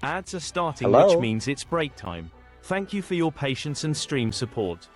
Ads are starting, which Hello? means it's break time. Thank you for your patience and stream support.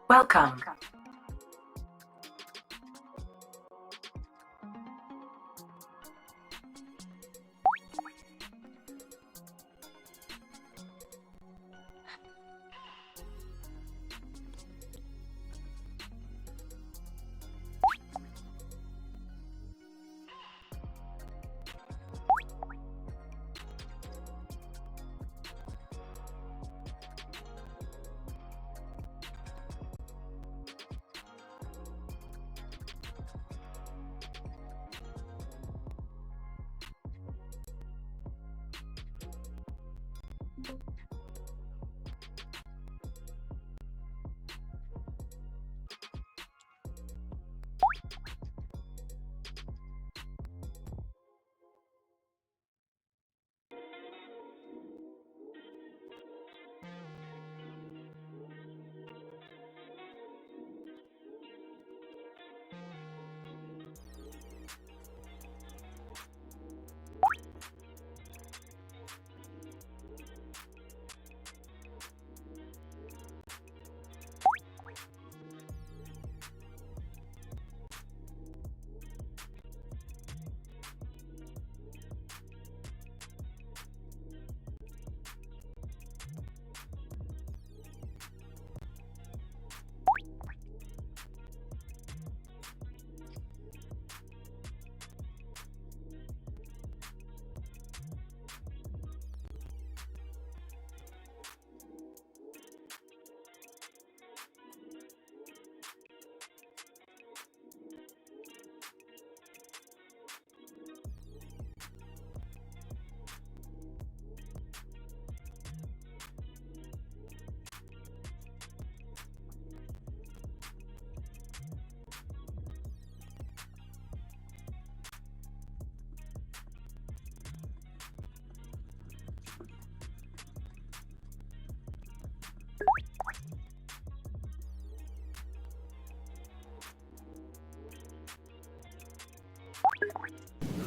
Welcome.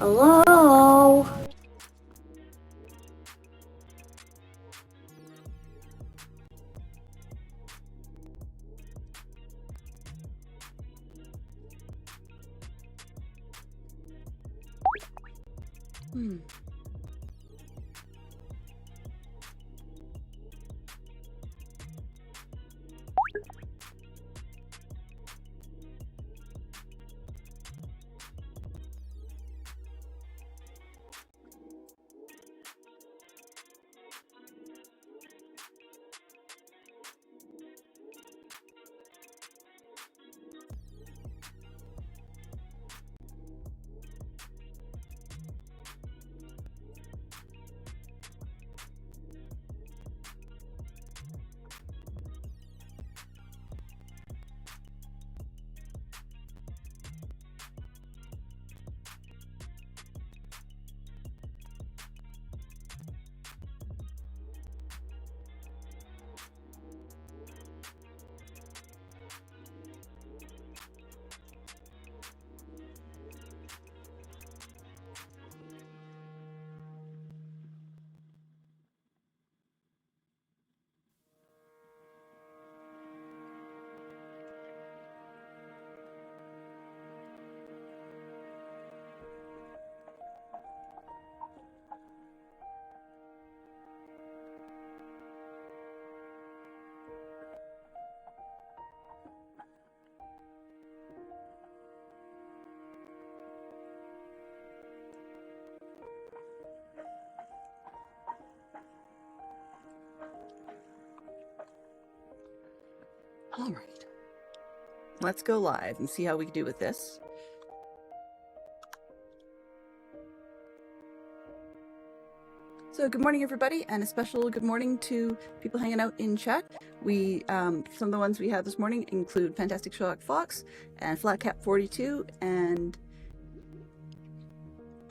Hello? All right, let's go live and see how we can do with this. So good morning, everybody, and a special good morning to people hanging out in chat. Some of the ones we have this morning include Fantastic Sherlock Fox and Flatcap42, and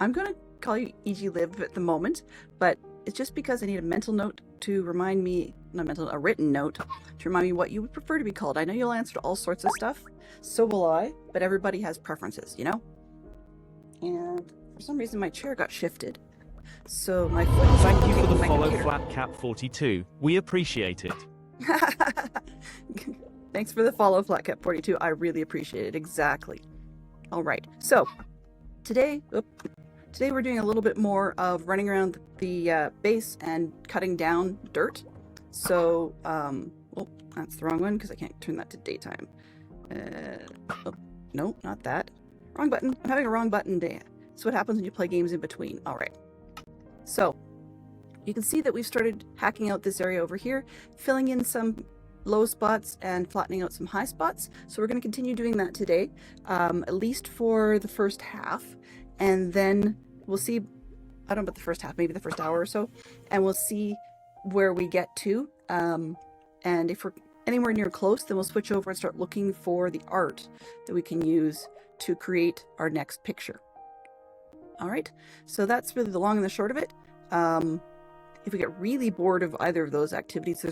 I'm going to call you EG Live at the moment, but it's just because I need a mental note to remind me, a written note to remind me what you would prefer to be called. I know you'll answer to all sorts of stuff, so will I, but everybody has preferences, you know? And for some reason my chair got shifted. So my foot is Thank you for the my follow, computer. Flatcap42. We appreciate it. Thanks for the follow, Flatcap42. I really appreciate it. Exactly. All right. So today we're doing a little bit more of running around the base and cutting down dirt. So, oh, that's the wrong one because I can't turn that to daytime. Oh, no, not that. Wrong button. I'm having a wrong button day. That's what happens when you play games in between. All right. So you can see that we've started hacking out this area over here, filling in some low spots and flattening out some high spots. So we're going to continue doing that today, at least for the first half. And then we'll see, I don't know about the first half, maybe the first hour or so, and we'll see where we get to. And if we're anywhere near close, then we'll switch over and start looking for the art that we can use to create our next picture. All right, so that's really the long and the short of it. If we get really bored of either of those activities, I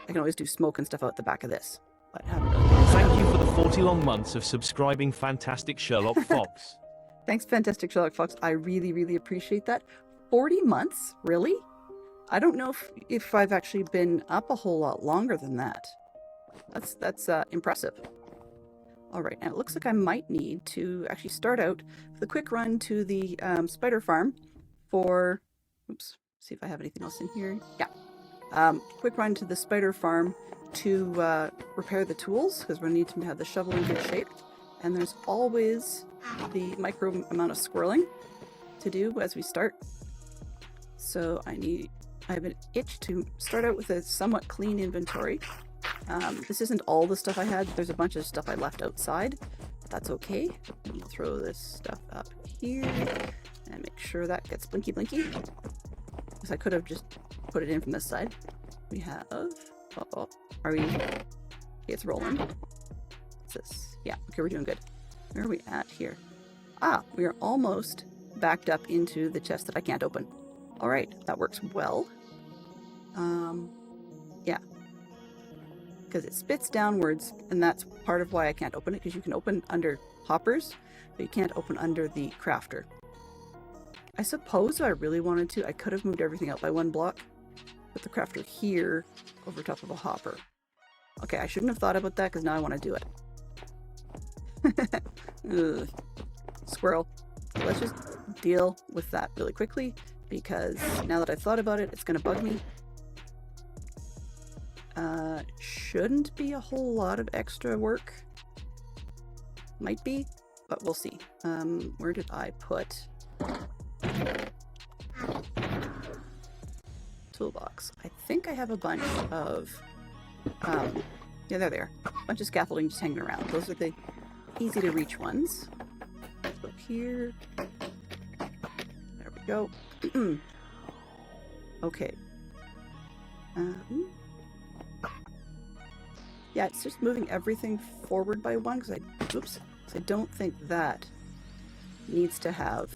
can always do smoke and stuff out the back of this. But Thank you for the 40 long months of subscribing, Fantastic Sherlock Fox. Thanks, Fantastic Sherlock Fox. I really, really appreciate that. 40 months? Really? I don't know if I've actually been up a whole lot longer than that. That's impressive. All right, and it looks like I might need to actually start out with a quick run to the spider farm for, oops, see if I have anything else in here. Yeah, quick run to the spider farm to repair the tools, because we're going to need to have the shovel in good shape. And there's always the micro amount of squirreling to do as we start. So I have an itch to start out with a somewhat clean inventory. This isn't all the stuff I had. There's a bunch of stuff I left outside. That's okay. We'll throw this stuff up here and make sure that gets blinky blinky. Because I could have just put it in from this side. We have, are we, it's rolling. What's this? Yeah, okay, we're doing good. Where are we at here? We are almost backed up into the chest that I can't open. All right, that works well. Yeah. Because it spits downwards, and that's part of why I can't open it, because you can open under hoppers, but you can't open under the crafter. I suppose if I really wanted to, I could have moved everything out by 1 block. Put the crafter here over top of a hopper. Okay, I shouldn't have thought about that because now I want to do it. Ugh. Squirrel. Let's just deal with that really quickly because now that I've thought about it, it's going to bug me. Shouldn't be a whole lot of extra work. Might be, but we'll see. Where did I put toolbox? I think I have a bunch of yeah, there they are. A bunch of scaffolding just hanging around. Those are the easy to reach ones. Go here. There we go. Okay. Yeah, it's just moving everything forward by 1 because I don't think that needs to have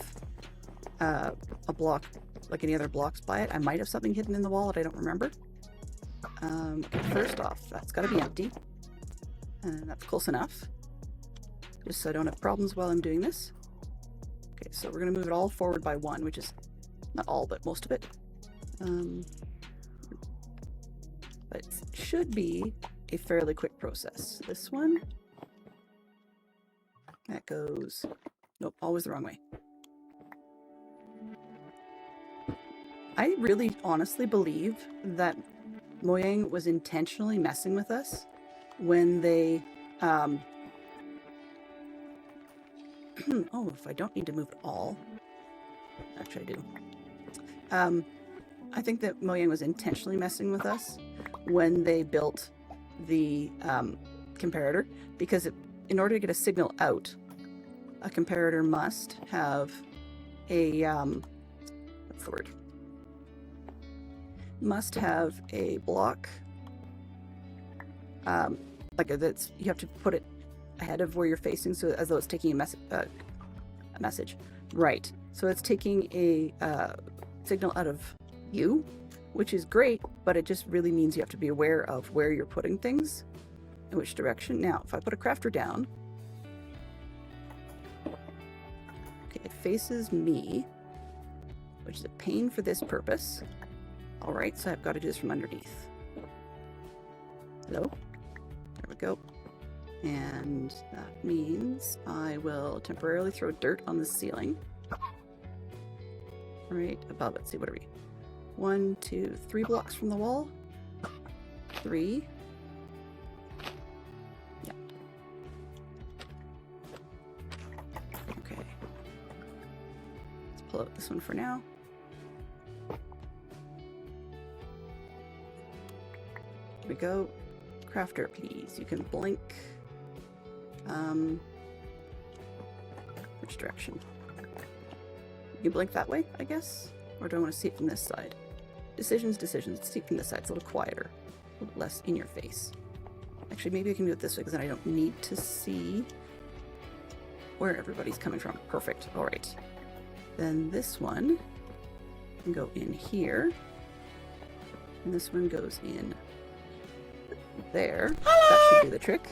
a block like any other blocks by it. I might have something hidden in the wall that I don't remember. Okay, first off, that's got to be empty. And that's close enough. Just so I don't have problems while I'm doing this. Okay, so we're going to move it all forward by 1, which is not all, but most of it. But it should be a fairly quick process. This one, that goes, nope, always the wrong way. I really honestly believe that Mojang was intentionally messing with us when they, oh, if I don't need to move it all, actually I do. I think that Mojang was intentionally messing with us when they built the comparator, because in order to get a signal out, a comparator must have a, what's the word? Must have a block, like that's, you have to put it ahead of where you're facing, so as though it's taking a message. Right. So it's taking a signal out of you, which is great, but it just really means you have to be aware of where you're putting things, in which direction. Now, if I put a crafter down, okay, it faces me, which is a pain for this purpose. All right, so I've got to do this from underneath. Hello? There we go. And that means I will temporarily throw dirt on the ceiling. Right above it. See, what are we? 1, 2, 3 blocks from the wall. 3. Yeah. Okay. Let's pull out this one for now. Here we go. Crafter, please. You can blink. Which direction? You can blink that way, I guess? Or do I want to see it from this side? Decisions. Let's see it from this side. It's a little quieter. A little less in your face. Actually, maybe I can do it this way because then I don't need to see where everybody's coming from. Perfect. All right. Then this one can go in here. And this one goes in there. That should do the trick.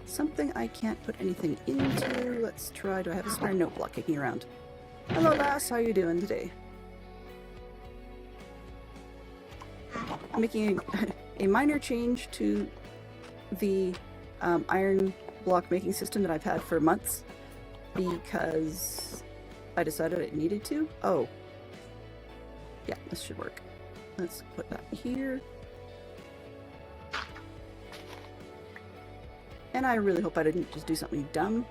Something I can't put anything into. Let's try. Do I have a spare note block kicking around? Hello, lass. How are you doing today? I'm making a minor change to the iron block making system that I've had for months because I decided it needed to. Oh. Yeah, this should work. Let's put that here. And I really hope I didn't just do something dumb,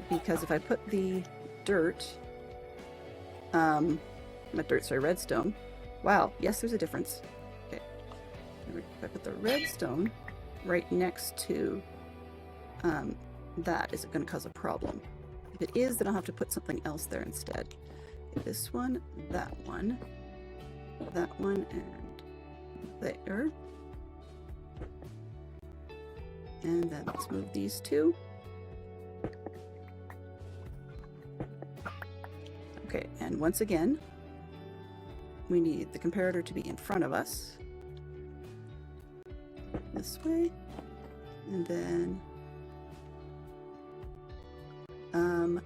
because if I put the dirt, redstone. Wow, yes, there's a difference. Okay. If I put the redstone right next to that, is it going to cause a problem? If it is, then I'll have to put something else there instead. Okay, this one, and there. And then let's move these two. Okay, and once again, we need the comparator to be in front of us. This way. And then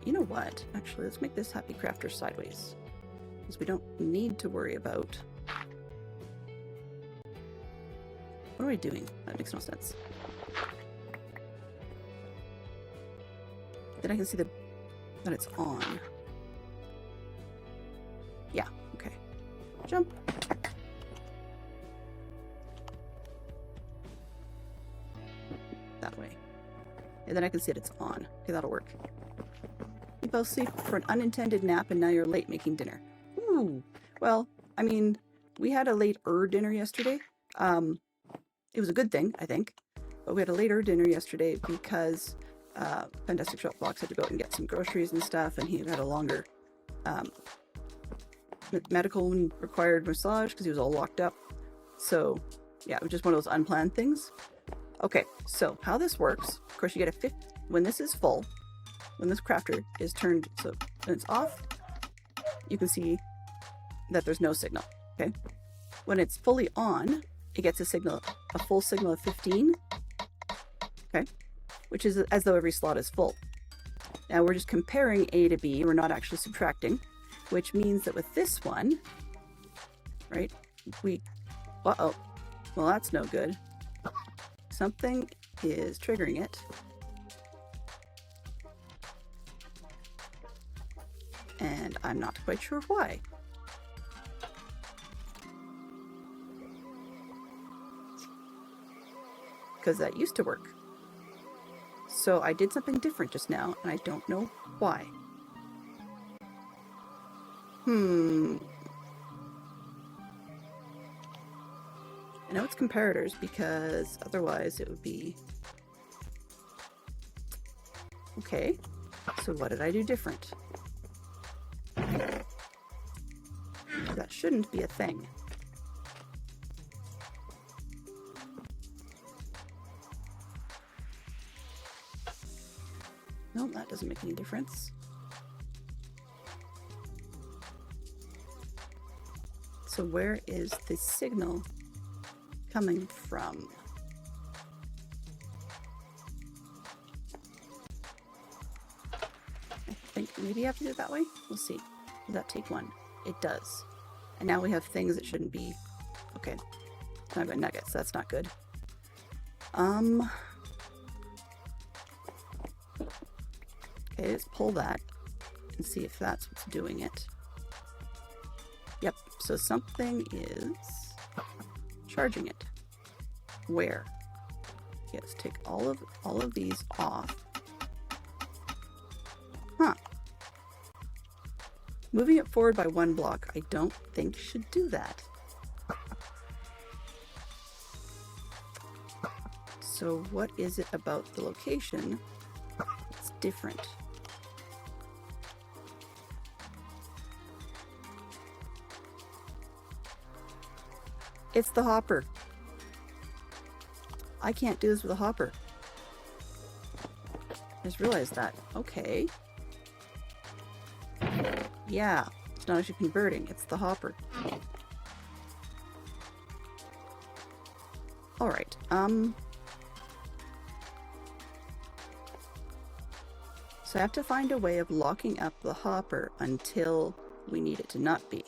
You know what? Actually, let's make this Happy Crafter sideways. Because we don't need to worry about... What are we doing? That makes no sense. Then I can see that it's on. Yeah, okay. Jump. That way. And then I can see that it's on. Okay, that'll work. You fell asleep for an unintended nap and now you're late making dinner. Ooh. Well, I mean, we had a later dinner yesterday. It was a good thing, I think. But we had a later dinner yesterday because Fantastic Shop Fox had to go out and get some groceries and stuff, and he had a longer medical required massage because he was all locked up. So, yeah, it was just one of those unplanned things. Okay, so how this works, of course, you get a 50 when this is full, when this crafter is turned, so when it's off, you can see that there's no signal, okay? When it's fully on, it gets a signal, a full signal of 15, okay? Which is as though every slot is full. Now we're just comparing A to B, we're not actually subtracting, which means that with this one, right, uh-oh, well that's no good. Something is triggering it. And I'm not quite sure why. Because that used to work. So I did something different just now, and I don't know why. I know it's comparators because otherwise it would be... Okay, so what did I do different? That shouldn't be a thing. No, that doesn't make any difference. So where is the signal coming from? I think maybe I have to do it that way. We'll see. Does that take one? It does. And now we have things that shouldn't be. Okay. I've got nuggets. That's not good. Okay, let's pull that and see if that's what's doing it. Yep, so something is charging it. Where? Okay, let's take all of these off. Huh. Moving it forward by 1 block, I don't think should do that. So what is it about the location that's different? It's the hopper. I can't do this with a hopper. I just realized that. Okay. Yeah, it's not actually converting, it's the hopper. Alright, so I have to find a way of locking up the hopper until we need it to not be.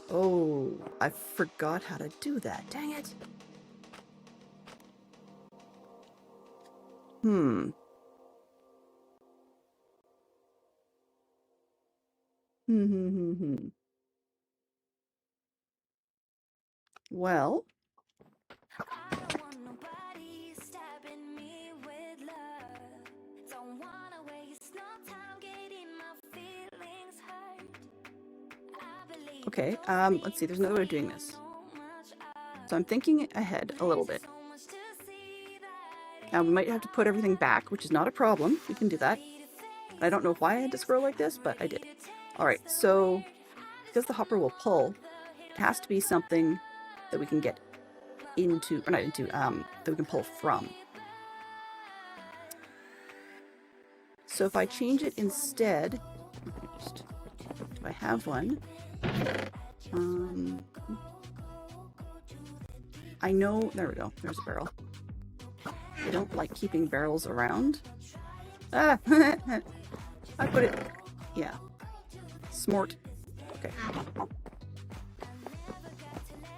Oh, I forgot how to do that. Dang it. Well. Okay, let's see, there's another way of doing this. So I'm thinking ahead a little bit. Now we might have to put everything back, which is not a problem. We can do that. I don't know why I had to scroll like this, but I did. Alright, so because the hopper will pull, it has to be something that we can get into, or not into, that we can pull from. So if I change it instead, do I have one? I know, there we go, there's a barrel. I don't like keeping barrels around. Ah! I put it... Yeah. Smort. Okay.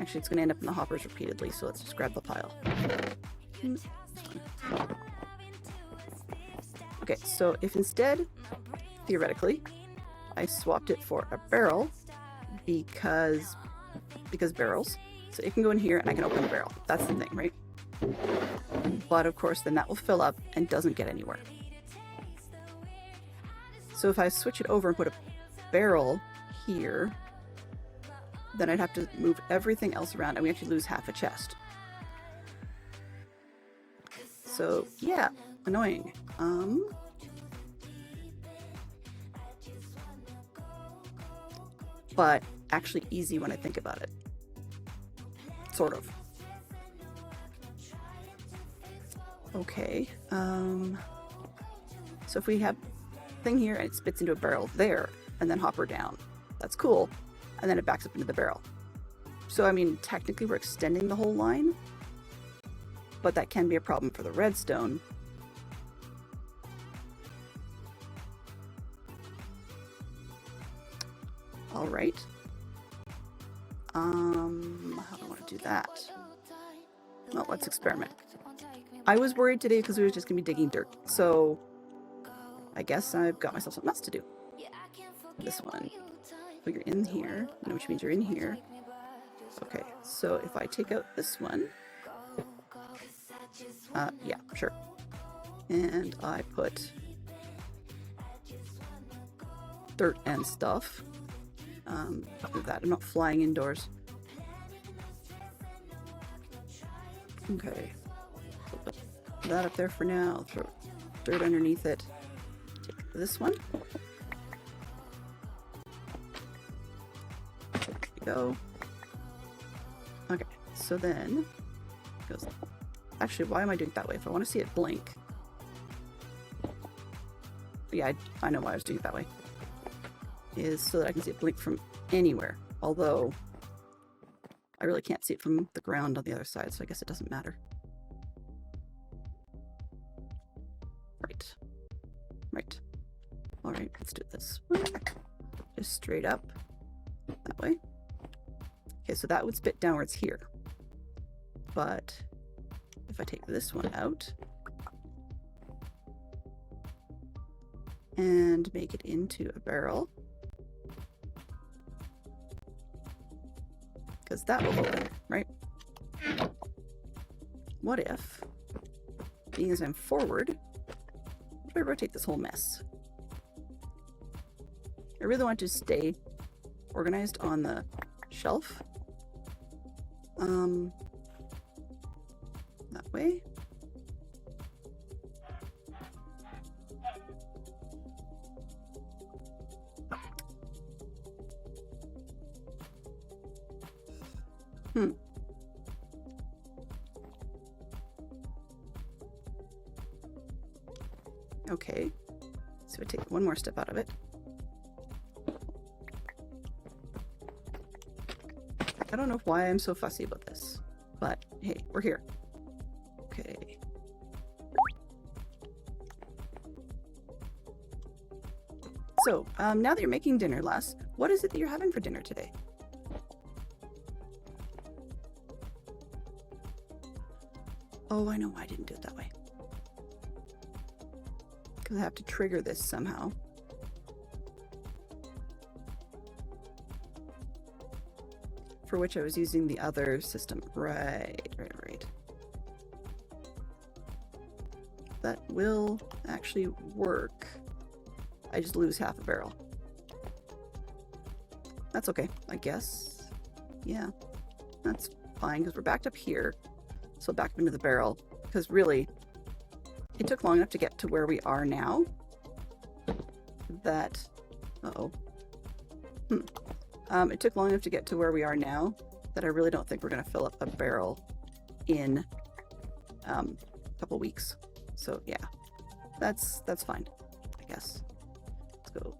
Actually, it's going to end up in the hoppers repeatedly, so let's just grab the pile. Okay, so if instead, theoretically, I swapped it for a barrel, because barrels, so it can go in here and I can open the barrel. That's the thing, right? But of course, then that will fill up and doesn't get anywhere. So if I switch it over and put a barrel here, then I'd have to move everything else around and we actually lose half a chest. So yeah, annoying. But actually easy when I think about it. Sort of. Okay, so if we have thing here and it spits into a barrel there and then hopper down, that's cool, and then it backs up into the barrel. So I mean, technically we're extending the whole line, but that can be a problem for the redstone. All right. How do I want to do that? Well, let's experiment. I was worried today because we were just going to be digging dirt, so I guess I've got myself something else to do. This one. So you're in here, which means you're in here. Okay, so if I take out this one, yeah, sure. And I put dirt and stuff. Do that. I'm not flying indoors. Okay. Put that up there for now. Throw dirt underneath it. Take this one. There we go. Okay, so then it goes. Actually, why am I doing it that way? If I want to see it blink. Yeah, I know why I was doing it that way. Is so that I can see it blink from anywhere. Although I really can't see it from the ground on the other side, so I guess it doesn't matter. Right. Right. Alright, let's do this. Just straight up. That way. Okay, so that would spit downwards here. But if I take this one out and make it into a barrel, because that will open, right? What if, being as I'm forward, what if I rotate this whole mess? I really want to stay organized on the shelf. That way. Okay, so I take one more step out of it. I don't know why I'm so fussy about this, but hey, we're here. Okay. So, now that you're making dinner, Les, what is it that you're having for dinner today? Oh, I know why I didn't do it that way. Because I have to trigger this somehow. For which I was using the other system. Right. That will actually work. I just lose half a barrel. That's okay, I guess. Yeah, that's fine because we're backed up here. So back up into the barrel, because really, it took long enough to get to where we are now that, it took long enough to get to where we are now that I really don't think we're going to fill up a barrel in a couple weeks. So yeah, that's fine, I guess. Let's go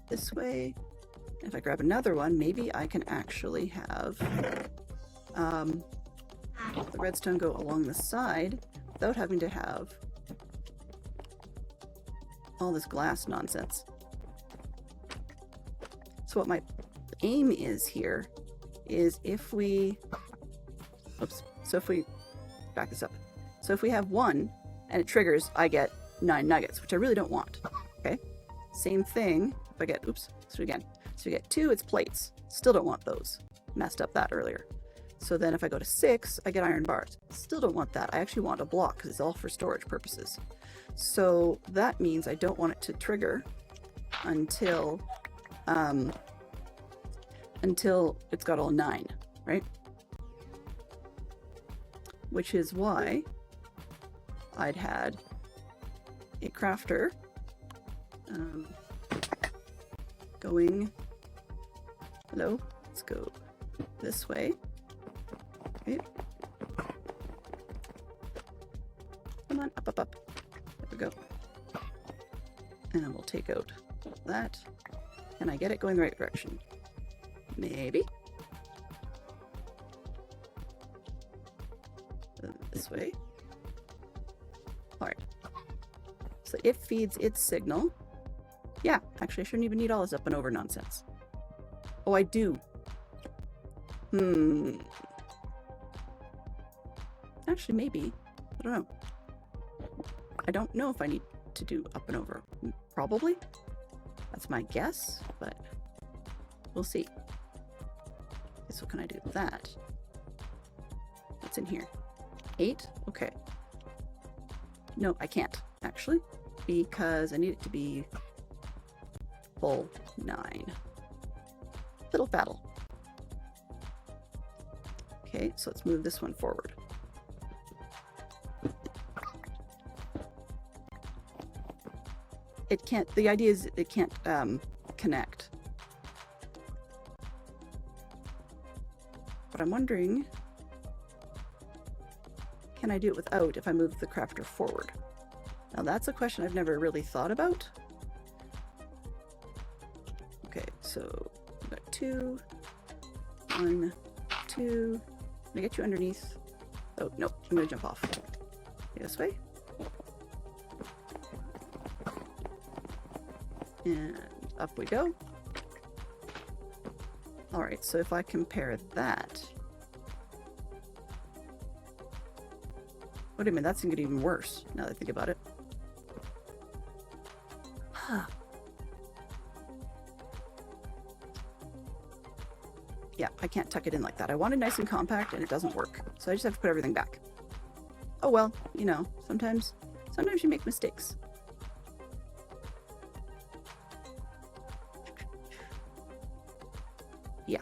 this way. If I grab another one, maybe I can actually have the redstone go along the side without having to have all this glass nonsense. So what my aim is here is if we, oops, so if we back this up. So if we have 1 and it triggers, I get 9 nuggets, which I really don't want. Okay. Same thing if I get, oops, so again. So we get 2, it's plates. Still don't want those. Messed up that earlier. So then if I go to 6, I get iron bars. Still don't want that. I actually want a block because it's all for storage purposes. So that means I don't want it to trigger until it's got all 9, right? Which is why I'd had a crafter going, hello, let's go this way. Okay. Come on, up. There we go. And then we'll take out that. Can I get it going the right direction? Maybe. This way. Alright. So it feeds its signal. Yeah, actually I shouldn't even need all this up and over nonsense. Oh, I do. Actually, maybe. I don't know. I don't know if I need to do up and over. Probably. That's my guess, but we'll see. Okay, so can I do that? What's in here? 8? Okay. No, I can't, actually, because I need it to be full 9. Little battle. Okay, so let's move this one forward. It can't, the idea is it can't connect. But I'm wondering, can I do it without if I move the crafter forward? Now that's a question I've never really thought about. Okay, so I've got 2, 1, 2. Can I get you underneath? Oh, no, I'm gonna jump off. This way. And up we go. Alright, so if I compare that... Wait a minute, that's gonna get even worse, now that I think about it. Huh. Yeah, I can't tuck it in like that. I want it nice and compact, and it doesn't work. So I just have to put everything back. Oh well, you know, sometimes you make mistakes. Yeah.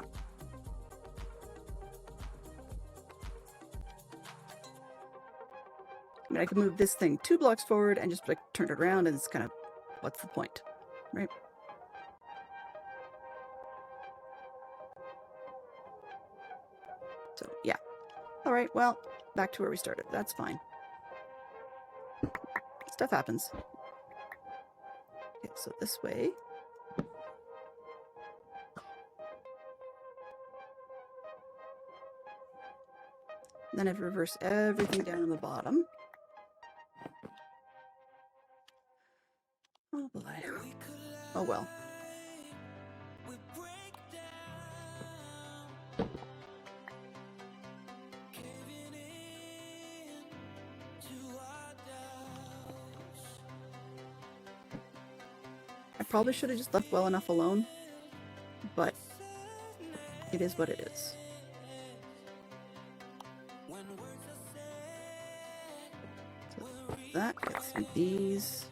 I mean, I could move this thing 2 blocks forward and just like turn it around, and it's kind of, what's the point, right? So, yeah. All right, well, back to where we started. That's fine. Stuff happens. Okay, so this way. Then I'd reverse everything down on the bottom. Oh boy. Oh well. I probably should have just left well enough alone, but it is what it is. So that gets through these.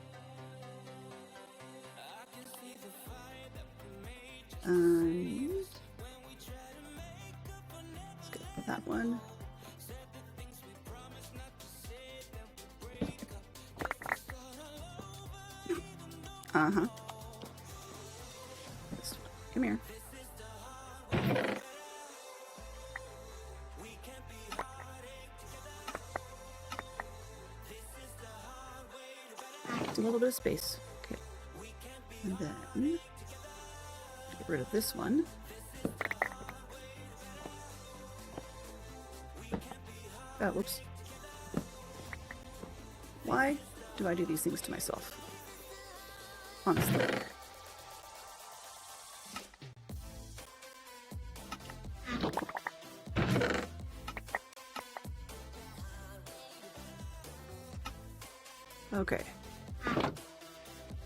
Let's get that one. Uh-huh. Come here. Just a little bit of space. Okay. And then get rid of this one. Oh, whoops. Why do I do these things to myself? honestly. Okay.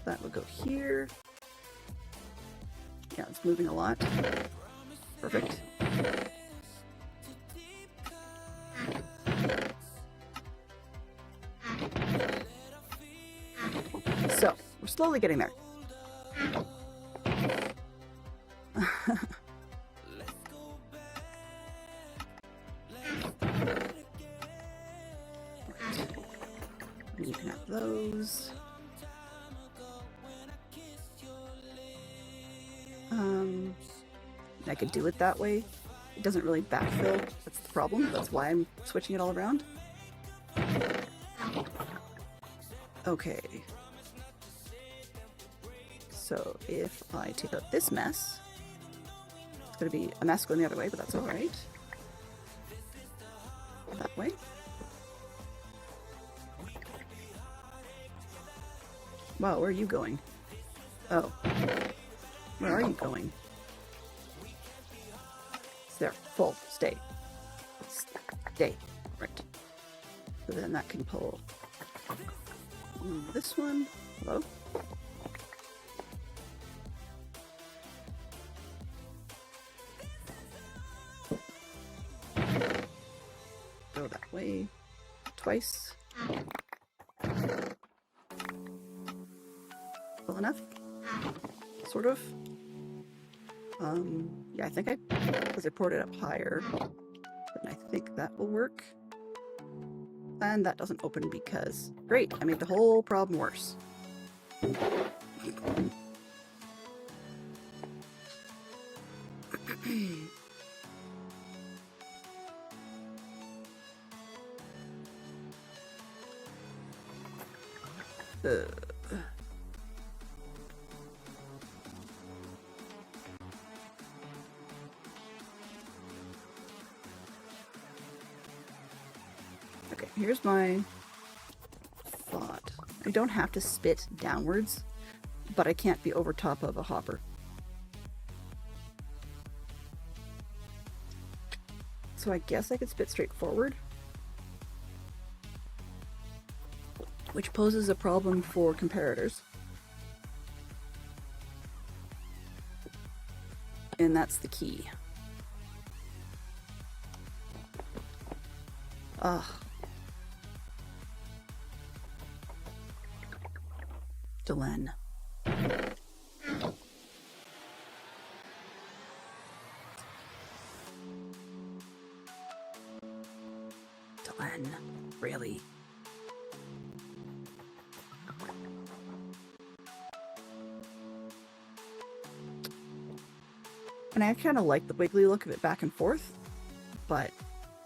That would go here. Yeah, it's moving a lot. Perfect. So, we're slowly getting there. You can have those. I could do it that way. It doesn't really backfill. That's the problem. That's why I'm switching it all around. Okay. So if I take out this mess, it's going to be a mess going the other way, but that's all right. That way. Wow, where are you going? Oh. Where are you going? It's there. Full. Stay. Stay. Right. So then that can pull this one. Hello? Go that way. Twice. Well enough? Sort of. Yeah, I think because I poured it up higher, and I think that will work. And that doesn't open because, great, I made the whole problem worse. Okay, here's my thought. I don't have to spit downwards, but I can't be over top of a hopper. So I guess I could spit straight forward, which poses a problem for comparators. And that's the key. Ugh. Delenn. Delenn, really? And I kind of like the wiggly look of it back and forth, but,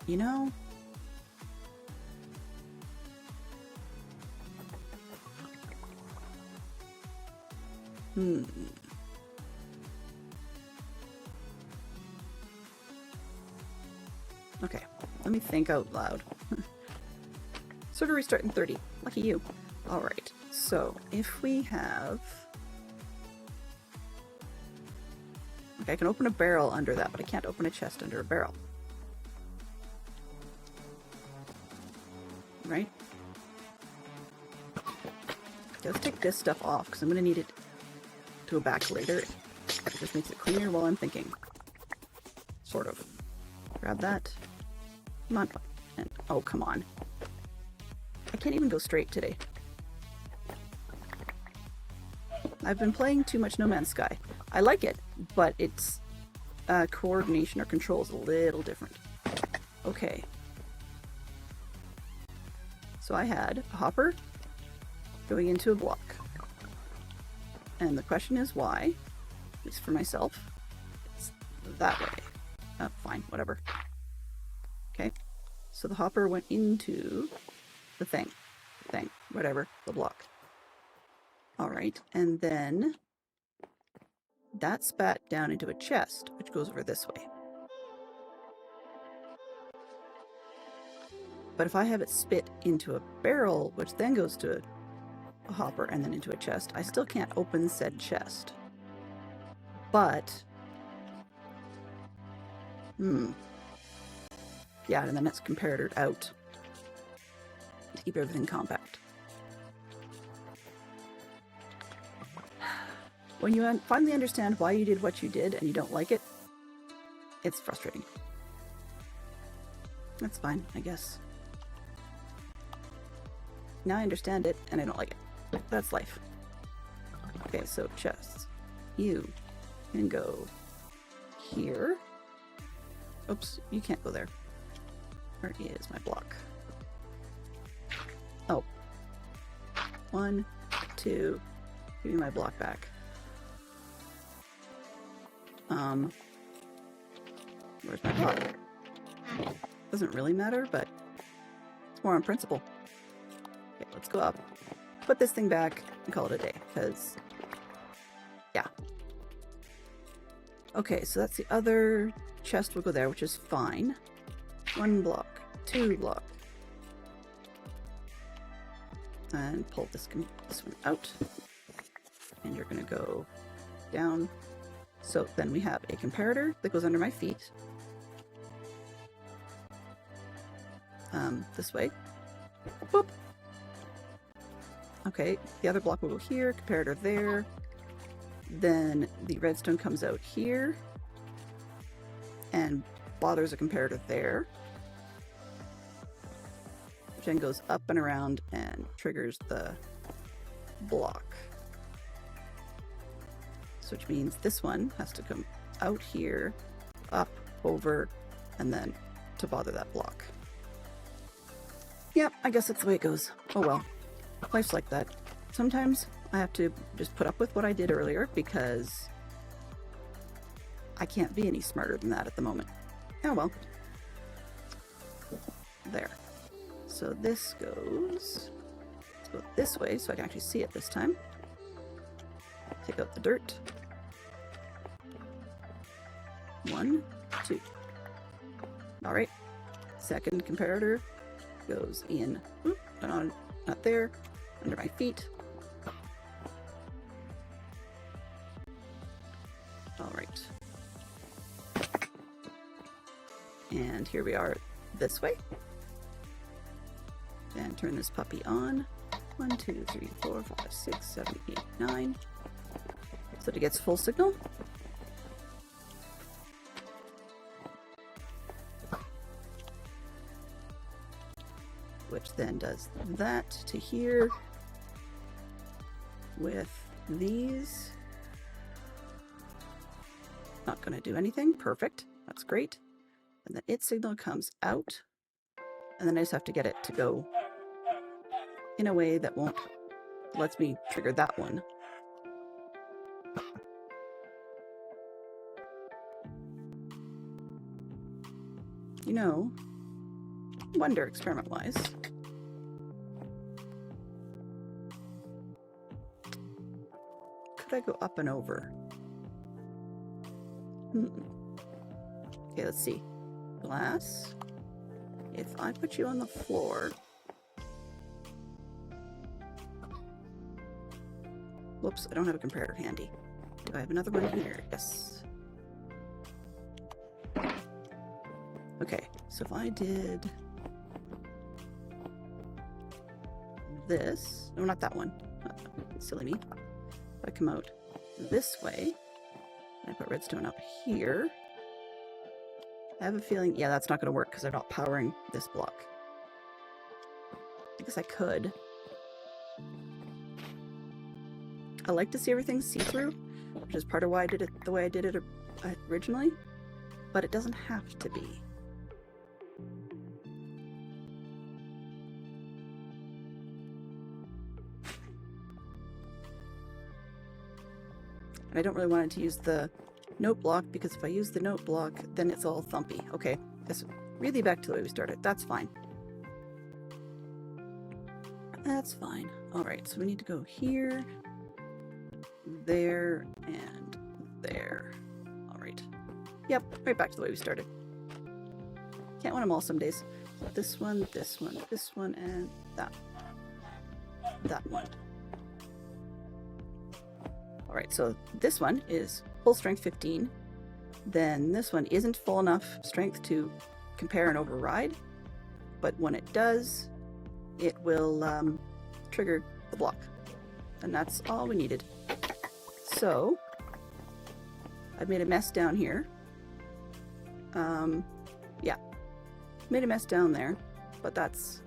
you know... Okay, let me think out loud. Sort of restart in 30. Lucky you. Alright, so if we have... Okay, I can open a barrel under that, but I can't open a chest under a barrel. Right? Okay, let's take this stuff off, because I'm going to need it to go back later. It just makes it cleaner while I'm thinking. Sort of. Grab that. Come on. And, oh, come on. I can't even go straight today. I've been playing too much No Man's Sky. I like it, but its coordination or control is a little different. Okay. So I had a hopper going into a block. And the question is why, at least for myself, it's that way. Fine, whatever. Okay, so the hopper went into the thing, whatever, the block. Alright, and then that spat down into a chest, which goes over this way. But if I have it spit into a barrel, which then goes to a hopper and then into a chest. I still can't open said chest. But... yeah, and then it's comparatored out to keep everything compact. When you finally understand why you did what you did and you don't like it, it's frustrating. That's fine, I guess. Now I understand it and I don't like it. That's life. Okay, so chests. You can go here. Oops, you can't go there. Where is my block? Oh. 1, 2. Give me my block back. Where's my block? Doesn't really matter, but it's more on principle. Okay, let's go up. Put this thing back and call it a day, because... yeah. Okay, so that's the other chest will go there, which is fine. 1 block, 2 block. And pull this one out. And you're gonna go down. So then we have a comparator that goes under my feet. This way. Boop. Okay, the other block will go here, comparator there. Then the redstone comes out here and bothers a comparator there. Which then goes up and around and triggers the block. So which means this one has to come out here, up, over, and then to bother that block. Yep, I guess that's the way it goes. Oh well. Life's like that. Sometimes I have to just put up with what I did earlier because I can't be any smarter than that at the moment. Oh well. There. So this goes... let's go this way so I can actually see it this time. Take out the dirt. 1, 2. Alright. Second comparator goes in. Oop, not there. Under my feet. Alright. And here we are this way. And turn this puppy on. 1, 2, 3, 4, 5, 6, 7, 8, 9. So that it gets full signal. Which then does that to here with these. Not going to do anything. Perfect. That's great. And then its signal comes out. And then I just have to get it to go in a way that won't lets me trigger that one. You know, wonder experiment-wise. Could I go up and over? Okay, let's see. Glass. If I put you on the floor... whoops, I don't have a comparator handy. Do I have another one here? Yes. Okay, so if I did this, no, not that one. Silly me. If I come out this way, and I put redstone up here, I have a feeling, yeah, that's not going to work because I'm not powering this block. I guess I could. I like to see everything see-through, which is part of why I did it the way I did it originally, but it doesn't have to be. And I don't really want it to use the note block, because if I use the note block, then it's all thumpy. Okay, that's really back to the way we started. That's fine. That's fine. Alright, so we need to go here, there, and there. Alright. Yep, right back to the way we started. Can't win them all some days. So this one, and that one. All right, so this one is full strength 15. Then this one isn't full enough strength to compare and override, but when it does, it will trigger the block. And that's all we needed. So I've made a mess down here. Yeah, made a mess down there, but that's,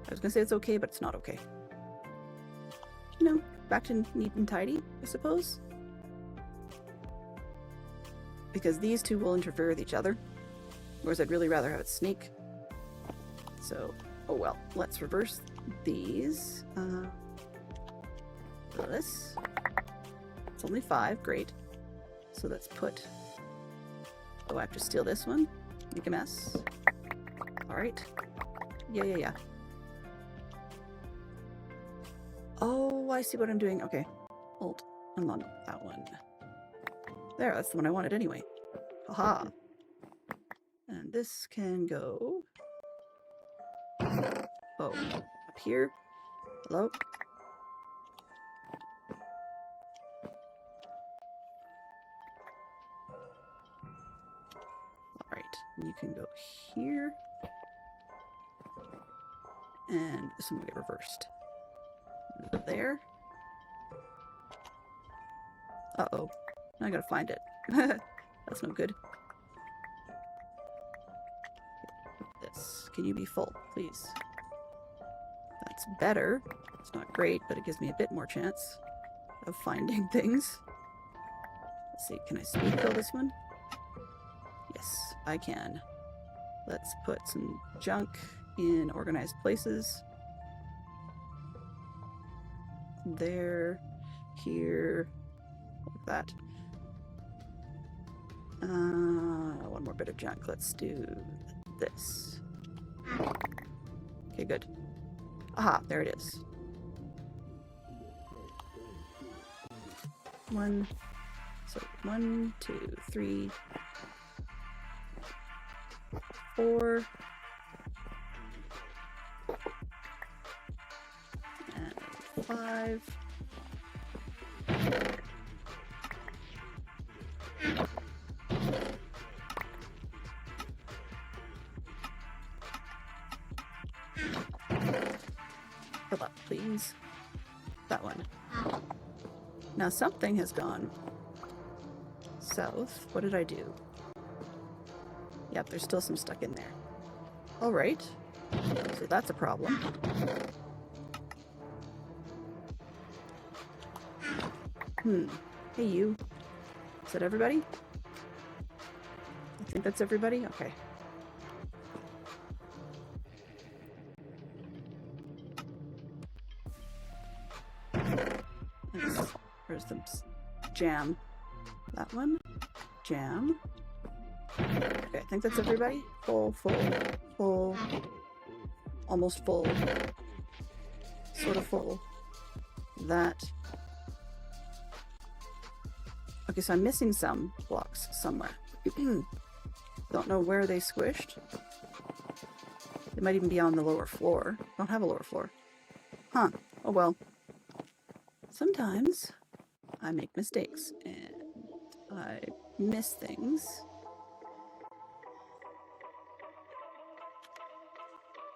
I was gonna say it's okay, but it's not okay. You know, back to neat and tidy, I suppose. Because these two will interfere with each other, whereas I'd really rather have it sneak. So, oh well, let's reverse these. This. It's only 5, great. So let's put, oh, I have to steal this one, make a mess. All right, yeah. Oh, I see what I'm doing. Okay, hold, I'm on that one. There, that's the one I wanted anyway. Haha. And this can go, oh, up here. Hello? Alright, you can go here. And this one will get reversed. There. Uh-oh. Now I gotta find it. That's no good. This. Can you be full, please? That's better. It's not great, but it gives me a bit more chance of finding things. Let's see, can I speed kill this one? Yes, I can. Let's put some junk in organized places. There, here, like that. One more bit of junk. Let's do this. Okay, good. Aha, there it is. 1, 2, 3, 4, and 5. Fill up, please. That one. Now something has gone south. What did I do? Yep, there's still some stuck in there. All right. So that's a problem. Hey, you. Is that everybody? I think that's everybody? Okay. Where's the jam? That one? Jam. Okay, I think that's everybody. Full, almost full, sort of full. That. Okay, so I'm missing some blocks somewhere. Don't know where they squished. They might even be on the lower floor. Don't have a lower floor. Huh. Oh well. Sometimes I make mistakes and I miss things.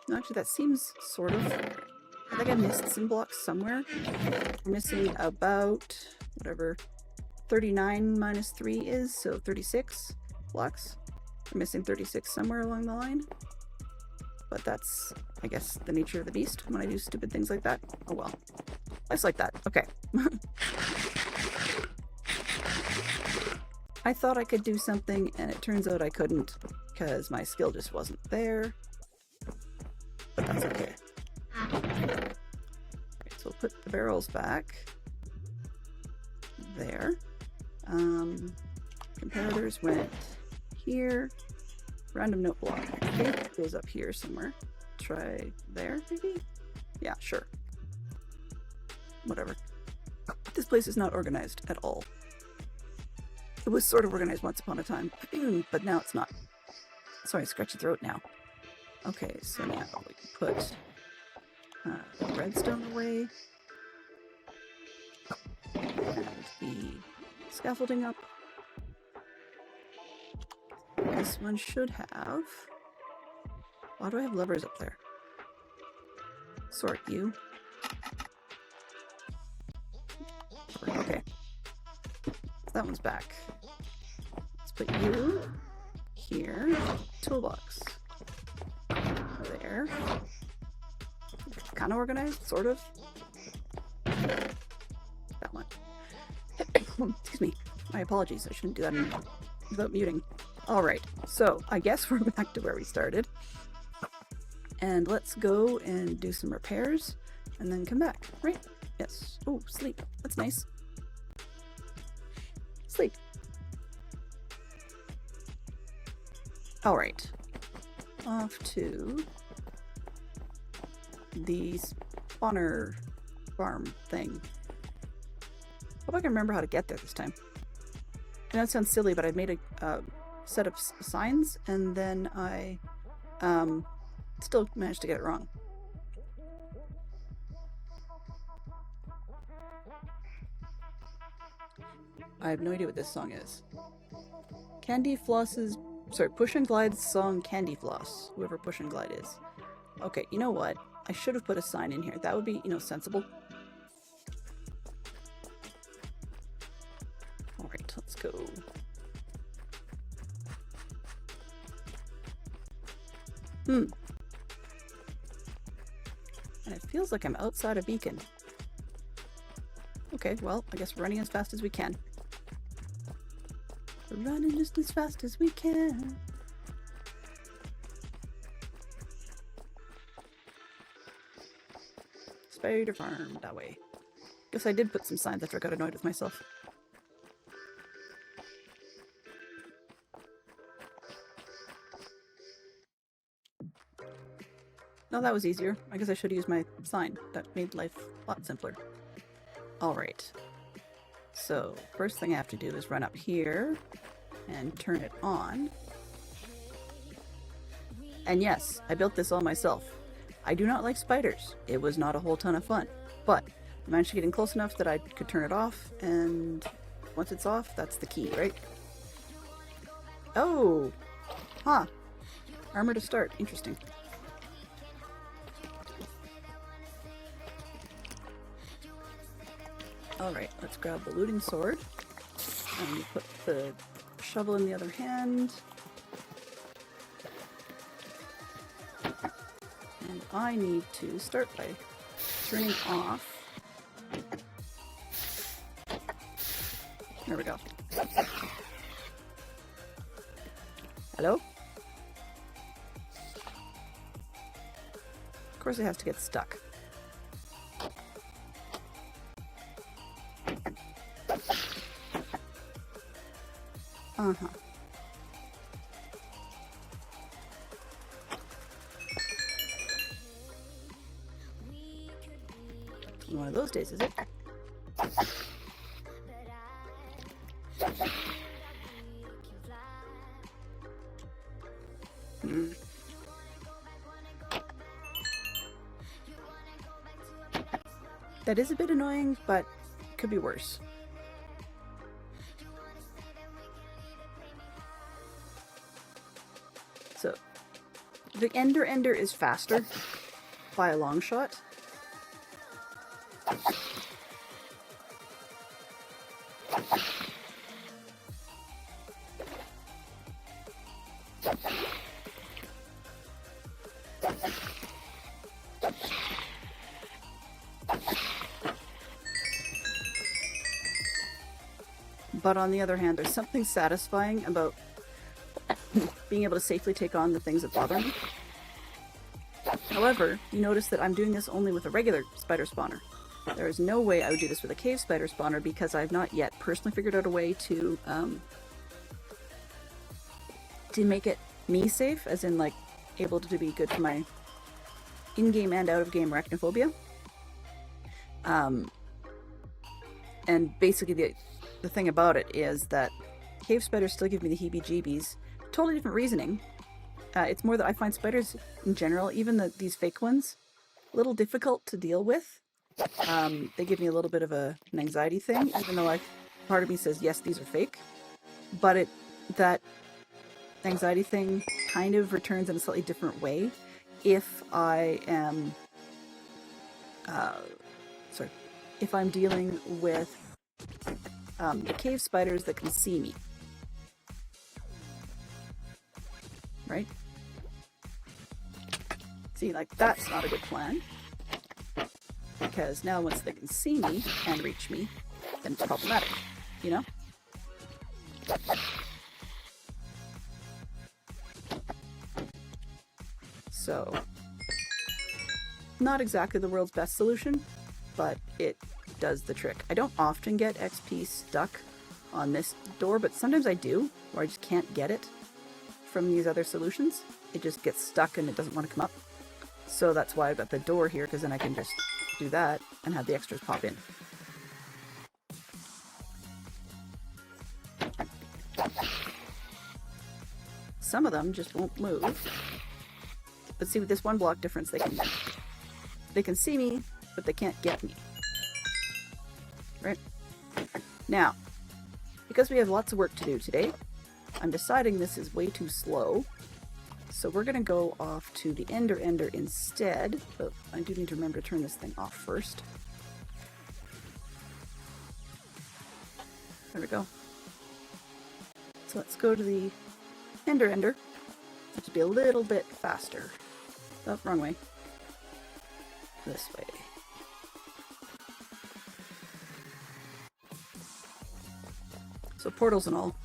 No, actually, that seems sort of... I think I missed some blocks somewhere. We're missing about, whatever, 39 minus 3 is, so 36 blocks. We're missing 36 somewhere along the line. But that's, I guess, the nature of the beast when I do stupid things like that. Oh well. Life's like that. Okay. I thought I could do something, and it turns out I couldn't, because my skill just wasn't there. But that's okay. Right, so we'll put the barrels back. There. Comparators went here. Random note block, I think, goes up here somewhere. Try there, maybe? Yeah, sure. Whatever. This place is not organized at all. It was sort of organized once upon a time, but now it's not. Sorry, scratchy throat now. Okay, so now we can put the redstone away. And the scaffolding up. This one should have... Why do I have levers up there? Sort you. Okay. So that one's back. Let's put you here. Toolbox. There. Kind of organized, sort of. That one. Excuse me. My apologies. I shouldn't do that without muting. Alright, so I guess we're back to where we started. And let's go and do some repairs and then come back, right? Yes. Oh, sleep. That's nice. Sleep. Alright. Off to the spawner farm thing. Hope I can remember how to get there this time. I know it sounds silly, but I made a set of signs and then I still managed to get it wrong. I have no idea what this song is. Push and Glide's song Candy Floss, whoever Push and Glide is. Okay, you know what? I should have put a sign in here. That would be, sensible. Alright, let's go. And it feels like I'm outside a beacon. Okay, well, I guess we're running as fast as we can. We're running just as fast as we can. Spider farm, that way. Guess I did put some signs after I got annoyed with myself. No, that was easier. I guess I should have used my sign. That made life a lot simpler. Alright. So, first thing I have to do is run up here and turn it on. And yes, I built this all myself. I do not like spiders. It was not a whole ton of fun. But I managed to get in close enough that I could turn it off, and once it's off, that's the key, right? Oh! Huh. Armor to start. Interesting. Alright, let's grab the looting sword and put the shovel in the other hand. And I need to start by turning off. There we go. Hello? Of course it has to get stuck. Uh-huh. One of those days, is it? That is a bit annoying, but could be worse. So, the Ender is faster by a long shot. But on the other hand, there's something satisfying about being able to safely take on the things that bother me. However, you notice that I'm doing this only with a regular spider spawner. There is no way I would do this with a cave spider spawner because I've not yet personally figured out a way to make it me safe, as in like able to be good for my in-game and out-of-game arachnophobia. And basically the thing about it is that cave spiders still give me the heebie-jeebies. Totally different reasoning. It's more that I find spiders in general, even these fake ones, a little difficult to deal with. they give me a little bit of an anxiety thing, even though part of me says, yes, these are fake. But that anxiety thing kind of returns in a slightly different way if I am, if I'm dealing with the cave spiders that can see me. Right? See, like, that's not a good plan. Because now once they can see me and reach me, then it's problematic, you know? So, not exactly the world's best solution, but it does the trick. I don't often get XP stuck on this door, but sometimes I do, where I just can't get it from these other solutions. It just gets stuck and it doesn't want to come up. So that's why I've got the door here, because then I can just do that and have the extras pop in. Some of them just won't move. But see, with this one block difference, they can see me, but they can't get me. Right? Now, because we have lots of work to do today, I'm deciding this is way too slow. So we're going to go off to the Ender instead. But I do need to remember to turn this thing off first. There we go. So let's go to the Ender. Let's be a little bit faster. Oh, wrong way. This way. So portals and all.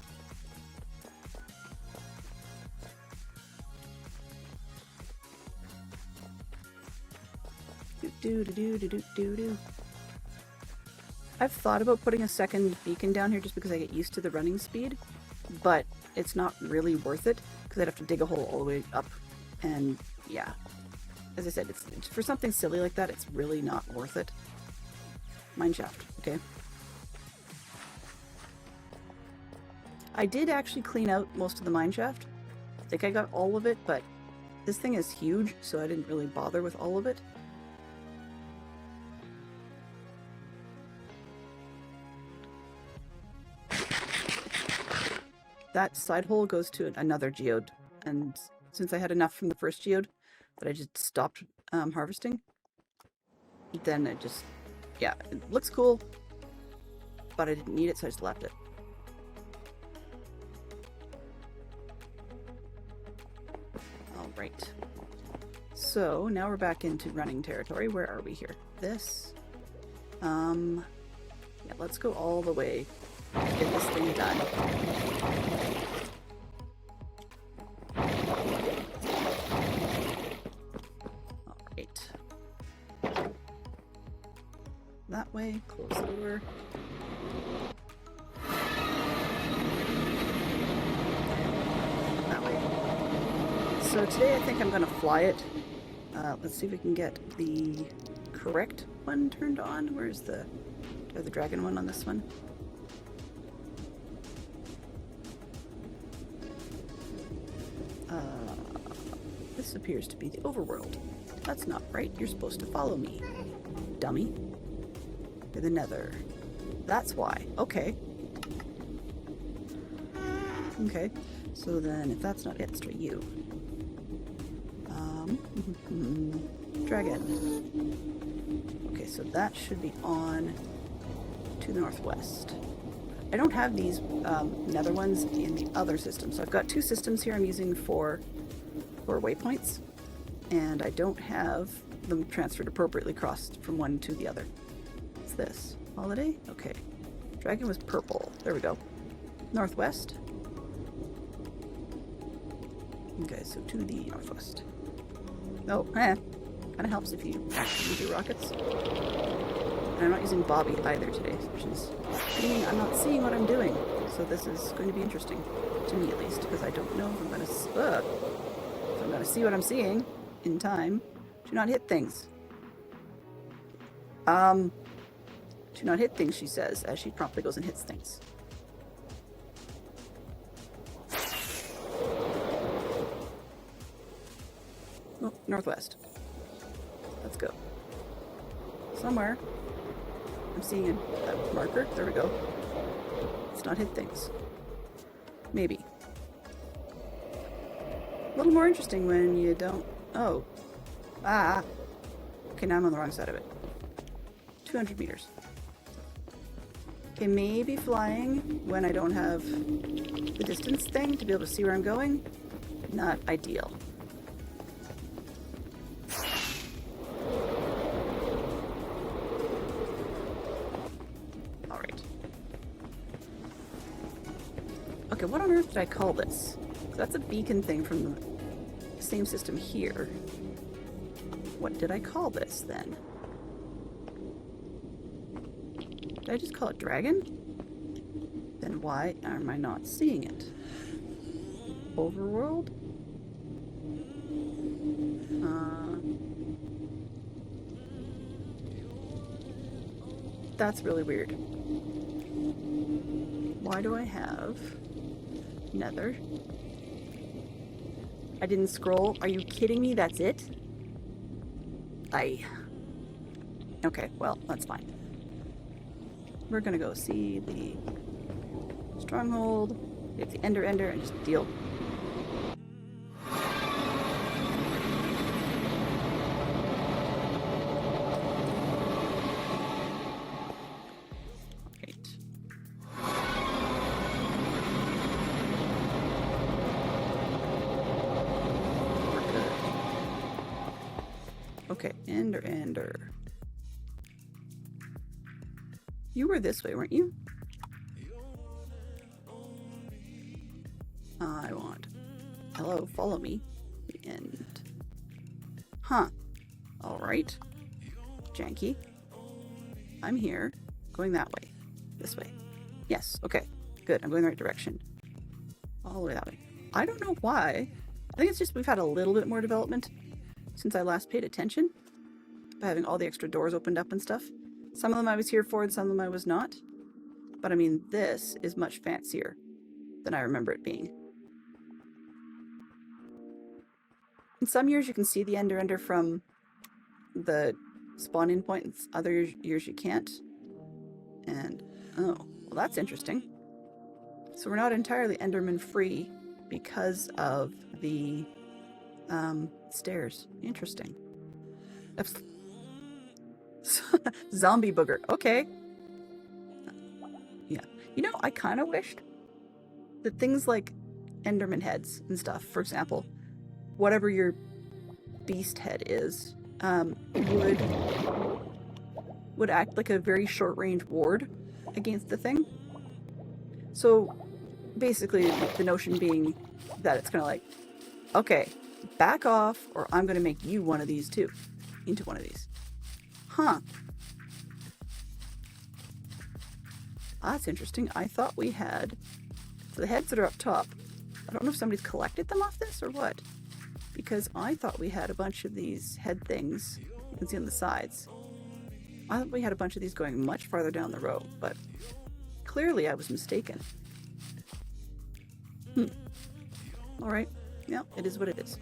Do. I've thought about putting a second beacon down here just because I get used to the running speed, but it's not really worth it because I'd have to dig a hole all the way up, and yeah, as I said, it's for something silly like that, it's really not worth it. Mineshaft, okay. I did actually clean out most of the mineshaft. I think I got all of it, but this thing is huge, so I didn't really bother with all of it. That side hole goes to another geode, and since I had enough from the first geode that I just stopped harvesting, then it just, yeah, it looks cool, but I didn't need it, so I just left it. Alright, so now we're back into running territory. Where are we here? This, yeah, let's go all the way to get this thing done. That way, close the door. That way. So today I think I'm going to fly it. Let's see if we can get the correct one turned on. Where's the... Do I have the dragon one on this one? This appears to be the overworld. That's not right. You're supposed to follow me, dummy. To the nether. That's why. Okay. Okay. So then, if that's not it, let's try you. Dragon. Okay, so that should be on to the northwest. I don't have these nether ones in the other system, so I've got two systems here I'm using for waypoints, and I don't have them transferred appropriately crossed from one to the other. What's this? Holiday? Okay. Dragon was purple. There we go. Northwest. Okay, so to the northwest. Oh, kind of helps if you use your rockets. And I'm not using Bobby either today, which is meaning I'm not seeing what I'm doing. So this is going to be interesting, to me at least, because I don't know if I'm going to see what I'm seeing in time. Do not hit things. Do not hit things, she says, as she promptly goes and hits things. Oh, northwest. Let's go. somewhere. I'm seeing a marker. There we go. Let's not hit things. Maybe. A little more interesting when you don't... Oh. Ah. Okay, now I'm on the wrong side of it. 200 meters. Okay, maybe flying when I don't have the distance thing to be able to see where I'm going. Not ideal. Alright. Okay, what on earth did I call this? That's a beacon thing from the same system here. What did I call this then? Did I just call it dragon? Then why am I not seeing it? Overworld? That's really weird. Why do I have Nether? I didn't scroll. Are you kidding me? That's it? Okay, well, that's fine. We're gonna go see the stronghold, get the Ender and just deal. Right. We're good. Okay, Ender. You were this way, weren't you? I want... Hello, follow me. And... Huh. Alright. Janky. I'm here. Going that way. This way. Yes, okay. Good, I'm going the right direction. All the way that way. I don't know why. I think it's just we've had a little bit more development since I last paid attention. By having all the extra doors opened up and stuff. Some of them I was here for and some of them I was not. But I mean, this is much fancier than I remember it being. In some years you can see the Ender from the spawn-in point, and other years you can't. And, oh, well that's interesting. So we're not entirely Enderman free because of the stairs. Interesting. That's zombie booger. Okay. Yeah. You know, I kind of wished that things like Enderman heads and stuff, for example, whatever your beast head is, would act like a very short range ward against the thing. So basically the notion being that it's kind of like, okay, back off or I'm going to make you one of these too, into one of these. Huh. That's interesting. I thought we had... So the heads that are up top, I don't know if somebody's collected them off this or what. Because I thought we had a bunch of these head things you can see on the sides. I thought we had a bunch of these going much farther down the road, but clearly I was mistaken. Alright. Yeah, it is what it is.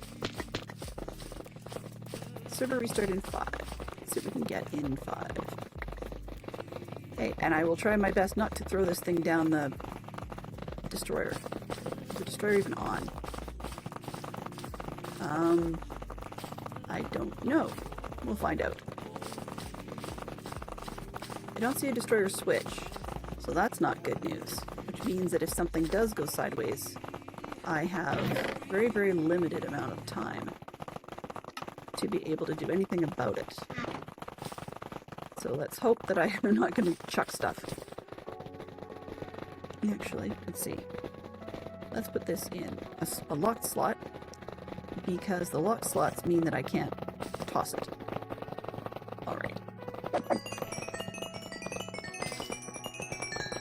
Server restart in 5. See if we can get in 5. Okay, and I will try my best not to throw this thing down the destroyer. Is the destroyer even on? I don't know. We'll find out. I don't see a destroyer switch, so that's not good news. Which means that if something does go sideways, I have a very, very limited amount of time to be able to do anything about it. So let's hope that I am not going to chuck stuff. Actually, let's see. Let's put this in a locked slot, because the locked slots mean that I can't toss it. Alright.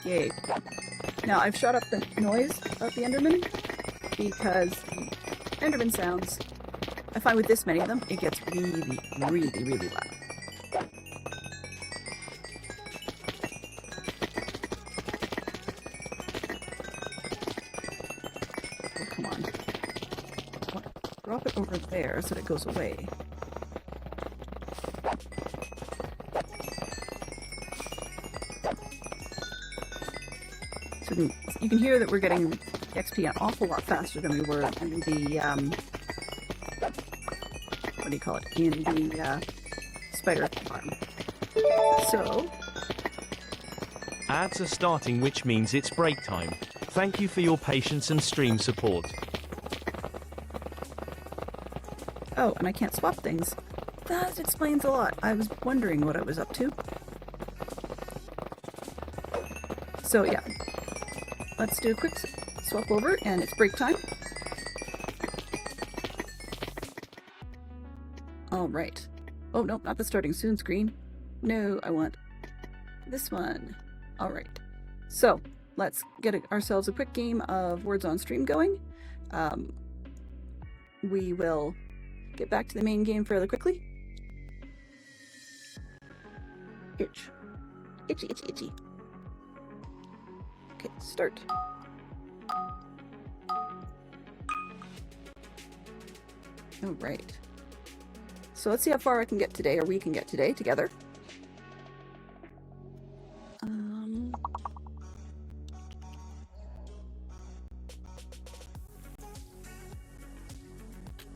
Yay. Now, I've shut up the noise of the Enderman, because Enderman sounds, I find with this many of them, it gets really, really, really loud. Oh, come on. Drop it over there so that it goes away. you can hear that we're getting XP an awful lot faster than we were in the what do you call it? In the spider farm. So Ads are starting, which means it's break time. Thank you for your patience and stream support. oh, and I can't swap things. That explains a lot. I was wondering what I was up to. So yeah, let's do a quick swap over, and it's break time. All right. Oh no, not the starting soon screen. No, I want this one. All right. So let's get ourselves a quick game of Words on Stream going. We will get back to the main game fairly quickly. Itch. Itchy, itchy, itchy. Okay, start. All right. So let's see how far I can get today, or we can get today together.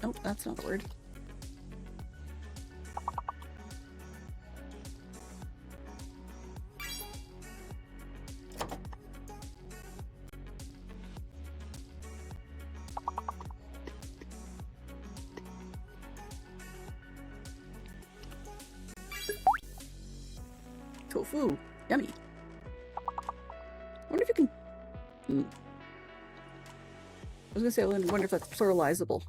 Oh, that's not the word. Tofu. Yummy. I wonder if you can... I was gonna say, I wonder if that's pluralizable.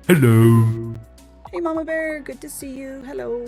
Hello. Hey, Mama Bear. Good to see you. Hello.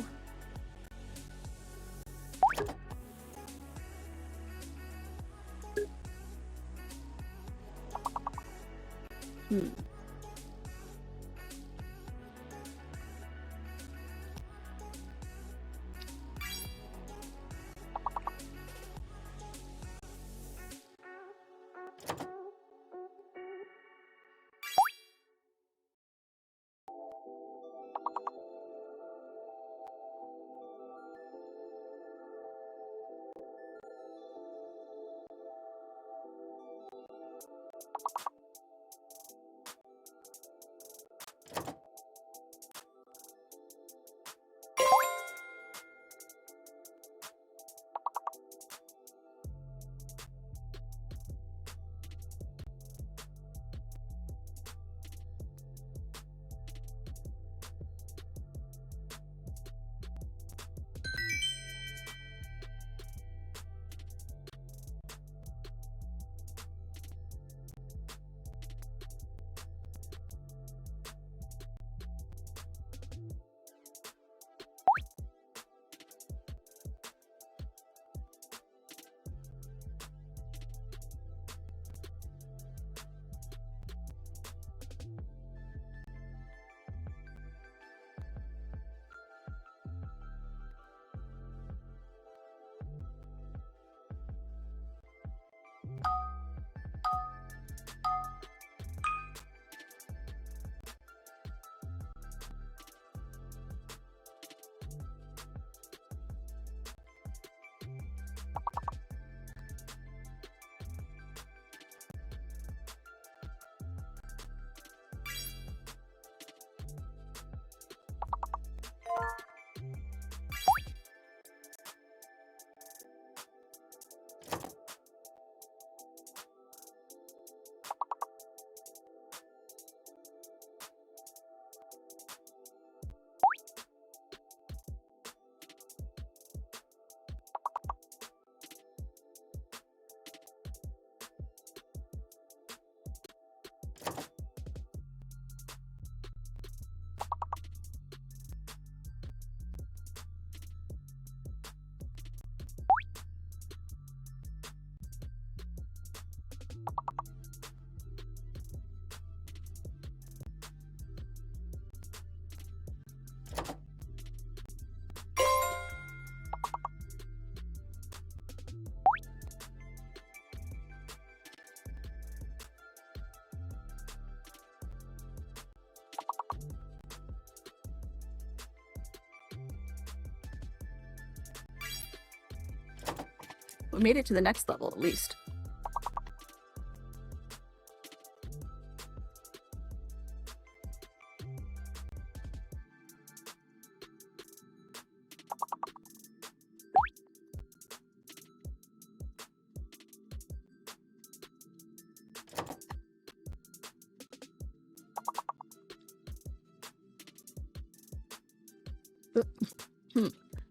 We made it to the next level, at least.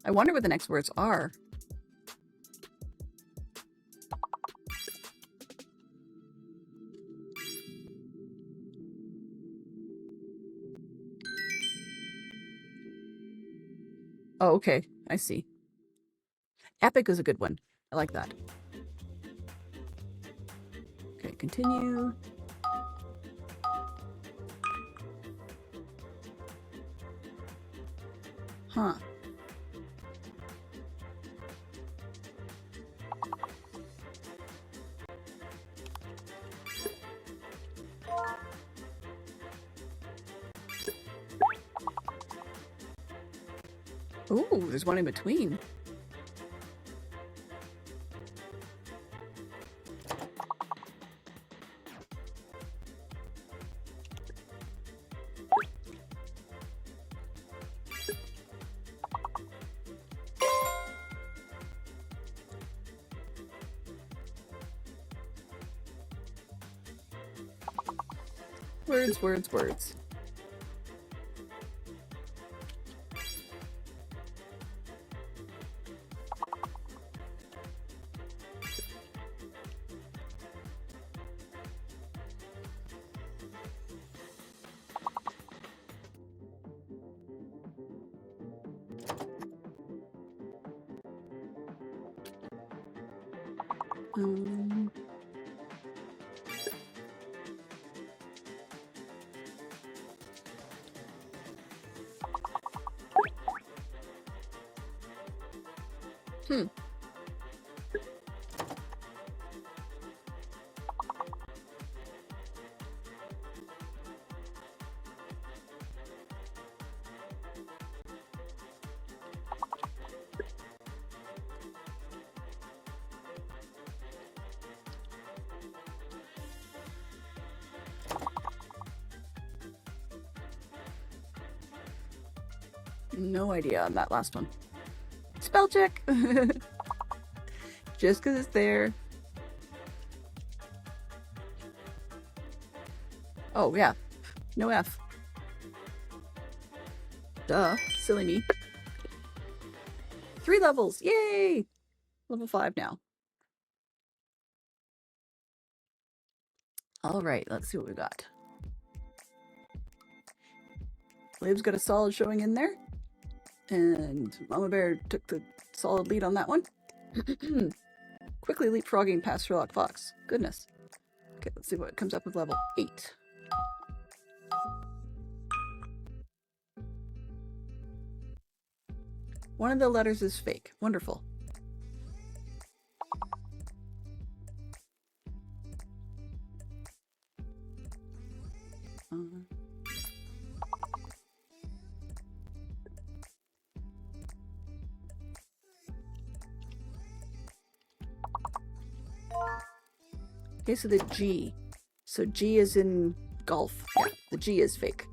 I wonder what the next words are. Oh, okay. I see. Epic is a good one. I like that. Okay, continue. Huh. Ooh, there's one in between. Words, words, words. Um, hmm. No idea on that last one. Spell check! Just because it's there. Oh, yeah. No F. Duh. Silly me. 3 levels! Yay! Level 5 now. Alright, let's see what we got. Liv's got a solid showing in there. And Mama Bear took the solid lead on that one. Quickly leapfrogging past Sherlock Fox. Goodness. Okay, let's see what comes up with level 8. One of the letters is fake. Wonderful. Okay, so the G. So G is in golf. Yeah, the G is fake.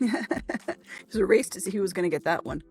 It was a race to see who was going to get that one.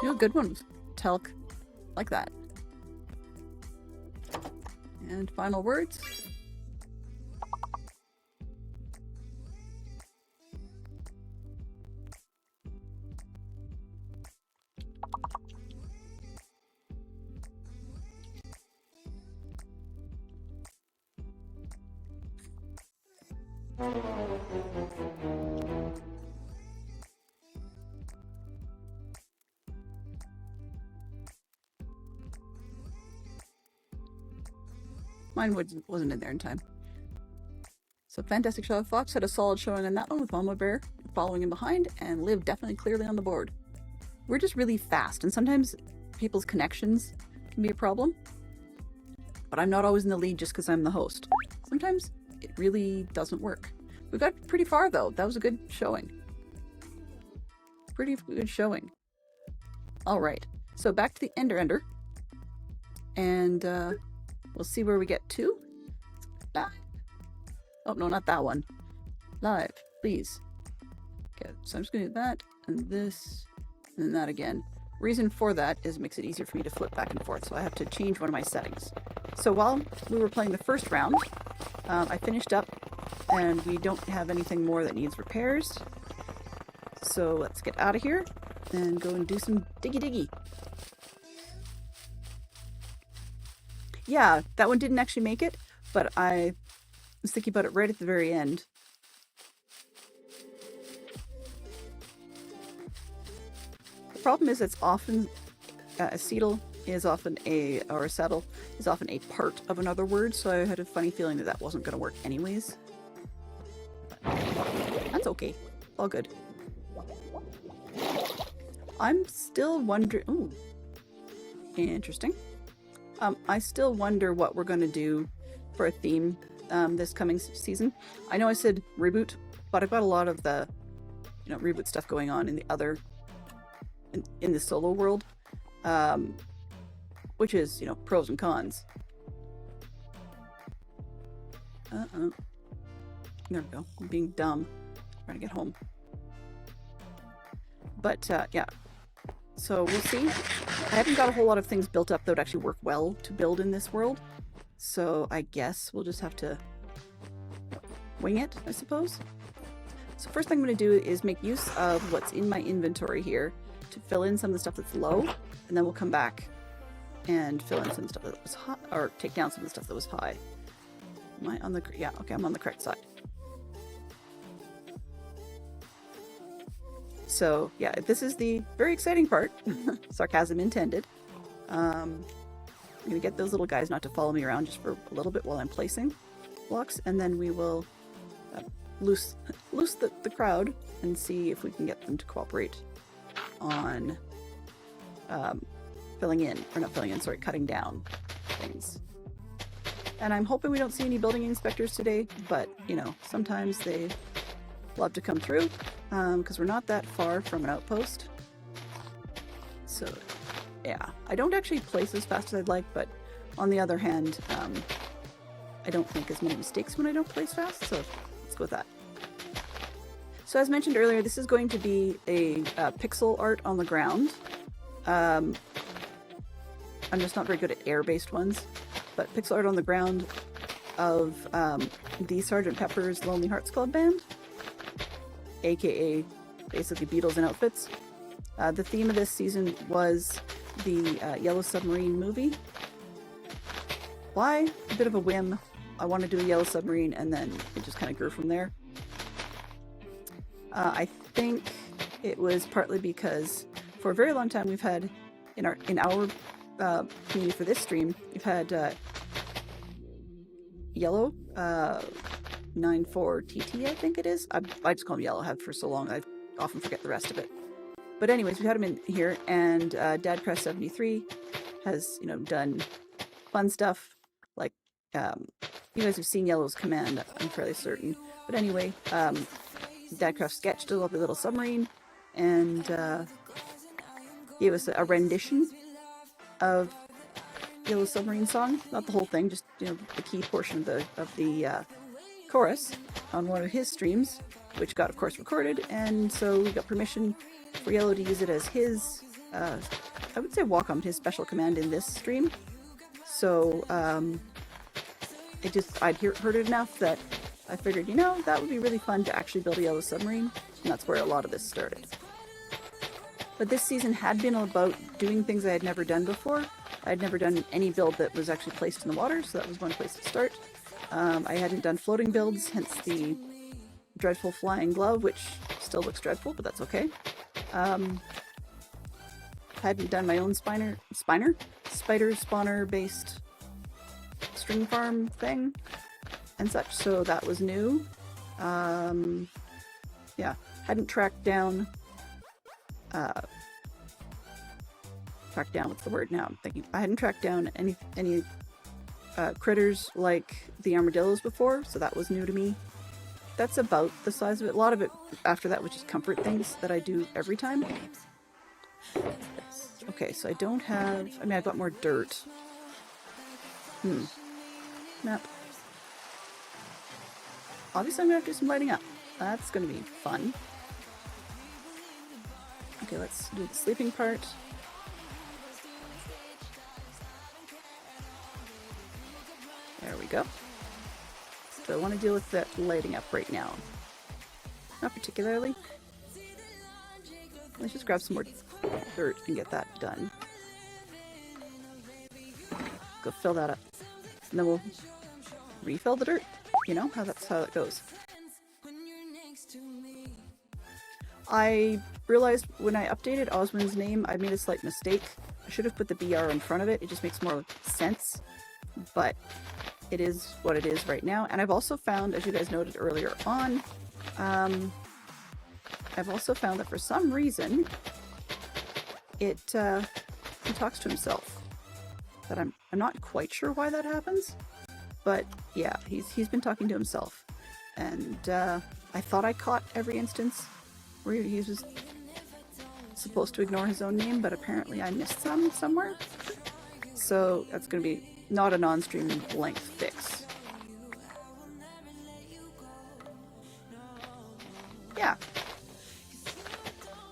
Do a good one with Telk like that. And final words. Mine wasn't in there in time. So Fantastic Sherlock Fox had a solid showing on that one with Mama Bear following him behind, and Liv definitely clearly on the board. We're just really fast, and sometimes people's connections can be a problem. But I'm not always in the lead just because I'm the host. Sometimes it really doesn't work. We got pretty far though. That was a good showing. Pretty good showing. All right, so back to the Ender. And we'll see where we get to. Live. Oh, no, not that one. Live, please. Okay, so I'm just going to do that, and this, and then that again. Reason for that is it makes it easier for me to flip back and forth, so I have to change one of my settings. So while we were playing the first round, I finished up, and we don't have anything more that needs repairs. So let's get out of here and go and do some diggy. Yeah, that one didn't actually make it, but I was thinking about it right at the very end. The problem is it's often, a settle is often or a settle is often a part of another word, so I had a funny feeling that wasn't going to work anyways. That's okay. All good. I'm still wondering... Ooh. Interesting. I still wonder what we're going to do for a theme this coming season. I know I said reboot, but I've got a lot of the, reboot stuff going on in the other, in the solo world, which is, pros and cons. There we go. I'm being dumb. Trying to get home. But, yeah. So we'll see. I haven't got a whole lot of things built up that would actually work well to build in this world. So I guess we'll just have to wing it, I suppose. So first thing I'm going to do is make use of what's in my inventory here to fill in some of the stuff that's low, and then we'll come back and fill in some stuff that was high, or take down some of the stuff that was high. Am I on the... Yeah, okay, I'm on the correct side. So yeah, this is the very exciting part. Sarcasm intended. I'm going to get those little guys not to follow me around just for a little bit while I'm placing blocks, and then we will loose the crowd and see if we can get them to cooperate on cutting down things. And I'm hoping we don't see any building inspectors today, but sometimes they love to come through because we're not that far from an outpost. So yeah, I don't actually place as fast as I'd like, but on the other hand, I don't make as many mistakes when I don't place fast, so let's go with that. So as mentioned earlier, this is going to be a pixel art on the ground. I'm just not very good at air-based ones, but pixel art on the ground of the Sgt. Pepper's Lonely Hearts Club Band, aka basically Beatles in outfits. The theme of this season was the Yellow Submarine movie. Why? A bit of a whim. I want to do a Yellow Submarine, and then it just kind of grew from there. I think it was partly because for a very long time we've had in our community for this stream, we've had Yellow 94TT, I think it is. I just call him Yellow. I have for so long I often forget the rest of it. But anyways, we had him in here, and Dadcrest73 has done fun stuff like you guys have seen Yellow's command, I'm fairly certain. But anyway, Dadcraft sketched a lovely little submarine and gave us a rendition of Yellow Submarine song. Not the whole thing, just the key portion of the chorus on one of his streams, which got of course recorded, and so we got permission for Yellow to use it as his I would say Wacom his special command in this stream. So I'd heard it enough that I figured, you know, that would be really fun to actually build a yellow submarine, and that's where a lot of this started. But this season had been about doing things I had never done before. I had never done any build that was actually placed in the water, so that was one place to start. I hadn't done floating builds, hence the dreadful flying glove, which still looks dreadful, but that's okay. Hadn't done my own spider spawner based string farm thing and such, so that was new. Yeah, hadn't tracked down what's the word now? I'm thinking. I hadn't tracked down any critters like the armadillos before, so that was new to me. That's about the size of it. A lot of it after that was just comfort things that I do every time. Okay, so I don't have... I mean, I've got more dirt. Map. Obviously, I'm going to have to do some lighting up. That's going to be fun. Okay, let's do the sleeping part. There we go. So I want to deal with that lighting up right now. Not particularly. Let's just grab some more dirt and get that done. Go fill that up. And then we'll refill the dirt. You know, that's how it goes. I realized when I updated Oswin's name, I made a slight mistake. I should have put the BR in front of it. It just makes more sense. But it is what it is right now. And I've also found, as you guys noted earlier on, I've also found that for some reason, he talks to himself. But I'm not quite sure why that happens. But yeah, he's been talking to himself. And I thought I caught every instance where he was supposed to ignore his own name, but apparently I missed some somewhere. So that's going to be not a non-stream length fix. Yeah.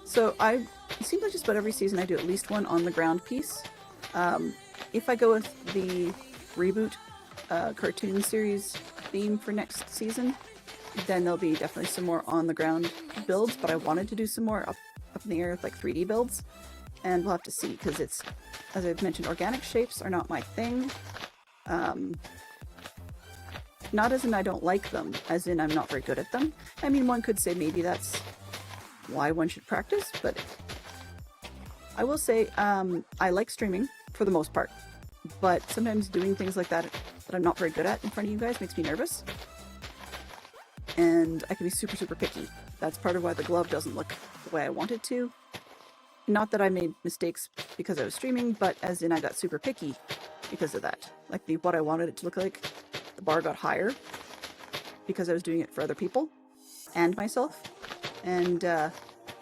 So it seems like just about every season I do at least one on the ground piece. If I go with the reboot cartoon series theme for next season, then there'll be definitely some more on the ground builds, but I wanted to do some more up in the air, like 3D builds, and we'll have to see, because it's, as I've mentioned, organic shapes are not my thing. Not as in I don't like them, as in I'm not very good at them. I mean, one could say maybe that's why one should practice, but I will say I like streaming for the most part, but sometimes doing things like that that I'm not very good at in front of you guys makes me nervous. And I can be super, super picky. That's part of why the glove doesn't look the way I want it to. Not that I made mistakes because I was streaming, but as in I got super picky because of that. Like what I wanted it to look like, the bar got higher because I was doing it for other people and myself. And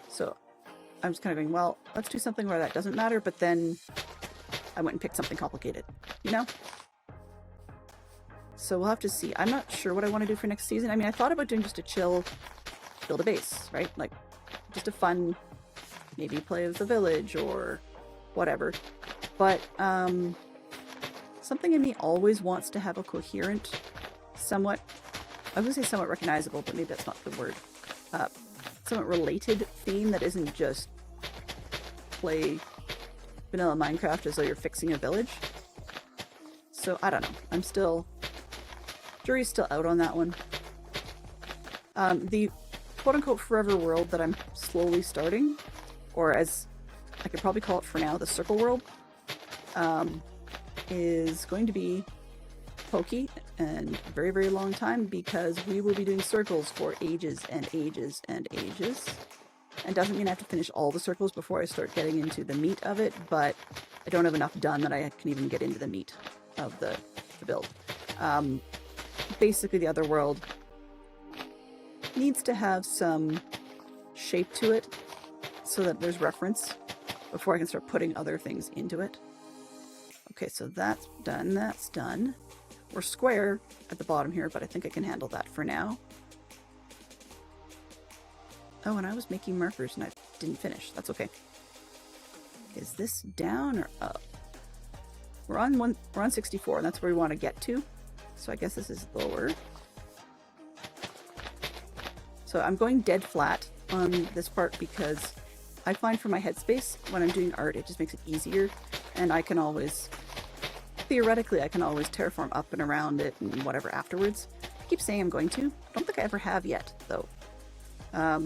so I was kind of going, well, let's do something where that doesn't matter, but then I went and picked something complicated, you know? So we'll have to see. I'm not sure what I want to do for next season. I mean, I thought about doing just a chill build a base, right? Like just a fun, maybe play of the village or whatever. But something in me always wants to have a coherent, somewhat, I would say somewhat recognizable, but maybe that's not the word, somewhat related theme that isn't just play vanilla Minecraft as though you're fixing a village. So I don't know. Jury's still out on that one. The quote-unquote forever world that I'm slowly starting, or as I could probably call it for now, the circle world, is going to be pokey and a very, very long time, because we will be doing circles for ages and ages and ages. And doesn't mean I have to finish all the circles before I start getting into the meat of it, but I don't have enough done that I can even get into the meat of the build. Basically, the other world needs to have some shape to it so that there's reference before I can start putting other things into it. Okay, so that's done. That's done. We're square at the bottom here, but I think I can handle that for now. Oh, and I was making markers and I didn't finish. That's okay. Is this down or up? We're on 64, and that's where we want to get to. So I guess this is lower. So I'm going dead flat on this part because I find for my headspace, when I'm doing art, it just makes it easier. And I can always, theoretically, I can always terraform up and around it and whatever afterwards. I keep saying I'm going to. I don't think I ever have yet, though. A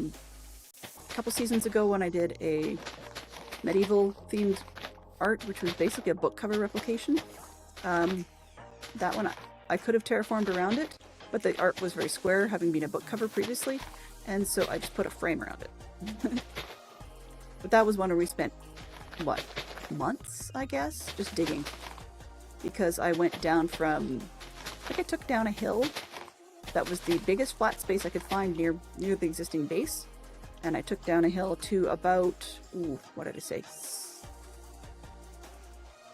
couple seasons ago when I did a medieval-themed art, which was basically a book cover replication, that one I could have terraformed around it, but the art was very square, having been a book cover previously, and so I just put a frame around it. But that was one where we spent, what, months, I guess, just digging. Because I went down from, I think I took down a hill that was the biggest flat space I could find near the existing base, and I took down a hill to about, ooh, what did I say?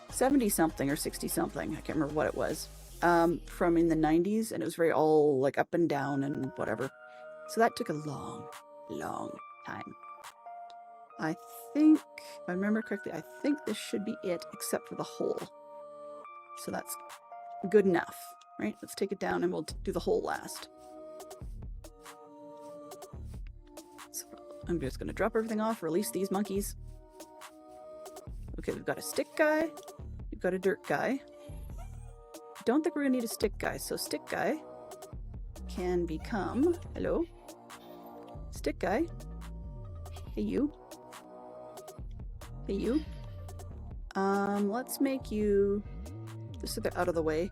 70 something or 60 something, I can't remember what it was, from in the 90s, and it was very all like up and down and whatever. So that took a long, long time. I think, if I remember correctly, I think this should be it, except for the hole. So that's good enough, right? Let's take it down and we'll do the hole last. So I'm just going to drop everything off, release these monkeys. Okay, we've got a stick guy. We've got a dirt guy. Don't think we're going to need a stick guy, so stick guy can become, hello, stick guy. Hey, you. Hey, you. Let's make you just a bit out of the way.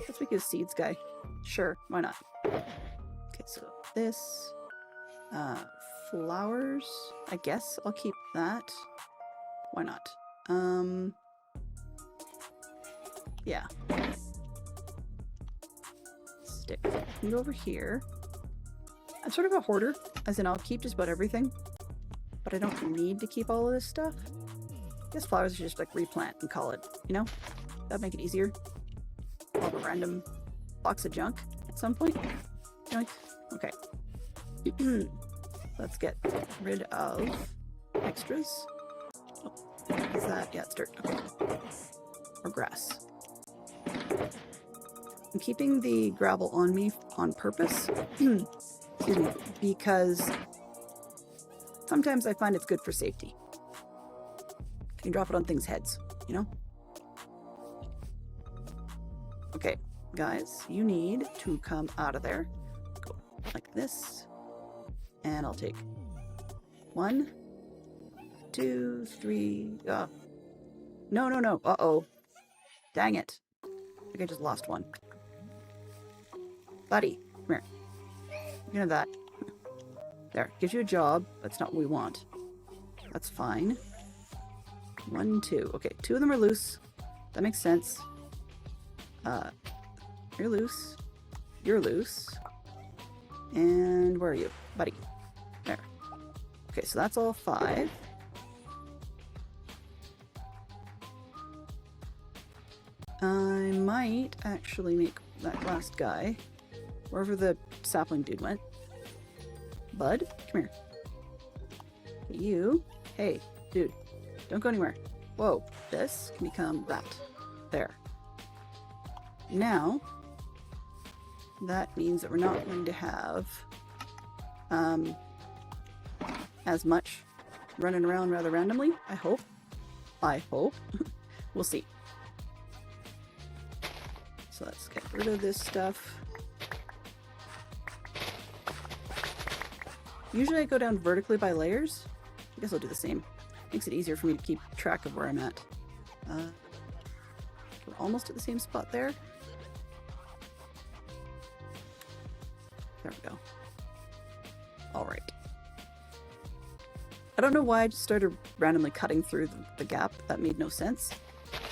Let's make you a seeds guy. Sure, why not? Okay, so this, flowers, I guess I'll keep that. Why not? Yeah. Stick. Move over here. I'm sort of a hoarder, as in I'll keep just about everything, but I don't need to keep all of this stuff. I guess flowers should just like replant and call it, you know? That'd make it easier. I'll have a random box of junk at some point. Junk. Okay. Let's get rid of extras. Oh, is that? Yeah, it's dirt. Okay. Or grass. I'm keeping the gravel on me on purpose. Excuse me, because sometimes I find it's good for safety. You can drop it on things' heads, you know? Okay, guys, you need to come out of there. Go like this. And I'll take 1, 2, 3. No. Uh-oh. Dang it. I think I just lost one. Buddy, come here. You can have that. There, gives you a job. That's not what we want. That's fine. 1, 2. Okay, 2 of them are loose. That makes sense. You're loose. You're loose. And where are you? Buddy. There. Okay, so that's all 5. I might actually make that last guy, wherever the sapling dude went. Bud, come here. You. Hey, dude. Don't go anywhere. Whoa. This can become that. There. Now, that means that we're not going to have as much running around rather randomly. I hope. I hope. We'll see. So let's get rid of this stuff. Usually I go down vertically by layers. I guess I'll do the same. Makes it easier for me to keep track of where I'm at. We're almost at the same spot there. There we go. Alright. I don't know why I just started randomly cutting through the gap. That made no sense.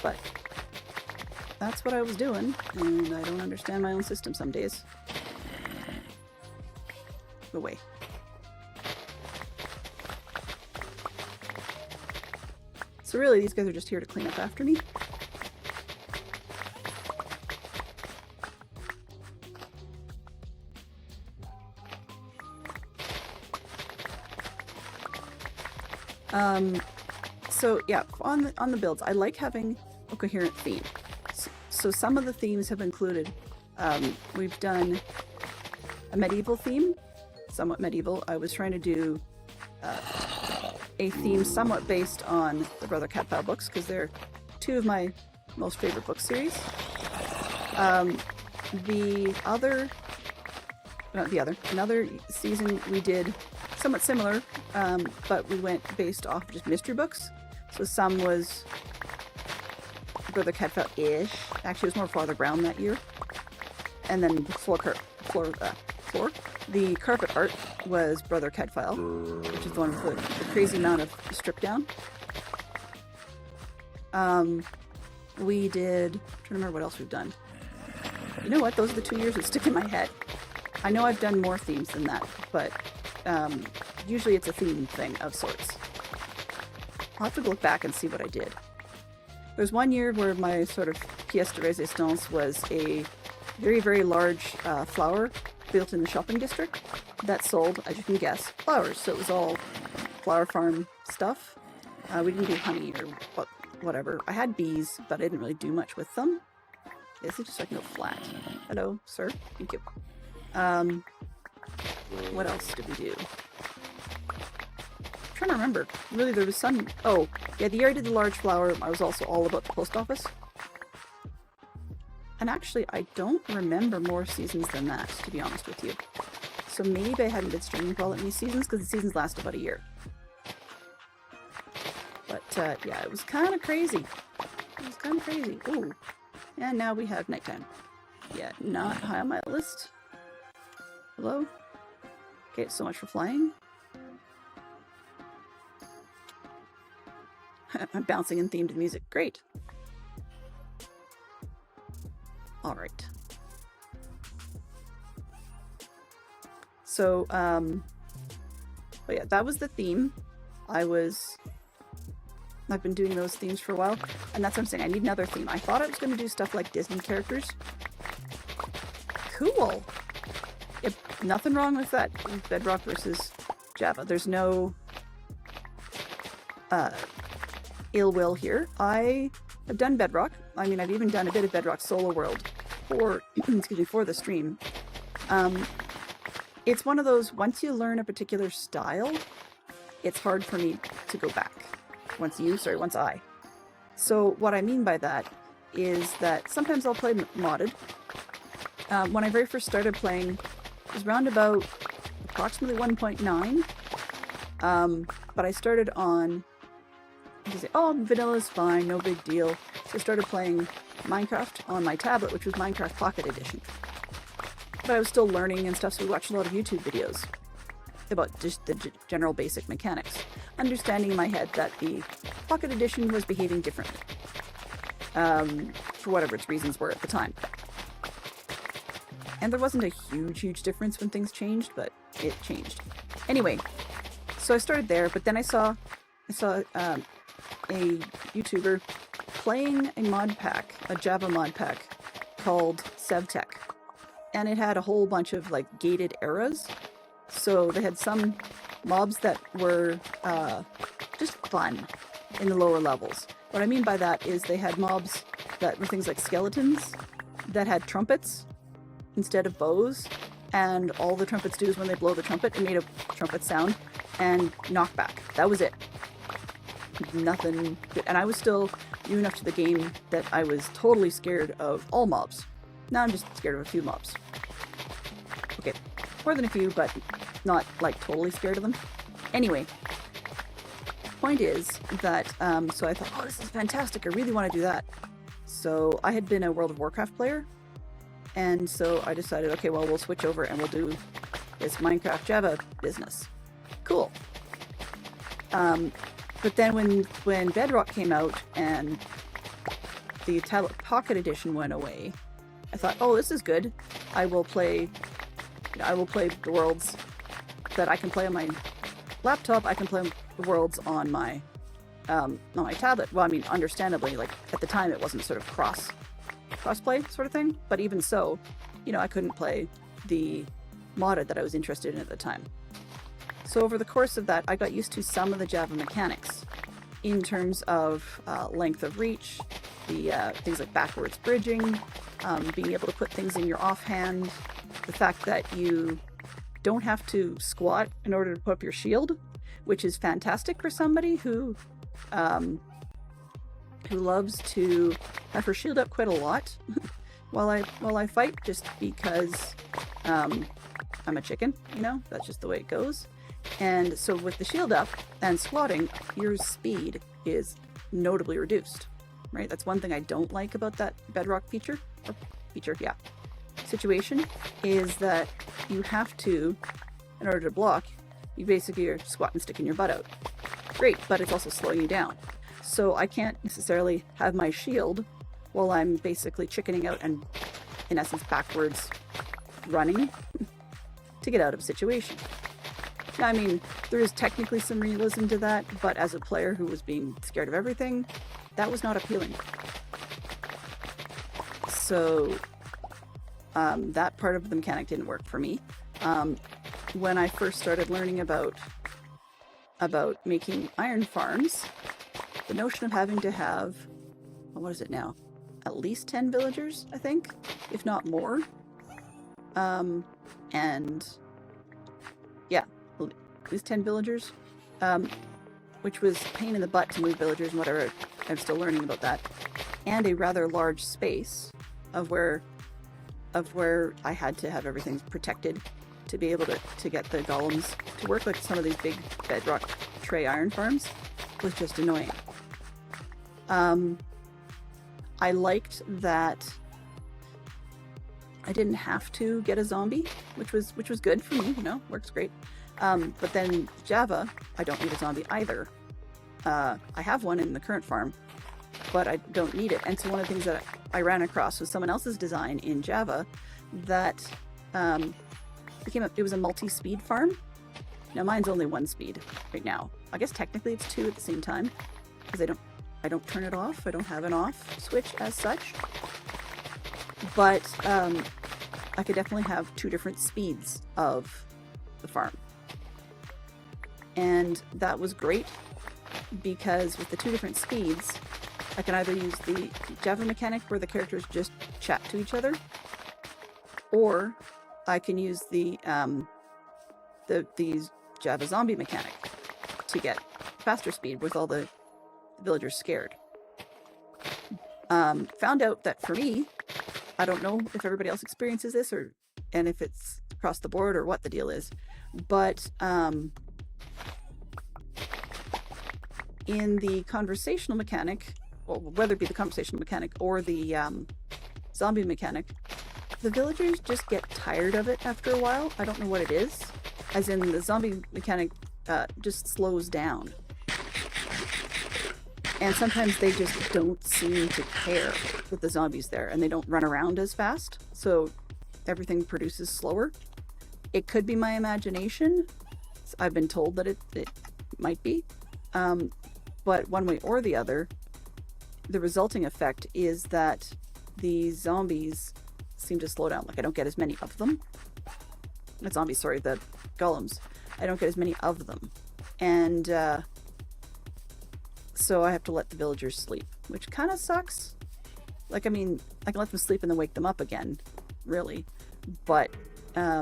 But that's what I was doing, and I don't understand my own system some days. Go away. So really, these guys are just here to clean up after me. So yeah, on the builds, I like having a coherent theme. So some of the themes have included, we've done a medieval theme, somewhat medieval. I was trying to do a theme somewhat based on the Brother Cadfael books, because they're two of my most favorite book series. Another season we did somewhat similar, but we went based off just mystery books. So some was Brother Cadfael-ish. Actually, it was more Father Brown that year. And then the carpet art was Brother Cadfael, which is the one with the crazy amount of strip down. We did, I'm trying to remember what else we've done. You know what? Those are the 2 years that stick in my head. I know I've done more themes than that, but usually it's a theme thing of sorts. I'll have to look back and see what I did. There was one year where my sort of pièce de résistance was a very, very large flower built in the shopping district that sold, as you can guess, flowers. So it was all flower farm stuff. We didn't do honey or whatever. I had bees, but I didn't really do much with them. This is just so I can go flat. Hello, sir. Thank you. What else did we do? I'm trying to remember. Really, there was some... Oh, yeah, the year I did the large flower, I was also all about the post office. And actually, I don't remember more seasons than that, to be honest with you. So maybe I hadn't been streaming for all that many seasons, because the seasons last about a year. But, yeah, it was kind of crazy. It was kind of crazy. Ooh. And now we have nighttime. Yeah, not high on my list. Hello? Okay, so much for flying. I'm bouncing in themed music. Great. Alright. So, but yeah, that was the theme. I've been doing those themes for a while, and that's what I'm saying. I need another theme. I thought I was going to do stuff like Disney characters. Cool. Nothing wrong with that. Bedrock versus Java. There's no ill will here. I have done Bedrock. I mean, I've even done a bit of Bedrock Solo World for for the stream. It's one of those, once you learn a particular style, it's hard for me to go back. Once I. So what I mean by that is that sometimes I'll play modded. When I very first started playing, it was around about approximately 1.9. But I started on, vanilla's fine, no big deal. So I started playing Minecraft on my tablet, which was Minecraft Pocket Edition. But I was still learning and stuff, so we watched a lot of YouTube videos about just the general basic mechanics. Understanding in my head that the Pocket Edition was behaving differently. For whatever its reasons were at the time. And there wasn't a huge difference when things changed, but it changed. Anyway, so I started there, but then I saw a YouTuber playing a mod pack, a Java mod pack called Sevtech. And it had a whole bunch of like gated eras. So they had some mobs that were just fun in the lower levels. What I mean by that is they had mobs that were things like skeletons that had trumpets instead of bows, and all the trumpets do is when they blow the trumpet, it made a trumpet sound and knockback. That was it. Nothing good. And I was still new enough to the game that I was totally scared of all mobs. Now I'm just scared of a few mobs. Okay, more than a few, but not like totally scared of them. Anyway, point is that, so I thought, oh, this is fantastic, I really want to do that. So I had been a World of Warcraft player, and so I decided, okay, well, we'll switch over and we'll do this Minecraft Java business. Cool. But then when Bedrock came out and the Tablet Pocket Edition went away, I thought, oh, this is good. I will play the worlds that I can play on my laptop. I can play the worlds on my tablet. Well, I mean, understandably, like at the time it wasn't sort of crossplay sort of thing, but even so, I couldn't play the modded that I was interested in at the time. So over the course of that, I got used to some of the Java mechanics. in terms of length of reach, the things like backwards bridging, being able to put things in your offhand, the fact that you don't have to squat in order to put up your shield, which is fantastic for somebody who loves to have her shield up quite a lot while I fight, just because I'm a chicken, you know, that's just the way it goes. And so with the shield up and squatting, your speed is notably reduced, right? That's one thing I don't like about that bedrock situation, is that you have to, in order to block, you basically are squatting, sticking your butt out. Great, but it's also slowing you down. So I can't necessarily have my shield while I'm basically chickening out and, in essence, backwards running to get out of a situation. I mean, there is technically some realism to that, but as a player who was being scared of everything, that was not appealing. So that part of the mechanic didn't work for me. When I first started learning about making iron farms, the notion of having to have, what is it now? At least 10 villagers, I think, if not more. And yeah, at least 10 villagers, which was a pain in the butt to move villagers and whatever. I'm still learning about that. And a rather large space of where I had to have everything protected to be able to get the golems to work, like some of these big bedrock tray iron farms, was just annoying. I liked that I didn't have to get a zombie, which was good for me, you know, works great. But then Java, I don't need a zombie either. I have one in the current farm, but I don't need it. And so one of the things that I ran across was someone else's design in Java that it was a multi-speed farm. Now mine's only one speed right now. I guess technically it's two at the same time, because I don't turn it off. I don't have an off switch as such. But I could definitely have two different speeds of the farm. And that was great, because with the two different speeds, I can either use the Java mechanic where the characters just chat to each other, or I can use the Java zombie mechanic to get faster speed with all the villagers scared. Found out that for me, I don't know if everybody else experiences this and if it's across the board or what the deal is, but in the conversational mechanic, well, whether it be the conversational mechanic or the zombie mechanic, the villagers just get tired of it after a while. I don't know what it is. As in, the zombie mechanic just slows down. And sometimes they just don't seem to care with the zombies there, and they don't run around as fast, so everything produces slower. It could be my imagination. I've been told that it might be. But one way or the other, the resulting effect is that the zombies seem to slow down. Like, I don't get as many of them. Not zombies, sorry, the golems. I don't get as many of them. And so I have to let the villagers sleep, which kind of sucks. Like, I mean, I can let them sleep and then wake them up again, really. But I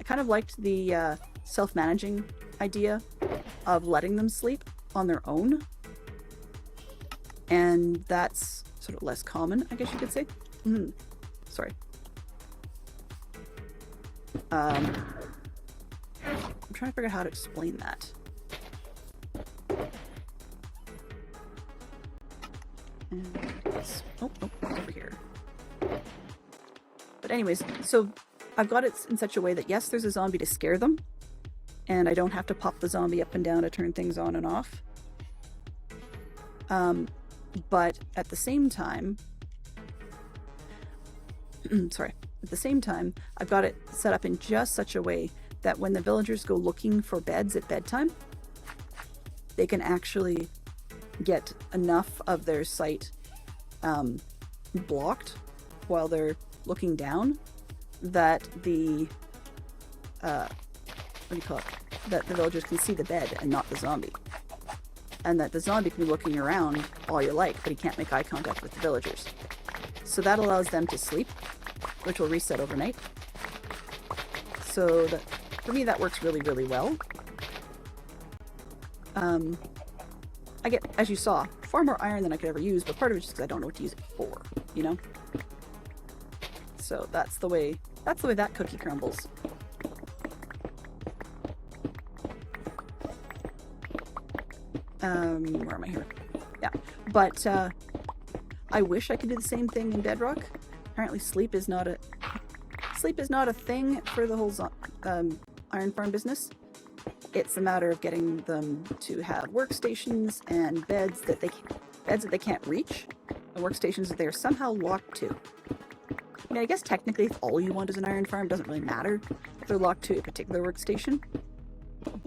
kind of liked the self-managing idea of letting them sleep on their own. And that's sort of less common, I guess you could say. Sorry. I'm trying to figure out how to explain that. And over here. But anyways, so I've got it in such a way that yes, there's a zombie to scare them, and I don't have to pop the zombie up and down to turn things on and off. But at the same time, I've got it set up in just such a way that when the villagers go looking for beds at bedtime, they can actually get enough of their sight blocked while they're looking down that the that the villagers can see the bed and not the zombie. and that the zombie can be looking around all you like, but he can't make eye contact with the villagers. So that allows them to sleep, which will reset overnight. So that, for me, that works really, really well. I get, as you saw, far more iron than I could ever use, but part of it is just because I don't know what to use it for, you know? So that's the way that cookie crumbles. Where am I here? Yeah, but I wish I could do the same thing in Bedrock. Apparently sleep is not a thing for the whole iron farm business. It's a matter of getting them to have workstations and beds that they can't reach, and workstations that they are somehow locked to. I mean, I guess technically if all you want is an iron farm, it doesn't really matter if they're locked to a particular workstation,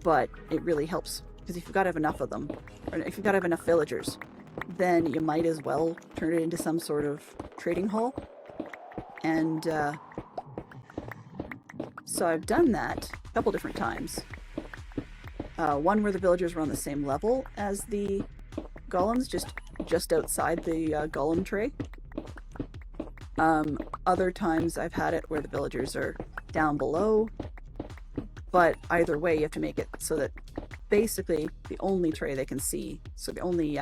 but it really helps, because if you've got to have enough of them, or if you've got to have enough villagers, then you might as well turn it into some sort of trading hall. And so I've done that a couple different times. One where the villagers were on the same level as the golems, just outside the golem tray. Other times I've had it where the villagers are down below, but either way you have to make it so that basically the only tray they can see, so the only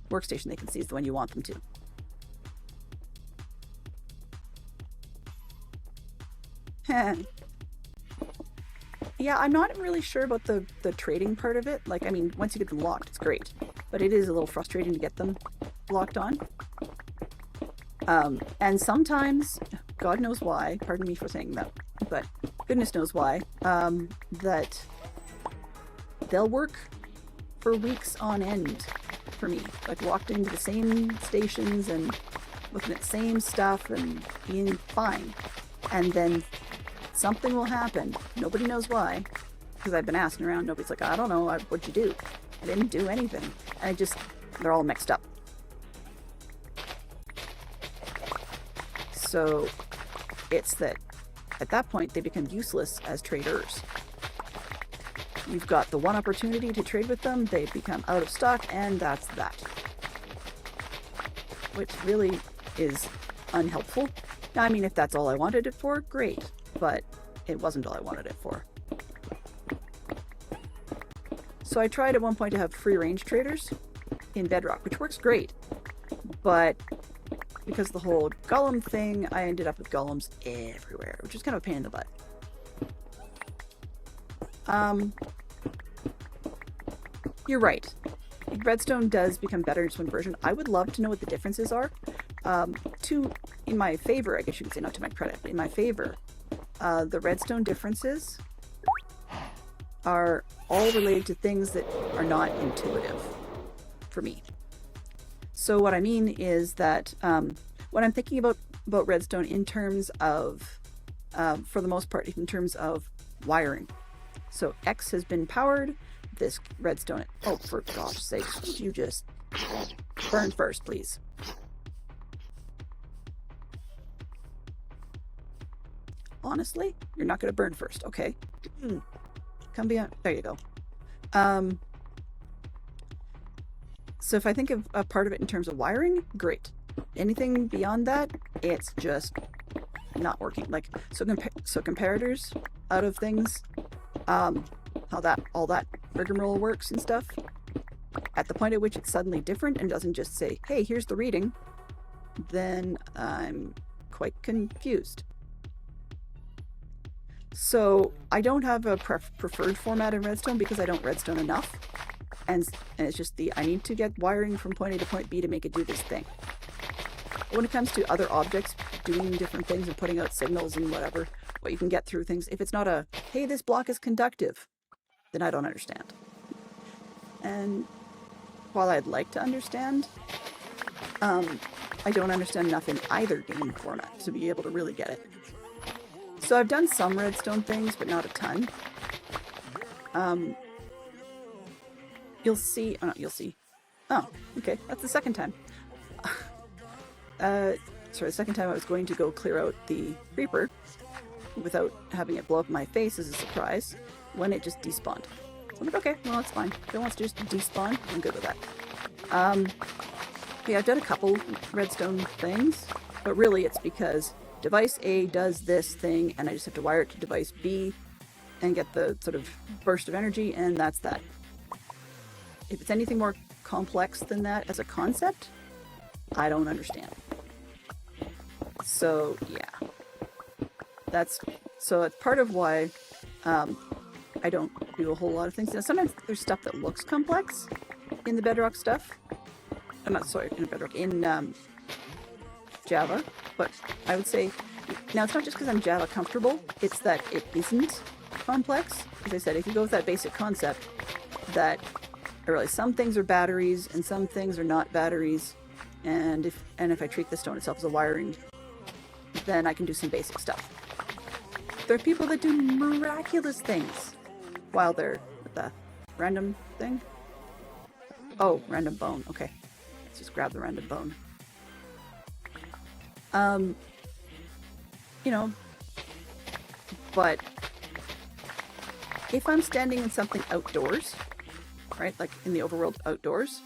workstation they can see is the one you want them to. Yeah, I'm not really sure about the trading part of it. Like, I mean, once you get them locked, it's great. But it is a little frustrating to get them locked on. And sometimes, God knows why, pardon me for saying that, but goodness knows why, that they'll work for weeks on end for me. Like, locked into the same stations and looking at the same stuff and being fine. And then something will happen. Nobody knows why. Because I've been asking around. Nobody's like, I don't know. What'd you do? I didn't do anything. And they're all mixed up. So it's that at that point they become useless as traders. You've got the one opportunity to trade with them. They become out of stock, and that's that. Which really is unhelpful. Now, I mean, if that's all I wanted it for, great. But it wasn't all I wanted it for. So I tried at one point to have free range traders in Bedrock, which works great. But because of the whole golem thing, I ended up with golems everywhere, which is kind of a pain in the butt. You're right. Redstone does become better in its one version. I would love to know what the differences are. In my favor, I guess you could say, not to my credit, but in my favor, the redstone differences are all related to things that are not intuitive for me. So what I mean is that when I'm thinking about redstone in terms of, for the most part, in terms of wiring. So X has been powered, this redstone, oh, for gosh sakes, you just burn first, please. Honestly, you're not going to burn first. Okay. Come beyond. There you go. So if I think of a part of it in terms of wiring, great. Anything beyond that, it's just not working. Like, so comparators out of things, how all that rigmarole works and stuff, at the point at which it's suddenly different and doesn't just say, hey, here's the reading, then I'm quite confused. So I don't have a preferred format in Redstone because I don't redstone enough. And it's just I need to get wiring from point A to point B to make it do this thing. But when it comes to other objects doing different things and putting out signals and whatever, what you can get through things, if it's not a, hey, this block is conductive, then I don't understand. And while I'd like to understand, I don't understand enough in either game format to be able to really get it. So I've done some redstone things, but not a ton. You'll see. Oh, no, you'll see. Oh, okay. That's the second time. Sorry, the second time I was going to go clear out the creeper without having it blow up in my face as a surprise when it just despawned. I'm like, okay, well, that's fine. If it wants to just despawn, I'm good with that. Yeah, I've done a couple redstone things, but really it's because device A does this thing, and I just have to wire it to device B and get the sort of burst of energy, and that's that. If it's anything more complex than that as a concept, I don't understand. So yeah, that's part of why I don't do a whole lot of things. Now, sometimes there's stuff that looks complex in the Bedrock stuff. I'm not sorry, in Bedrock, in Java, but I would say, now it's not just because I'm Java comfortable, it's that it isn't complex. As I said, if you go with that basic concept that I realize some things are batteries and some things are not batteries, and if I treat the stone itself as a wiring, then I can do some basic stuff. There are people that do miraculous things while they're with the random thing. Oh, random bone. Okay. Let's just grab the random bone. You know, but if I'm standing in something outdoors, right, like in the overworld outdoors,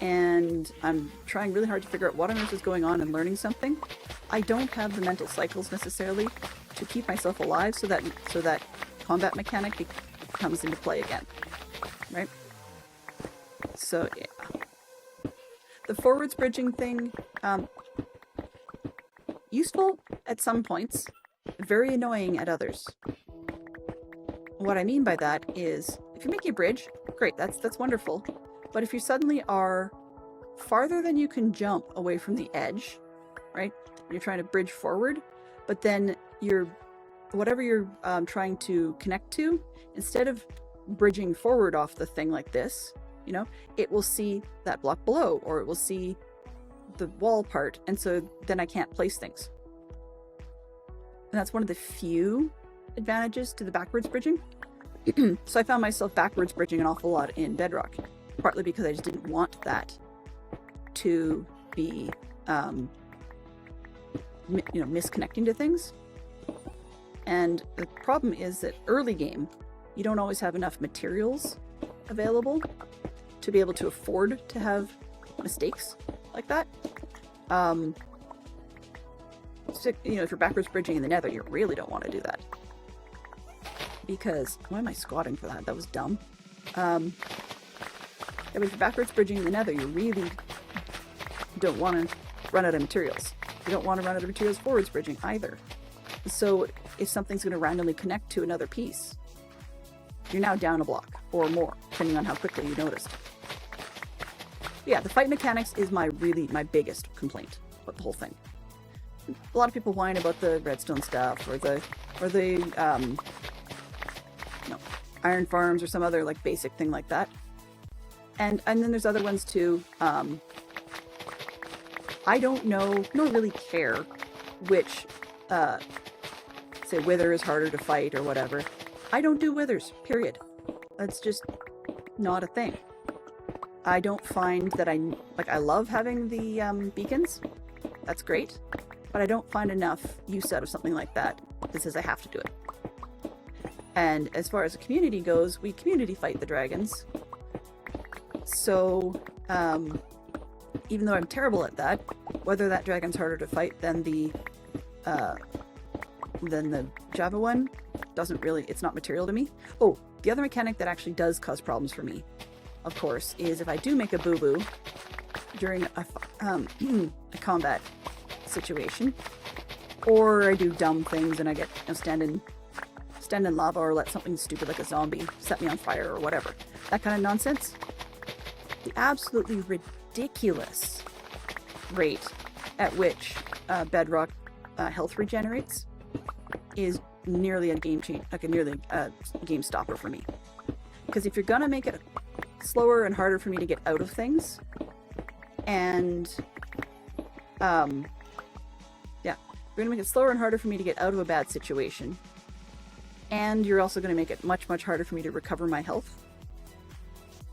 and I'm trying really hard to figure out what on earth is going on and learning something, I don't have the mental cycles necessarily to keep myself alive so that combat mechanic comes into play again, right? So yeah, the forwards bridging thing, useful at some points, very annoying at others. What I mean by that is, if you're making a bridge, great, that's wonderful. But if you suddenly are farther than you can jump away from the edge, right? You're trying to bridge forward, but then whatever you're trying to connect to, instead of bridging forward off the thing like this, you know, it will see that block below, or it will see the wall part, and so then I can't place things. And that's one of the few advantages to the backwards bridging. So I found myself backwards bridging an awful lot in Bedrock, partly because I just didn't want that to be, misconnecting to things. And the problem is that early game, you don't always have enough materials available to be able to afford to have mistakes like that. So, if you're backwards bridging in the Nether, you really don't want to do that. Because, why am I squatting for that? That was dumb. If you're backwards bridging in the Nether, you really don't want to run out of materials. You don't want to run out of materials forwards bridging either. So if something's going to randomly connect to another piece, you're now down a block or more, depending on how quickly you noticed. Yeah, the fight mechanics is my biggest complaint about the whole thing. A lot of people whine about the redstone stuff or the iron farms or some other like basic thing like that. And then there's other ones too. I don't know, nor really care which, say wither is harder to fight or whatever. I don't do withers, period. That's just not a thing. I don't find that I love having the beacons. That's great. But I don't find enough use out of something like that that says I have to do it. And as far as the community goes, we community fight the dragons. So, even though I'm terrible at that, whether that dragon's harder to fight than the Java one doesn't really, it's not material to me. Oh, the other mechanic that actually does cause problems for me, of course, is if I do make a boo-boo during a combat situation, or I do dumb things and I get stand in lava or let something stupid like a zombie set me on fire or whatever. That kind of nonsense. The absolutely ridiculous rate at which Bedrock health regenerates is nearly a game game stopper for me. Because if you're gonna make it slower and harder for me to get out of things, and you're gonna make it slower and harder for me to get out of a bad situation, and you're also gonna make it much, much harder for me to recover my health,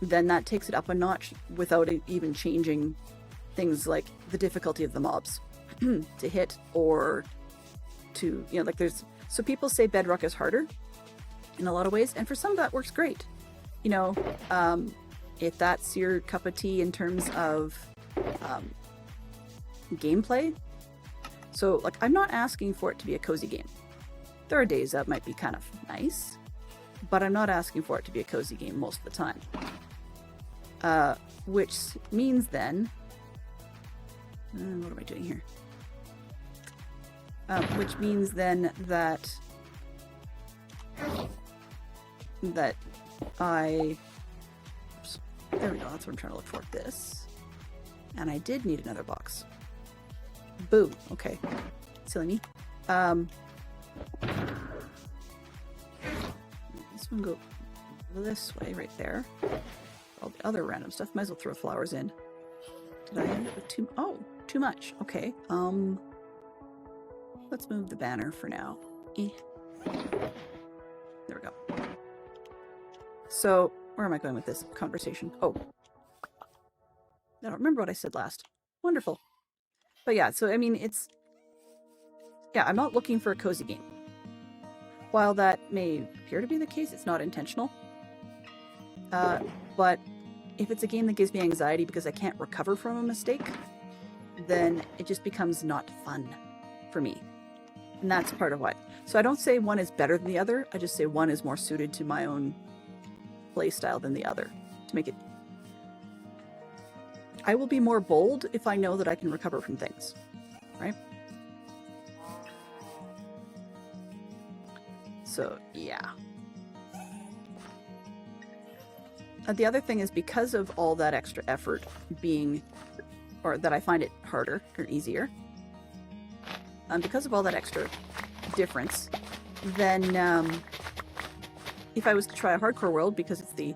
then that takes it up a notch without it even changing things like the difficulty of the mobs to hit, or to, so people say Bedrock is harder in a lot of ways, and for some that works great. you know, if that's your cup of tea in terms of gameplay. So, like, I'm not asking for it to be a cozy game. There are days that might be kind of nice, but I'm not asking for it to be a cozy game most of the time. Which means then... what am I doing here? Which means then that I... Oops, there we go, that's what I'm trying to look for. This. And I did need another box. Boo. Okay. Silly me. This one go this way, right there. All the other random stuff. Might as well throw flowers in. Did I end up with too... Oh, too much. Okay. Let's move the banner for now. There we go. So, where am I going with this conversation? Oh. I don't remember what I said last. Wonderful. But yeah, so I mean, it's... Yeah, I'm not looking for a cozy game. While that may appear to be the case, it's not intentional. But if it's a game that gives me anxiety because I can't recover from a mistake, then it just becomes not fun for me. And that's part of why. So I don't say one is better than the other, I just say one is more suited to my own play style than the other, to make it... I will be more bold if I know that I can recover from things, right? So, yeah. The other thing is, because of all that extra effort being, or that I find it harder or easier, because of all that extra difference, then if I was to try a hardcore world, because it's the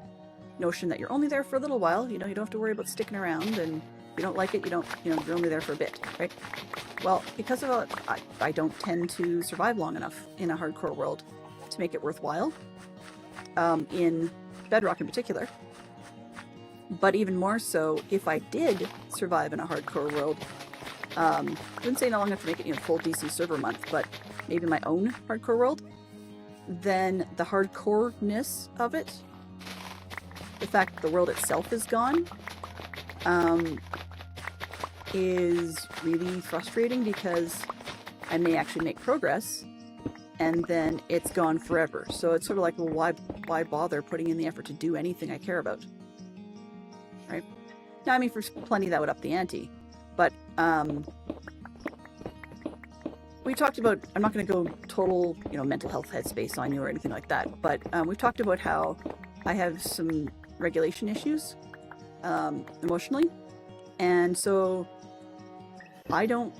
notion that you're only there for a little while, you know, you don't have to worry about sticking around, and if you don't like it, you don't, you know, you're only there for a bit, right? Well, because of all, I don't tend to survive long enough in a hardcore world to make it worthwhile, in Bedrock in particular. But even more so, if I did survive in a hardcore world, I wouldn't say not long enough to make it, you know, full DC server month, but maybe my own hardcore world, then the hardcoreness of it, the fact that the world itself is gone, is really frustrating, because I may actually make progress and then it's gone forever. So it's sort of like, well, why bother putting in the effort to do anything I care about? Right? Now, I mean, for plenty that would up the ante, but we talked about, I'm not going to go total, you know, mental health headspace on you or anything like that, but we've talked about how I have some regulation issues emotionally, and so I don't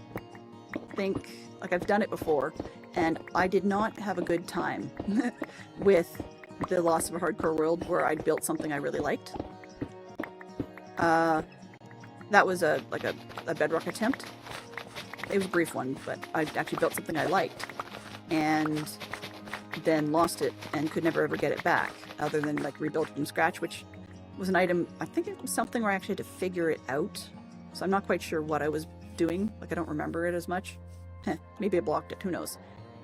think, like, I've done it before, and I did not have a good time with the loss of a hardcore world where I'd built something I really liked. That was a Bedrock attempt. It was a brief one, but I actually built something I liked, and then lost it and could never ever get it back, other than like rebuild from scratch, which was an item, I think it was something where I actually had to figure it out. So I'm not quite sure what I was doing. Like, I don't remember it as much. Maybe I blocked it, who knows.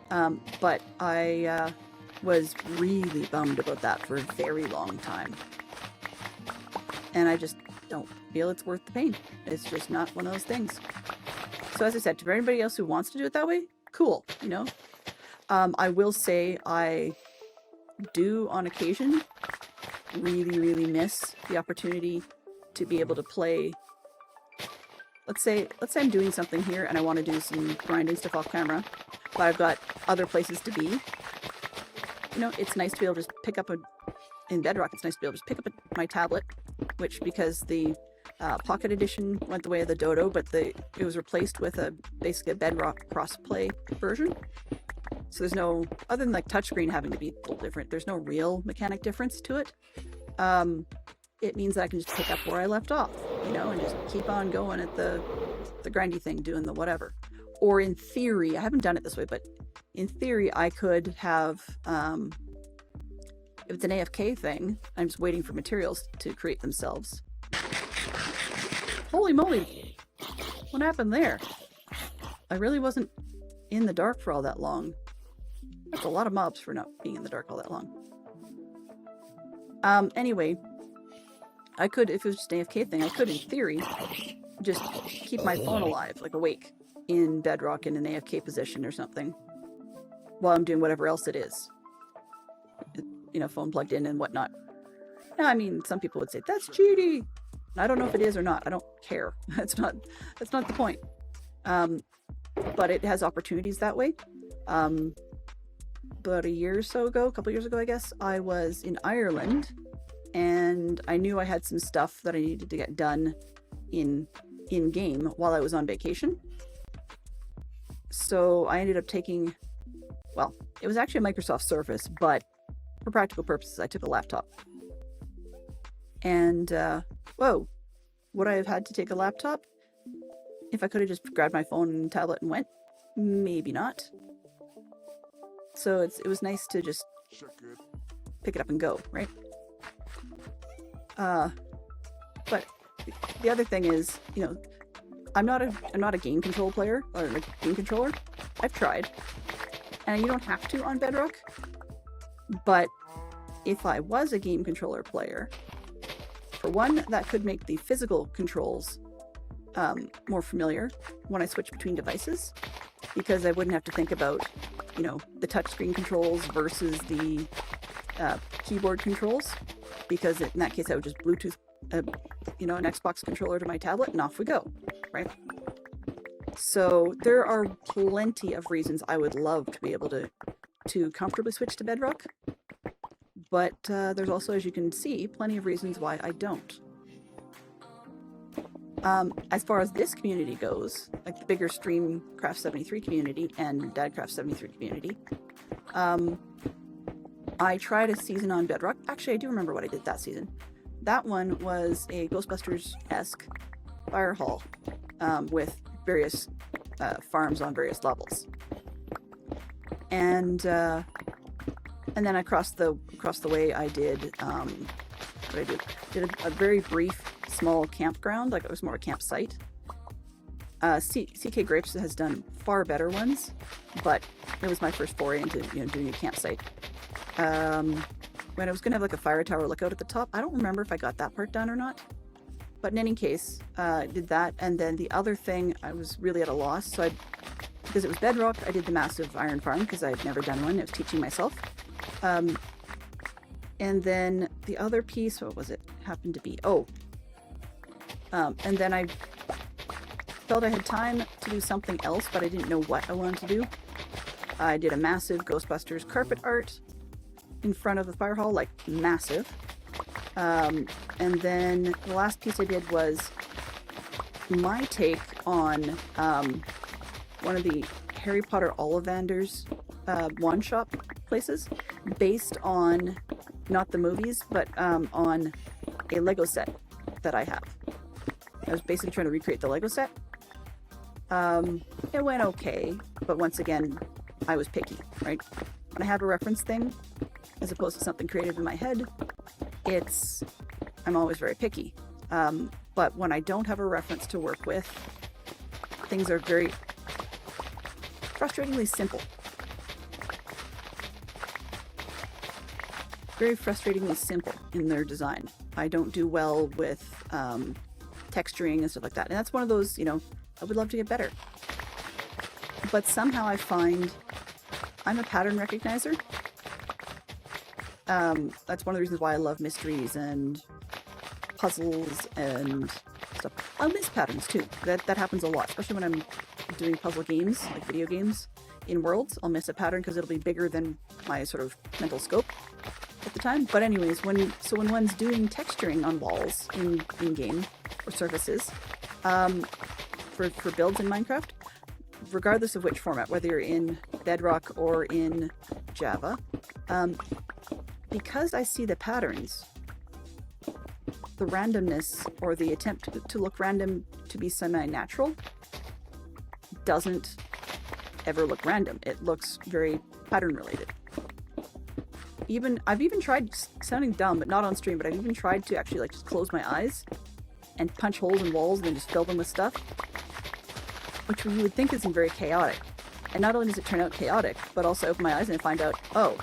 But I was really bummed about that for a very long time. And I just don't feel it's worth the pain. It's just not one of those things. So as I said, to anybody else who wants to do it that way, cool, you know. I will say I do, on occasion, really, really miss the opportunity to be able to play. Let's say I'm doing something here and I want to do some grinding stuff off camera, but I've got other places to be. You know, it's nice to be able to just pick up in Bedrock, it's nice to be able to just pick up my tablet, which, because the Pocket Edition went the way of the Dodo, but it was replaced with basically a Bedrock crossplay version. So there's no, other than like touchscreen having to be a little different, there's no real mechanic difference to it. It means that I can just pick up where I left off, you know, and just keep on going at the grindy thing, doing the whatever. Or in theory, I haven't done it this way, but in theory I could have, if it's an AFK thing, I'm just waiting for materials to create themselves. Holy moly! What happened there? I really wasn't in the dark for all that long. That's a lot of mobs for not being in the dark all that long. Anyway, I could, if it was just an AFK thing, I could, in theory, just keep my phone alive, like awake, in Bedrock in an AFK position or something, while I'm doing whatever else it is. You know, phone plugged in and whatnot. Now, I mean, some people would say, that's cheating! I don't know if it is or not. I don't care. That's not the point. But it has opportunities that way. About a year or so ago, a couple years ago, I guess, I was in Ireland, and I knew I had some stuff that I needed to get done in game while I was on vacation. So I ended up taking, well, it was actually a Microsoft Surface, but for practical purposes, I took a laptop. And, whoa, would I have had to take a laptop if I could have just grabbed my phone and tablet and went? Maybe not. So it was nice to just pick it up and go, right? But the other thing is, you know, I'm not a game control player or a game controller. I've tried, and you don't have to on Bedrock. But if I was a game controller player, for one, that could make the physical controls more familiar when I switch between devices, because I wouldn't have to think about, you know, the touchscreen controls versus the keyboard controls, because in that case I would just Bluetooth, you know, an Xbox controller to my tablet and off we go, right? So there are plenty of reasons I would love to be able to comfortably switch to Bedrock, but there's also, as you can see, plenty of reasons why I don't. As far as this community goes, like the bigger Streamcraft 73 community and Dadcraft 73 community, I tried a season on Bedrock. Actually, I do remember what I did that season. That one was a Ghostbusters-esque fire hall with various farms on various levels, and then across the way I did what I did a very brief small campground, like it was more a campsite. CK Grapes has done far better ones, but it was my first foray into, you know, doing a campsite. When I was gonna have like a fire tower lookout at the top, I don't remember if I got that part done or not. But in any case, did that, and then the other thing I was really at a loss. So because it was Bedrock, I did the massive iron farm because I had never done one. I was teaching myself. And then the other piece, what was it? Happened to be, and then I felt I had time to do something else, but I didn't know what I wanted to do. I did a massive Ghostbusters carpet art in front of the fire hall, like massive. And then the last piece I did was my take on one of the Harry Potter Ollivanders wand shop places, based on not the movies, but on a Lego set that I have. I was basically trying to recreate the Lego set. It went okay, but once again, I was picky, right? When I have a reference thing, as opposed to something creative in my head, I'm always very picky. But when I don't have a reference to work with, things are very frustratingly simple. Very frustratingly simple in their design. I don't do well with texturing and stuff like that. And that's one of those, you know, I would love to get better. But somehow I find I'm a pattern recognizer. That's one of the reasons why I love mysteries and puzzles and stuff. I'll miss patterns too. That happens a lot, especially when I'm doing puzzle games, like video games in Worlds. I'll miss a pattern because it'll be bigger than my sort of mental scope at the time. But anyways, when one's doing texturing on walls in game or surfaces, for builds in Minecraft, regardless of which format, whether you're in Bedrock or in Java, because I see the patterns, the randomness or the attempt to look random to be semi-natural doesn't ever look random. It looks very pattern related. I've even tried, sounding dumb, but not on stream, but I've even tried to actually like just close my eyes and punch holes in walls and then just fill them with stuff, which you would think isn't very chaotic. And not only does it turn out chaotic, but also I open my eyes and I find out, oh,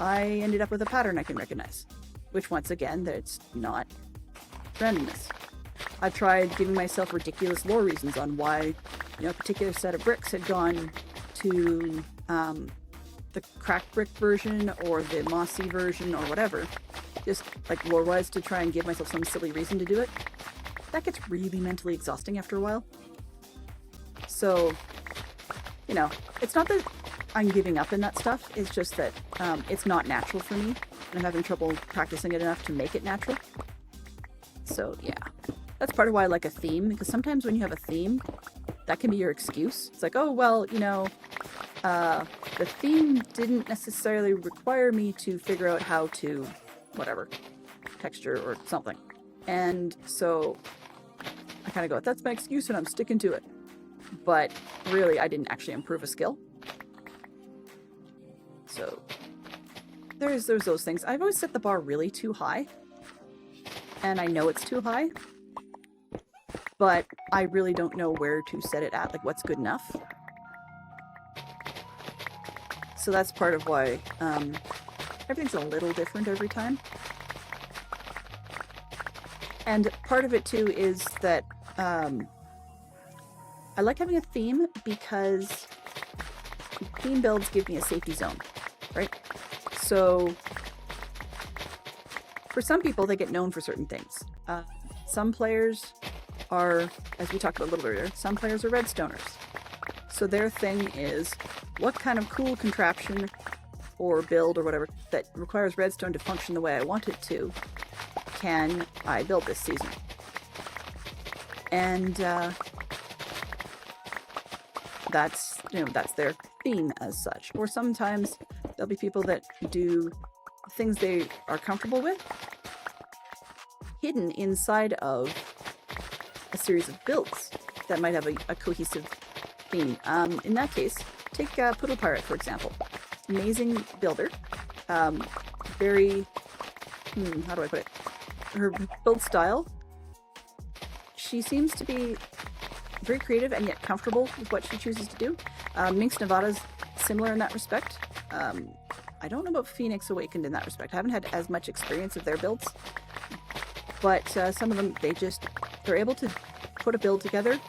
I ended up with a pattern I can recognize. which once again, that's not randomness. I've tried giving myself ridiculous lore reasons on why, a particular set of bricks had gone to the cracked brick version or the mossy version or whatever, just like lore-wise to try and give myself some silly reason to do it. That gets really mentally exhausting after a while. So, it's not that I'm giving up in that stuff, it's just that it's not natural for me, and I'm having trouble practicing it enough to make it natural. So, yeah. That's part of why I like a theme, because sometimes when you have a theme, that can be your excuse. It's like, oh, well, the theme didn't necessarily require me to figure out how to, whatever, texture or something. And so I kind of go, that's my excuse and I'm sticking to it. But really, I didn't actually improve a skill. So there's those things. I've always set the bar really too high. And I know it's too high. But I really don't know where to set it at, like what's good enough. So that's part of why everything's a little different every time. And part of it too is that I like having a theme because theme builds give me a safety zone, right? So for some people, they get known for certain things. Some players are, as we talked about a little earlier, some players are redstoners. So their thing is, what kind of cool contraption or build or whatever that requires redstone to function the way I want it to can I build this season? And that's their theme as such. Or sometimes there'll be people that do things they are comfortable with hidden inside of a series of builds that might have a cohesive theme. In that case, take Poodle Pirate, for example. Amazing builder. Very, how do I put it? Her build style, she seems to be very creative and yet comfortable with what she chooses to do. Minx Nevada's similar in that respect. I don't know about Phoenix Awakened in that respect. I haven't had as much experience of their builds. But some of them, they're able to put a build together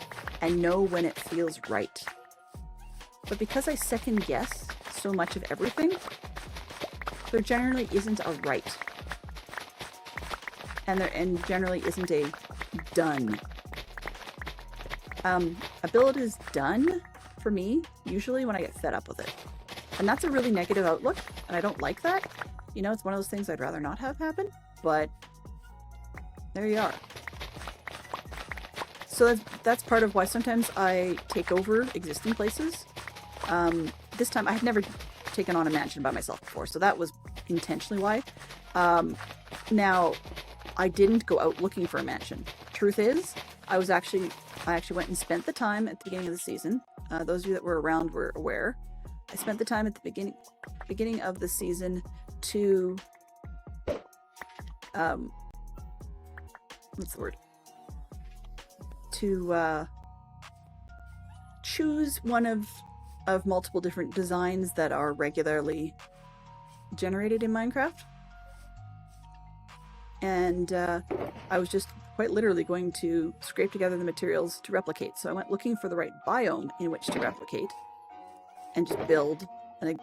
and know when it feels right. But because I second guess so much of everything, there generally isn't a right. And generally isn't a done. A build is done for me, usually when I get fed up with it. And that's a really negative outlook, and I don't like that. It's one of those things I'd rather not have happen, but there you are. So that's part of why sometimes I take over existing places. This time I had never taken on a mansion by myself before, so that was intentionally why. Now, I didn't go out looking for a mansion. Truth is, I actually went and spent the time at the beginning of the season. Those of you that were around were aware. I spent the time at the beginning of the season to what's the word? To choose one of multiple different designs that are regularly generated in Minecraft. And I was just quite literally going to scrape together the materials to replicate. So I went looking for the right biome in which to replicate and just build a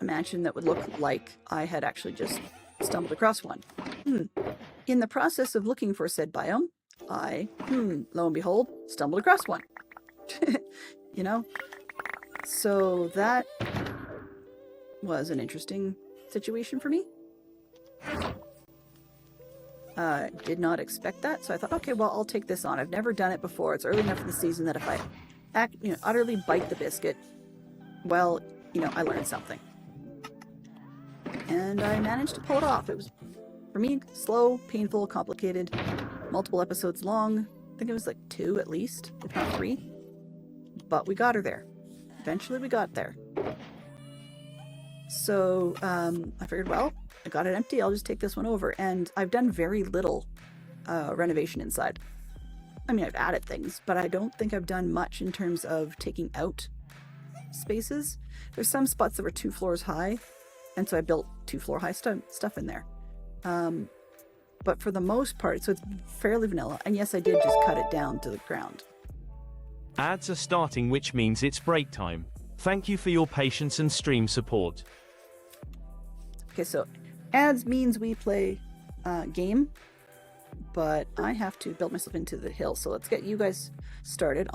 mansion that would look like I had actually just stumbled across one. In the process of looking for said biome, I, lo and behold, stumbled across one. So that was an interesting situation for me. Did not expect that, so I thought, okay, well, I'll take this on. I've never done it before. It's early enough in the season that if I utterly bite the biscuit, well, I learned something. And I managed to pull it off. It was, for me, slow, painful, complicated, multiple episodes long. I think it was like 2 at least, if not 3. But we got her there. Eventually we got there. So I figured, well, I got it empty, I'll just take this one over. And I've done very little renovation inside. I mean, I've added things, but I don't think I've done much in terms of taking out spaces. There's some spots that were 2 floors high And so I built 2-floor high stuff in there. But for the most part, so it's fairly vanilla. And yes, I did just cut it down to the ground. Ads are starting, which means it's break time. Thank you for your patience and stream support. Okay, so ads means we play game, but I have to build myself into the hill. So let's get you guys started.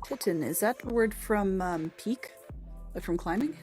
Titan, is that a word from peak? Like from climbing?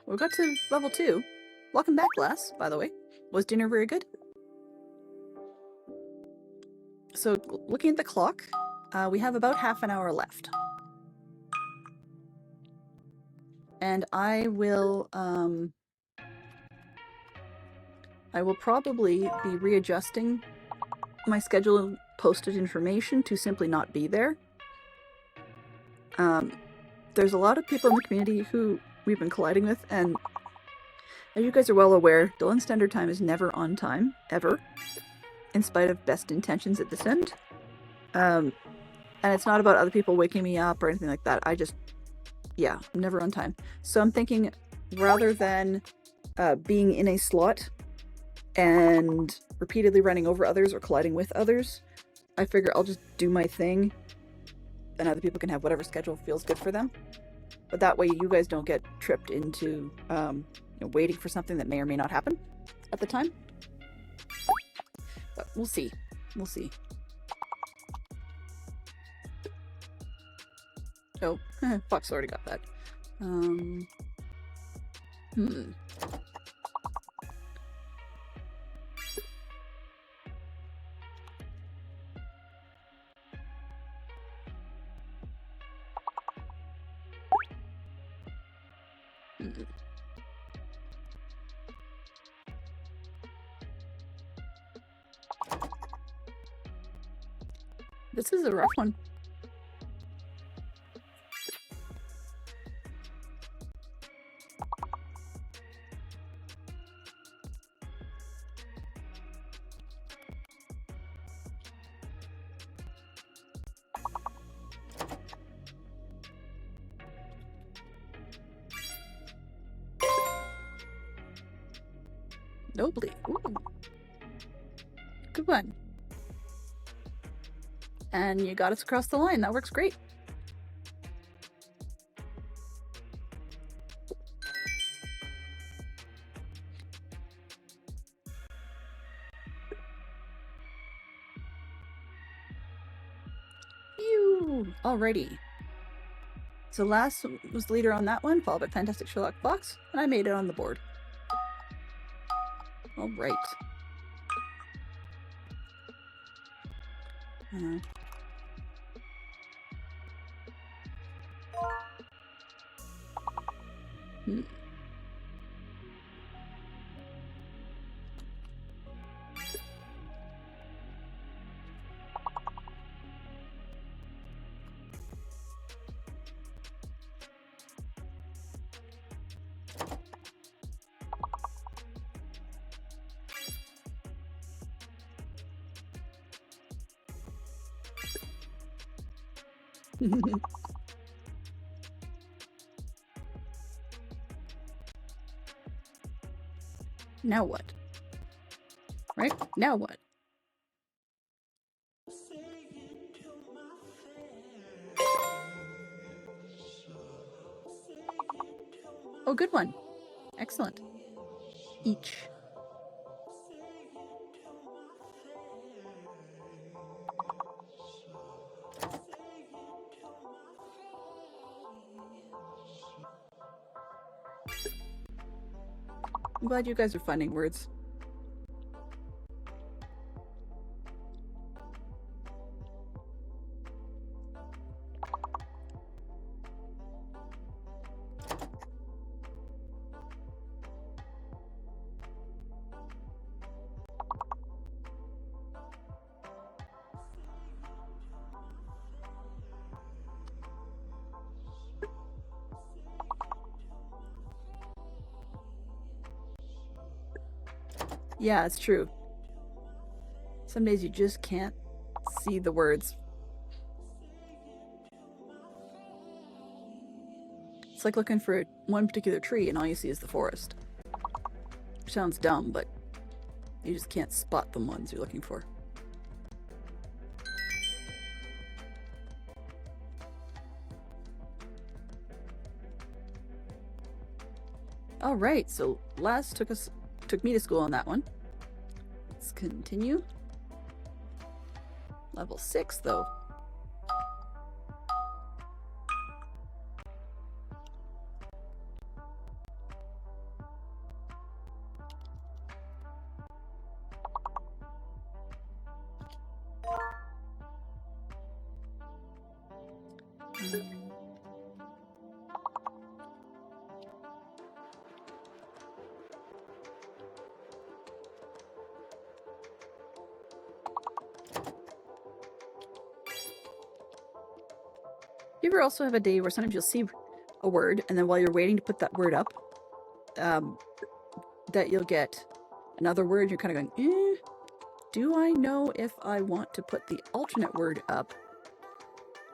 We got to level 2. Welcome back, Glass, by the way. Was dinner very good? So, looking at the clock, we have about half an hour left. And I will probably be readjusting my schedule of posted information to simply not be there. There's a lot of people in the community who we've been colliding with, and as you guys are well aware, Dylan Standard Time is never on time, ever, in spite of best intentions at this end. And it's not about other people waking me up or anything like that. I'm never on time. So I'm thinking, rather than being in a slot and repeatedly running over others or colliding with others, I figure I'll just do my thing, and other people can have whatever schedule feels good for them. But that way you guys don't get tripped into waiting for something that may or may not happen at the time. But we'll see. We'll see. Oh, Fox already got that. This is a rough one. Nobly. Ooh. Good one. And you got us across the line. That works great. Ooh, alrighty. So last was the leader on that one, followed by Fantastic Sherlock Fox, and I made it on the board. Alright. Now what? Right? Now what? Oh, good one. Excellent. Each. I'm glad you guys are finding words. Yeah, it's true. Some days you just can't see the words. It's like looking for one particular tree and all you see is the forest. Sounds dumb, but you just can't spot the ones you're looking for. All right, so last took me to school on that one. Let's continue. Level 6 though. You ever also have a day where sometimes you'll see a word, and then while you're waiting to put that word up, that you'll get another word, you're kind of going, do I know if I want to put the alternate word up,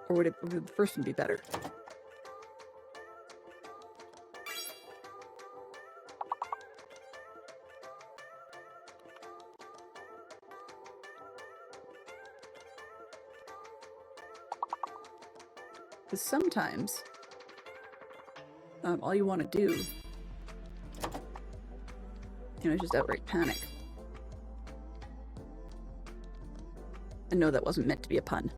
or would the first one be better? Because sometimes all you want to do, is just outright panic. And no, that wasn't meant to be a pun.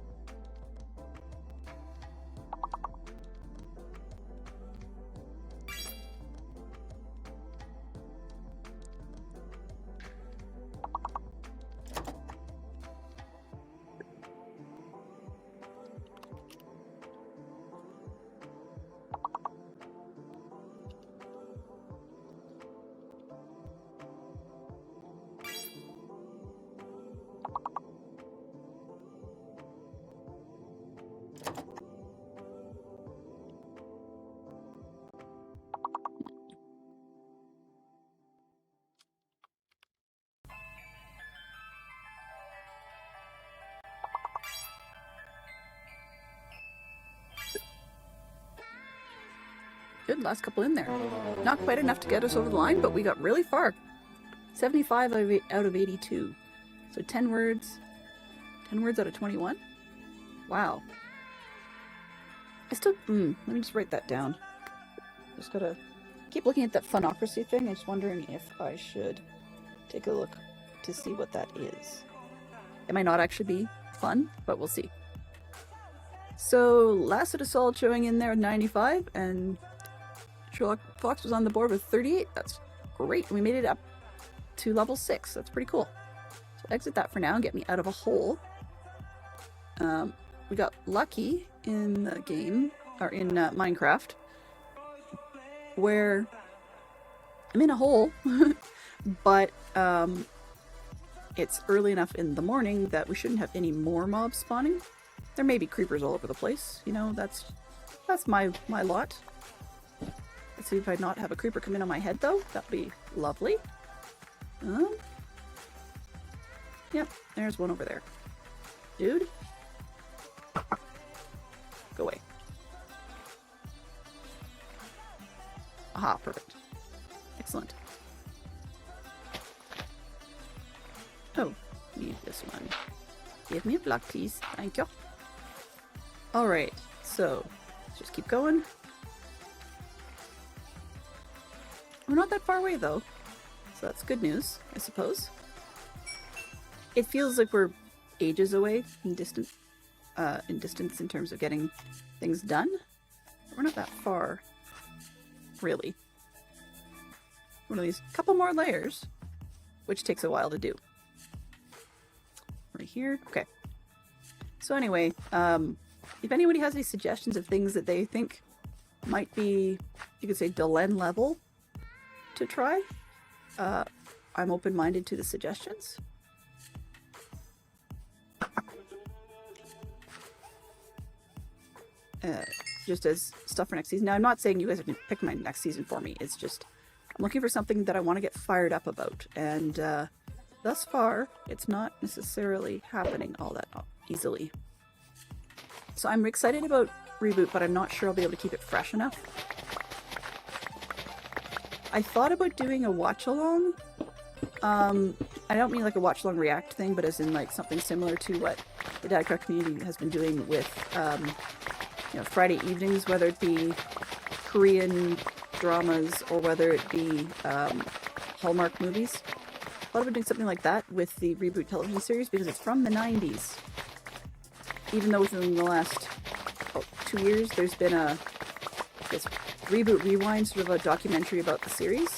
Good, last couple in there. Not quite enough to get us over the line, but we got really far. 75 out of 82. So 10 words. 10 words out of 21? Wow. I still... let me just write that down. Just gotta keep looking at that funocracy thing. I'm just wondering if I should take a look to see what that is. It might not actually be fun, but we'll see. So Lassiter Solid showing in there at 95, and Sherlock Fox was on the board with 38. That's great. We made it up to level 6. That's pretty cool. So exit that for now and get me out of a hole. We got lucky in the game, or in Minecraft, where I'm in a hole, but it's early enough in the morning that we shouldn't have any more mobs spawning. There may be creepers all over the place, you know, that's my lot. Let's see if I not have a creeper come in on my head though. That'd be lovely. Yep, there's one over there. Dude. Go away. Aha, perfect. Excellent. Oh, need this one. Give me a block, please. Thank you. Alright, so let's just keep going. We're not that far away though, so that's good news, I suppose. It feels like we're ages away in distance in terms of getting things done. But we're not that far, really. One of these couple more layers, which takes a while to do. Right here. Okay. So anyway, if anybody has any suggestions of things that they think might be, you could say, Delenn level to try, I'm open-minded to the suggestions. Just as stuff for next season. Now, I'm not saying you guys have to pick my next season for me. It's just I'm looking for something that I want to get fired up about. And thus far, it's not necessarily happening all that easily. So I'm excited about Reboot, but I'm not sure I'll be able to keep it fresh enough. I thought about doing a watch-along. I don't mean like a watch-along react thing, but as in like something similar to what the Dadcraft community has been doing with you know, Friday evenings, whether it be Korean dramas or whether it be Hallmark movies. I thought about doing something like that with the Reboot television series because it's from the 90s. Even though within the last 2 years there's been a this Reboot Rewind, sort of a documentary about the series.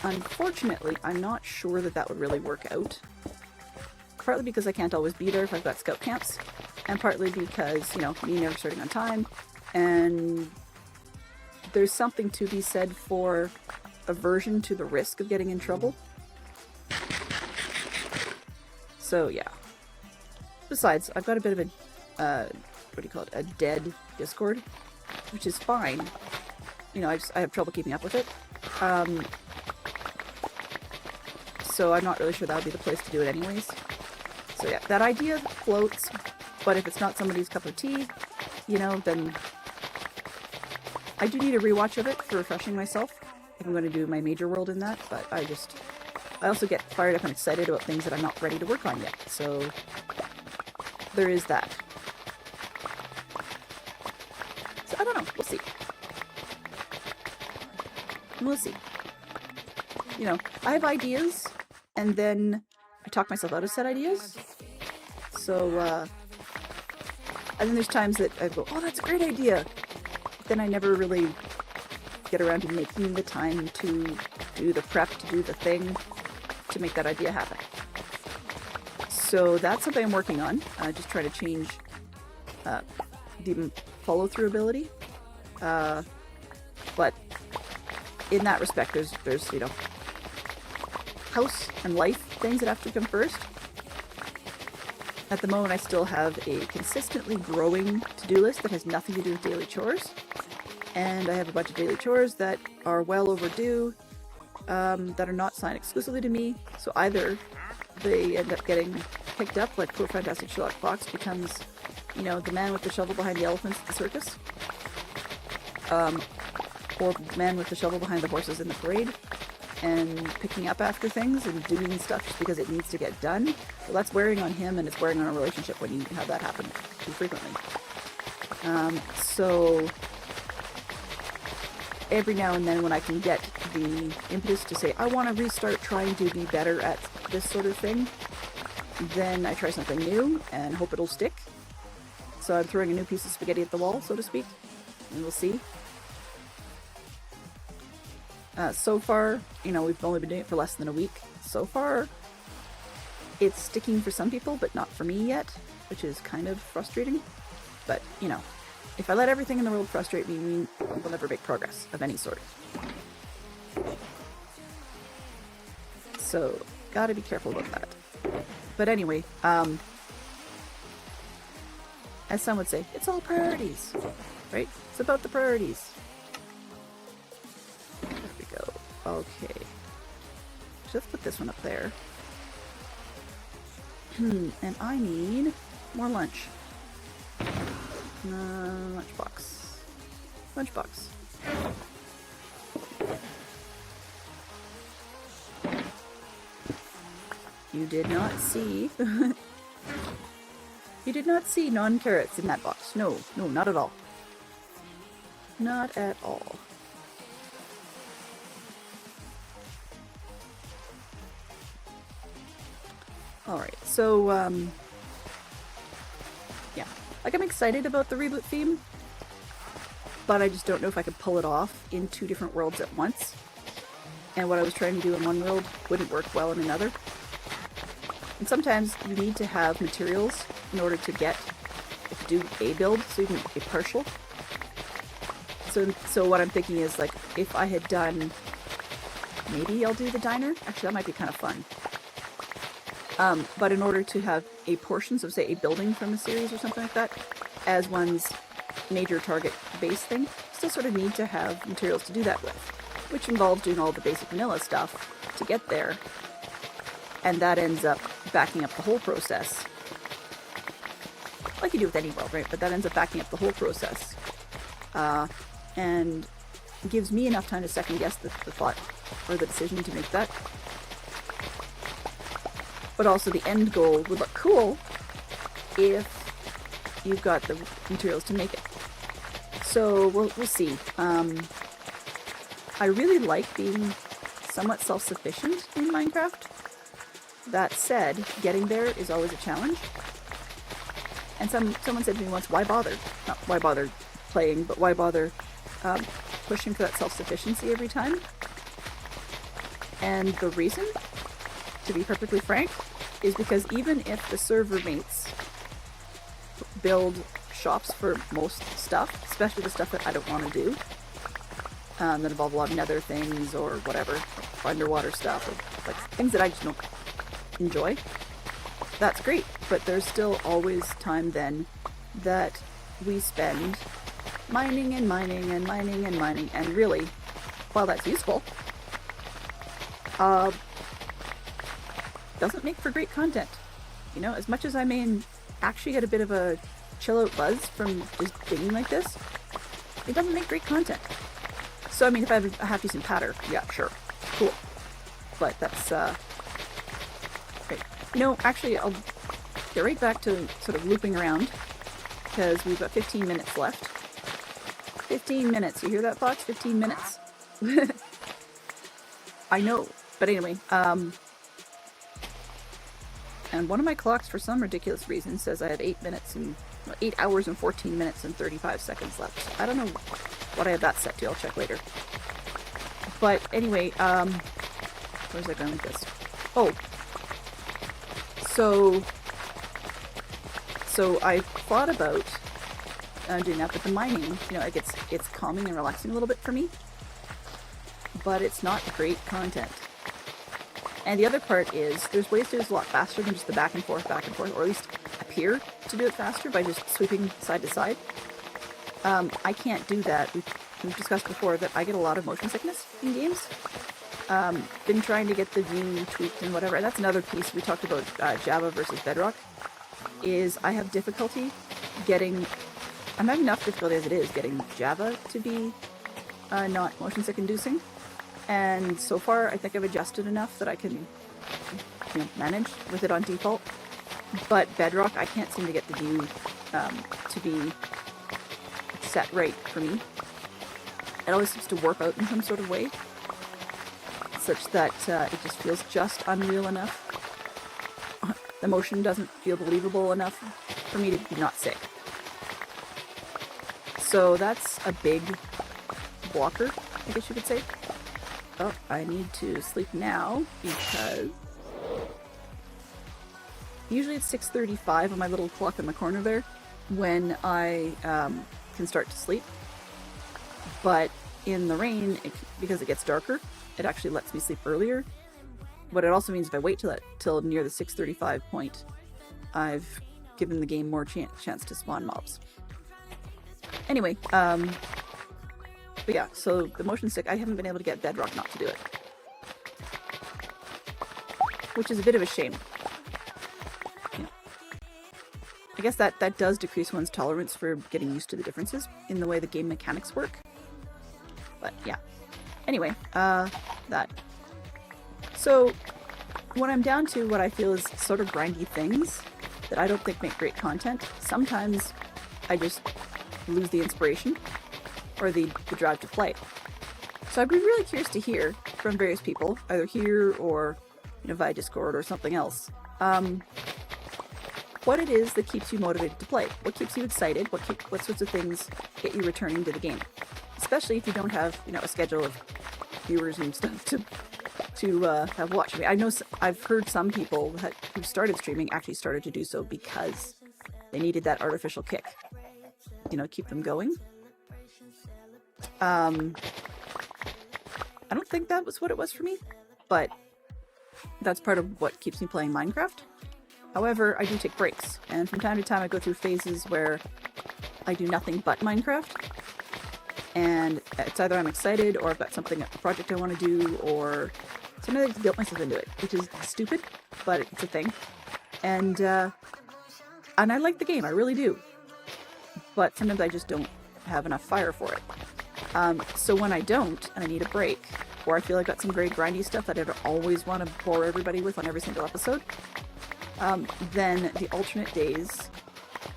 Unfortunately, I'm not sure that that would really work out. Partly because I can't always be there if I've got scout camps, and partly because, you know, me never starting on time, and there's something to be said for aversion to the risk of getting in trouble. So yeah. Besides, I've got a bit of a, what do you call it, a dead Discord, which is fine. You know, I have trouble keeping up with it. So I'm not really sure that would be the place to do it anyways. So yeah, that idea floats, but if it's not somebody's cup of tea, you know, then I do need a rewatch of it for refreshing myself if I'm going to do my major world in that, but I also get fired up and excited about things that I'm not ready to work on yet, so there is that. So I don't know, we'll see. We'll see. You know, I have ideas, and then I talk myself out of said ideas. So, and then there's times that I go, oh, that's a great idea. Then I never really get around to making the time to do the prep, to do the thing, to make that idea happen. So that's something I'm working on. Just try to change the follow-through ability. But in that respect, there's, you know, house and life things that have to come first. At the moment, I still have a consistently growing to-do list that has nothing to do with daily chores. And I have a bunch of daily chores that are well overdue, that are not signed exclusively to me. So either they end up getting picked up, like poor fantastic Sherlock Fox becomes, you know, the man with the shovel behind the elephants at the circus. Or man with the shovel behind the horses in the parade. And picking up after things and doing stuff just because it needs to get done. Well, that's wearing on him, and it's wearing on a relationship when you have that happen too frequently. So every now and then when I can get the impetus to say, I want to restart trying to be better at this sort of thing, then I try something new and hope it'll stick. So I'm throwing a new piece of spaghetti at the wall, so to speak, and we'll see. So far, you know, we've only been doing it for less than a week. So far, it's sticking for some people, but not for me yet, which is kind of frustrating. But, you know, if I let everything in the world frustrate me, we'll never make progress of any sort. So, gotta be careful about that. But anyway, as some would say, it's all priorities, right? It's about the priorities. There we go. Okay. So let's put this one up there. And I need more lunch. Lunchbox. Lunchbox. You did not see... You did not see non-carrots in that box. No, no, not at all. Not at all. Alright, so, yeah. Like, I'm excited about the reboot theme, but I just don't know if I could pull it off in 2 different worlds at once. And what I was trying to do in one world wouldn't work well in another. And sometimes you need to have materials in order to do a build, so you can make a partial. So what I'm thinking is, like, if I had done, maybe I'll do the diner. Actually, that might be kind of fun. But in order to have a portion, so say a building from a series or something like that, as one's major target base thing, still sort of need to have materials to do that with, which involves doing all the basic vanilla stuff to get there. And that ends up backing up the whole process. Like you do with any world, right? But that ends up backing up the whole process. And gives me enough time to second guess the thought or the decision to make that. But also the end goal would look cool if you've got the materials to make it. So we'll see. I really like being somewhat self-sufficient in Minecraft. That said, getting there is always a challenge. And someone said to me once, why bother? Not why bother playing, but why bother pushing for that self-sufficiency every time? And the reason, to be perfectly frank, is because even if the server mates build shops for most stuff, especially the stuff that I don't want to do, that involve a lot of nether things or whatever, underwater stuff, or like things that I just don't enjoy, that's great. But there's still always time then that we spend mining and mining and mining and mining, and really, while that's useful, doesn't make for great content. You know, as much as I may actually get a bit of a chill out buzz from just digging like this, it doesn't make great content. So I mean, if I have a half decent pattern, yeah, sure, cool. But that's right. No, actually, I'll get right back to sort of looping around, because we've got 15 minutes left. 15 minutes, you hear that, Fox? 15 minutes. I know, but anyway, and one of my clocks, for some ridiculous reason, says I have 8 hours and 14 minutes and 35 seconds left. So I don't know what I have that set to. I'll check later. But anyway, where's I going with this? Oh, so I thought about doing that, but the mining, you know, it's calming and relaxing a little bit for me, but it's not great content. And the other part is, there's ways to do this a lot faster than just the back and forth, or at least appear to do it faster by just sweeping side to side. I can't do that. We've discussed before that I get a lot of motion sickness in games. Been trying to get the view tweaked and whatever. And that's another piece we talked about, Java versus Bedrock, is I have difficulty getting... I'm having enough difficulty as it is getting Java to be not motion sick inducing. And so far, I think I've adjusted enough that I can manage with it on default. But Bedrock, I can't seem to get the view to be set right for me. It always seems to warp out in some sort of way, such that it just feels just unreal enough. The motion doesn't feel believable enough for me to be not sick. So that's a big blocker, I guess you could say. Oh, I need to sleep now because usually it's 6:35 on my little clock in the corner there when I can start to sleep. But in the rain, because it gets darker, it actually lets me sleep earlier. But it also means if I wait till near the 6:35 point, I've given the game more chance to spawn mobs. Anyway, but yeah, so the motion stick, I haven't been able to get Bedrock not to do it. Which is a bit of a shame. You know, I guess that does decrease one's tolerance for getting used to the differences in the way the game mechanics work. But yeah. Anyway, that. So, when I'm down to what I feel is sort of grindy things that I don't think make great content, sometimes I just lose the inspiration or the drive to play. So I'd be really curious to hear from various people, either here or via Discord or something else, what it is that keeps you motivated to play. What keeps you excited? What sorts of things get you returning to the game? Especially if you don't have, a schedule of viewers and stuff to have watched. I know I've heard some people who started streaming actually started to do so because they needed that artificial kick, keep them going. I don't think that was what it was for me, but that's part of what keeps me playing Minecraft. However, I do take breaks, and from time to time I go through phases where I do nothing but Minecraft, and it's either I'm excited or I've got a project I want to do, or sometimes I just guilt myself into it, which is stupid, but it's a thing. And I like the game, I really do, but sometimes I just don't have enough fire for it. So when I don't, and I need a break, or I feel I got some great grindy stuff that I don't always want to bore everybody with on every single episode, then the alternate days,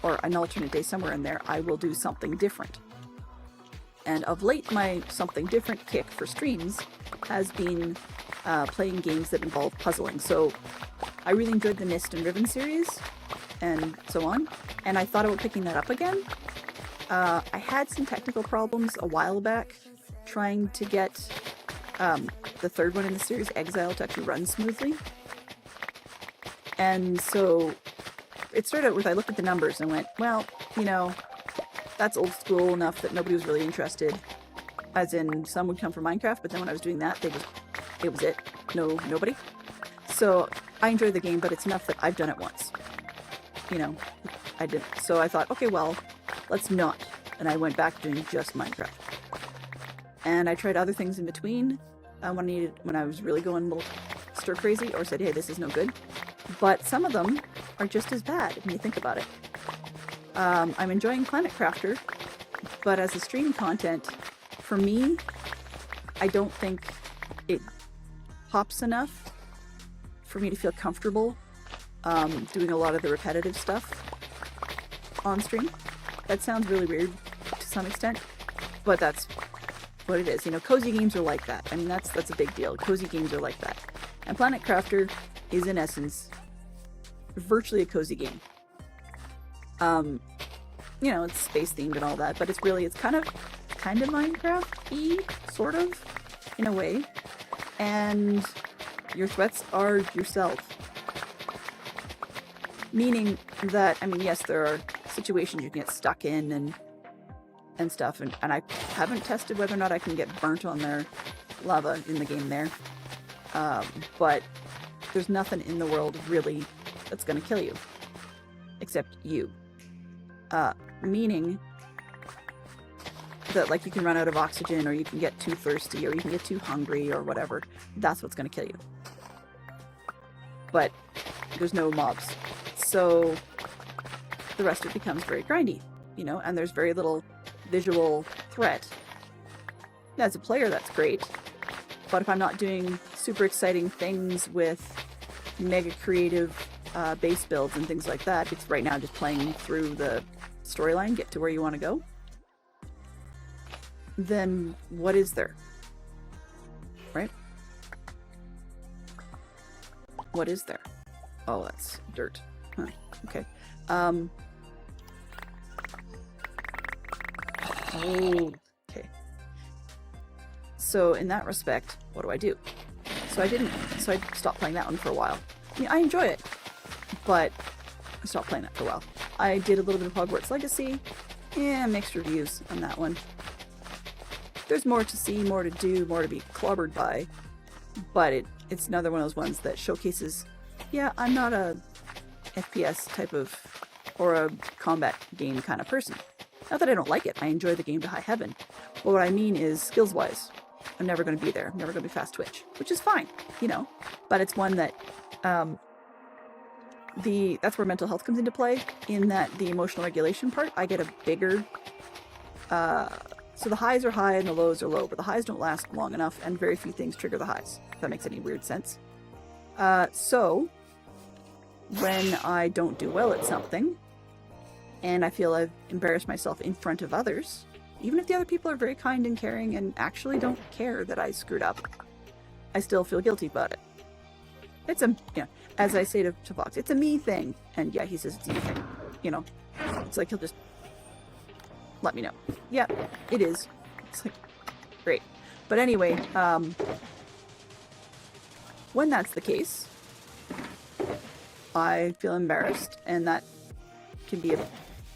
or an alternate day somewhere in there, I will do something different. And of late, my something different kick for streams has been playing games that involve puzzling. So I really enjoyed the Mist and Riven series, and so on, and I thought about picking that up again. I had some technical problems a while back trying to get the third one in the series, Exile, to actually run smoothly. And so it started out with, I looked at the numbers and went, well, that's old school enough that nobody was really interested. As in, some would come from Minecraft, but then when I was doing that, it was it. Nobody. So I enjoy the game, but it's enough that I've done it once. I didn't. So I thought, okay, well, let's not. And I went back to doing just Minecraft. And I tried other things in between when I was really going a little stir crazy, or said, hey, this is no good. But some of them are just as bad when you think about it. I'm enjoying Planet Crafter, but as a stream content, for me, I don't think it pops enough for me to feel comfortable doing a lot of the repetitive stuff on stream. That sounds really weird to some extent, but that's what it is. Cozy games are like that. I mean, that's a big deal. Cozy games are like that. And Planet Crafter is, in essence, virtually a cozy game. It's space themed and all that, but it's kind of Minecraft-y, sort of, in a way. And your threats are yourself. Meaning that, yes, there are situations you can get stuck in and stuff, and I haven't tested whether or not I can get burnt on their lava in the game there. But there's nothing in the world, really, that's going to kill you. Except you. Meaning that, you can run out of oxygen, or you can get too thirsty, or you can get too hungry, or whatever. That's what's going to kill you. But there's no mobs. So the rest of it becomes very grindy, and there's very little visual threat. As a player, that's great. But if I'm not doing super exciting things with mega creative base builds and things like that, it's right now just playing through the storyline, get to where you want to go, then what is there? Right? What is there? Oh, that's dirt. Huh. Okay. Oh, okay. So in that respect, what do? So I stopped playing that one for a while. I mean, I enjoy it, but I stopped playing that for a while. I did a little bit of Hogwarts Legacy. Yeah, mixed reviews on that one. There's more to see, more to do, more to be clobbered by, but it's another one of those ones that showcases, yeah, I'm not a FPS type of, or a combat game kind of person. Not that I don't like it, I enjoy the game to high heaven, but what I mean is skills-wise, I'm never going to be there. I'm never going to be fast twitch, which is fine, you know, but it's one that, that's where mental health comes into play, in that the emotional regulation part, I get a bigger, so the highs are high and the lows are low, but the highs don't last long enough, and very few things trigger the highs, if that makes any weird sense. So, when I don't do well at something, and I feel I've embarrassed myself in front of others, even if the other people are very kind and caring and actually don't care that I screwed up, I still feel guilty about it. It's as I say to Fox, it's a me thing. And yeah, he says it's a me thing. You know, it's like he'll just let me know. Yeah, it is. It's like, great. But anyway, when that's the case, I feel embarrassed, and that can be a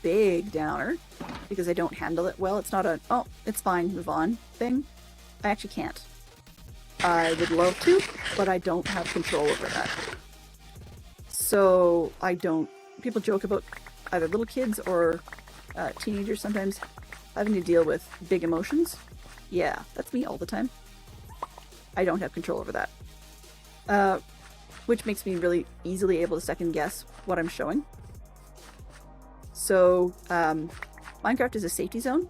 big downer because I don't handle it well. It's not a, oh, it's fine, move on thing. I actually can't. I would love to, but I don't have control over that. So I don't, people joke about either little kids or teenagers sometimes having to deal with big emotions. Yeah, that's me all the time. I don't have control over that. Which makes me really easily able to second guess what I'm showing. So, Minecraft is a safety zone.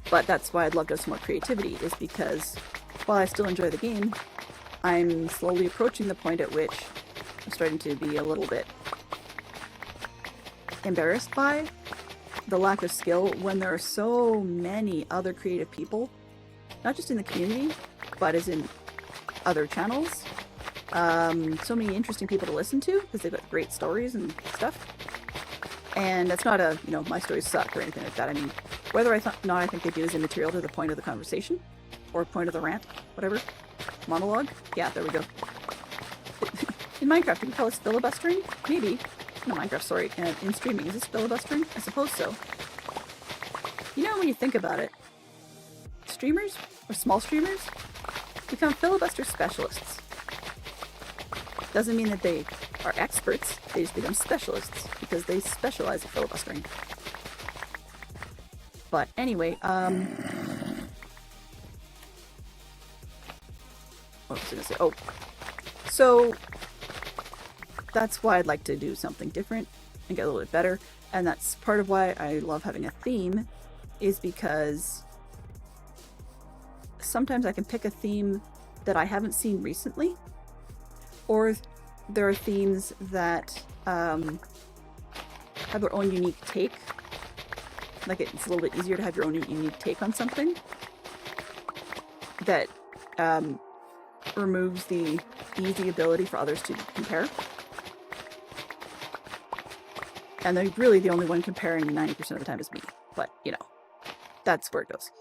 But that's why I'd love to have some more creativity, is because while I still enjoy the game, I'm slowly approaching the point at which I'm starting to be a little bit embarrassed by the lack of skill when there are so many other creative people, not just in the community, but as in other channels. So many interesting people to listen to because they've got great stories and stuff. And that's not a, my stories suck or anything like that. I mean, whether I think they do is immaterial to the point of the conversation or point of the rant, whatever. Monologue? Yeah, there we go. In Minecraft, do we call this filibustering? Maybe. No, Minecraft, sorry. In streaming, is this filibustering? I suppose so. You know, when you think about it, streamers, or small streamers, become filibuster specialists. Doesn't mean that they are experts, they just become specialists because they specialize in filibustering. But anyway, what was I gonna say? Oh, so that's why I'd like to do something different and get a little bit better. And that's part of why I love having a theme, is because sometimes I can pick a theme that I haven't seen recently, or there are themes that have their own unique take. Like, it's a little bit easier to have your own unique take on something that removes the easy ability for others to compare. And then really the only one comparing 90% of the time is me. But, that's where it goes.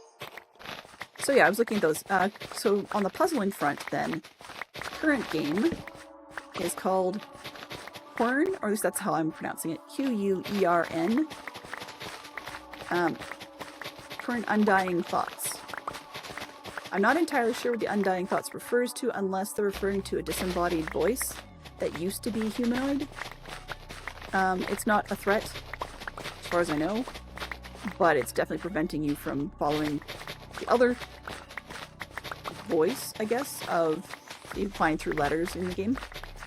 So yeah, I was looking at those. So on the puzzling front then, current game is called Quern, or at least that's how I'm pronouncing it, Quern. Current Undying Thoughts. I'm not entirely sure what the Undying Thoughts refers to, unless they're referring to a disembodied voice that used to be humanoid. It's not a threat, as far as I know, but it's definitely preventing you from following the other voice, I guess, of you find through letters in the game.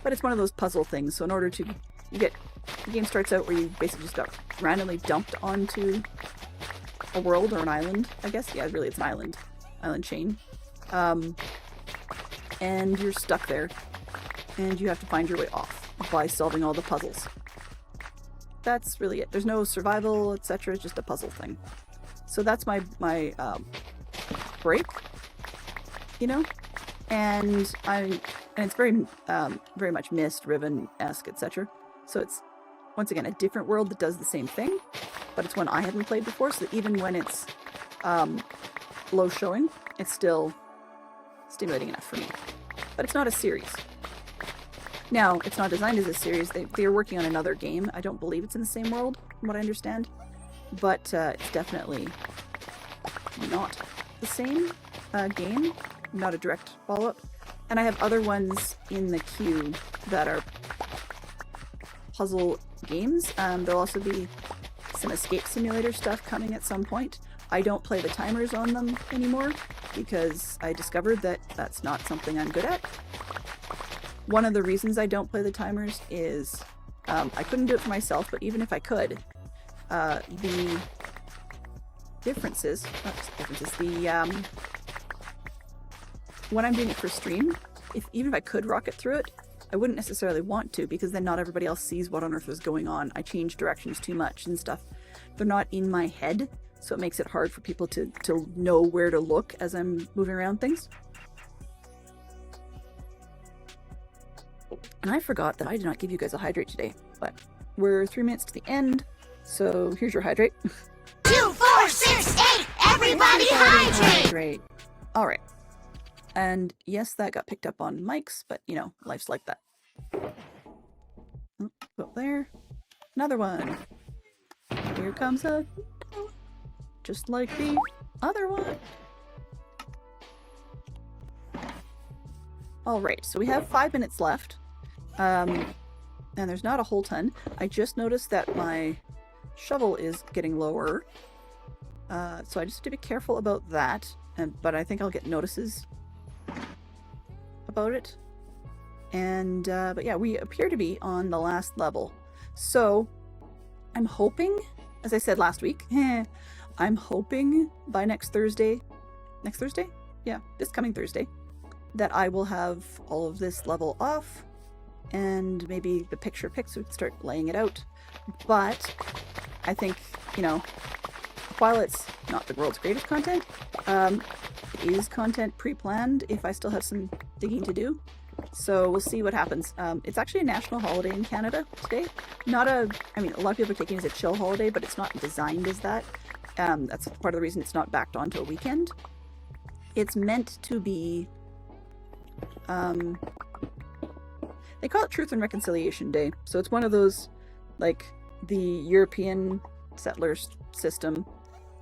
But it's one of those puzzle things, so in order to, the game starts out where you basically just got randomly dumped onto a world or an island, I guess. Yeah, really, it's an island chain. And you're stuck there, and you have to find your way off by solving all the puzzles. That's really it. There's no survival, etc. It's just a puzzle thing. So that's my break, and it's very much Myst, Riven-esque, etc. So it's once again, a different world that does the same thing, but it's one I haven't played before, so even when it's low showing, it's still stimulating enough for me. But it's not a series. Now, it's not designed as a series. They're working on another game. I don't believe it's in the same world, from what I understand. But it's definitely not the same game, not a direct follow-up. And I have other ones in the queue that are puzzle games. There'll also be some escape simulator stuff coming at some point. I don't play the timers on them anymore because I discovered that that's not something I'm good at. One of the reasons I don't play the timers is I couldn't do it for myself, but even if I could, the differences, when I'm doing it for stream, even if I could rocket through it, I wouldn't necessarily want to, because then not everybody else sees what on earth is going on. I change directions too much and stuff. They're not in my head, so it makes it hard for people to know where to look as I'm moving around things. And I forgot that I did not give you guys a hydrate today, but we're 3 minutes to the end, so here's your hydrate. 2, 4, 6, 8, everybody hydrate! All right. And yes, that got picked up on mics, but you know, life's like that. Go up there. Another one. Here comes a, just like the other one. All right, so we have 5 minutes left. And there's not a whole ton. I just noticed that my shovel is getting lower. So I just have to be careful about that. But I think I'll get notices about it. And, but yeah, we appear to be on the last level. So I'm hoping, as I said last week, I'm hoping by next Thursday, yeah, this coming Thursday, that I will have all of this level off, and maybe the picture pics would start laying it out. But I think, you know, while it's not the world's greatest content, it is content pre-planned if I still have some digging to do. So we'll see what happens. It's actually a national holiday in Canada today. I mean, a lot of people are taking it as a chill holiday, but it's not designed as that. That's part of the reason it's not backed onto a weekend. It's meant to be, they call it Truth and Reconciliation Day. So it's one of those, like, the European settlers system,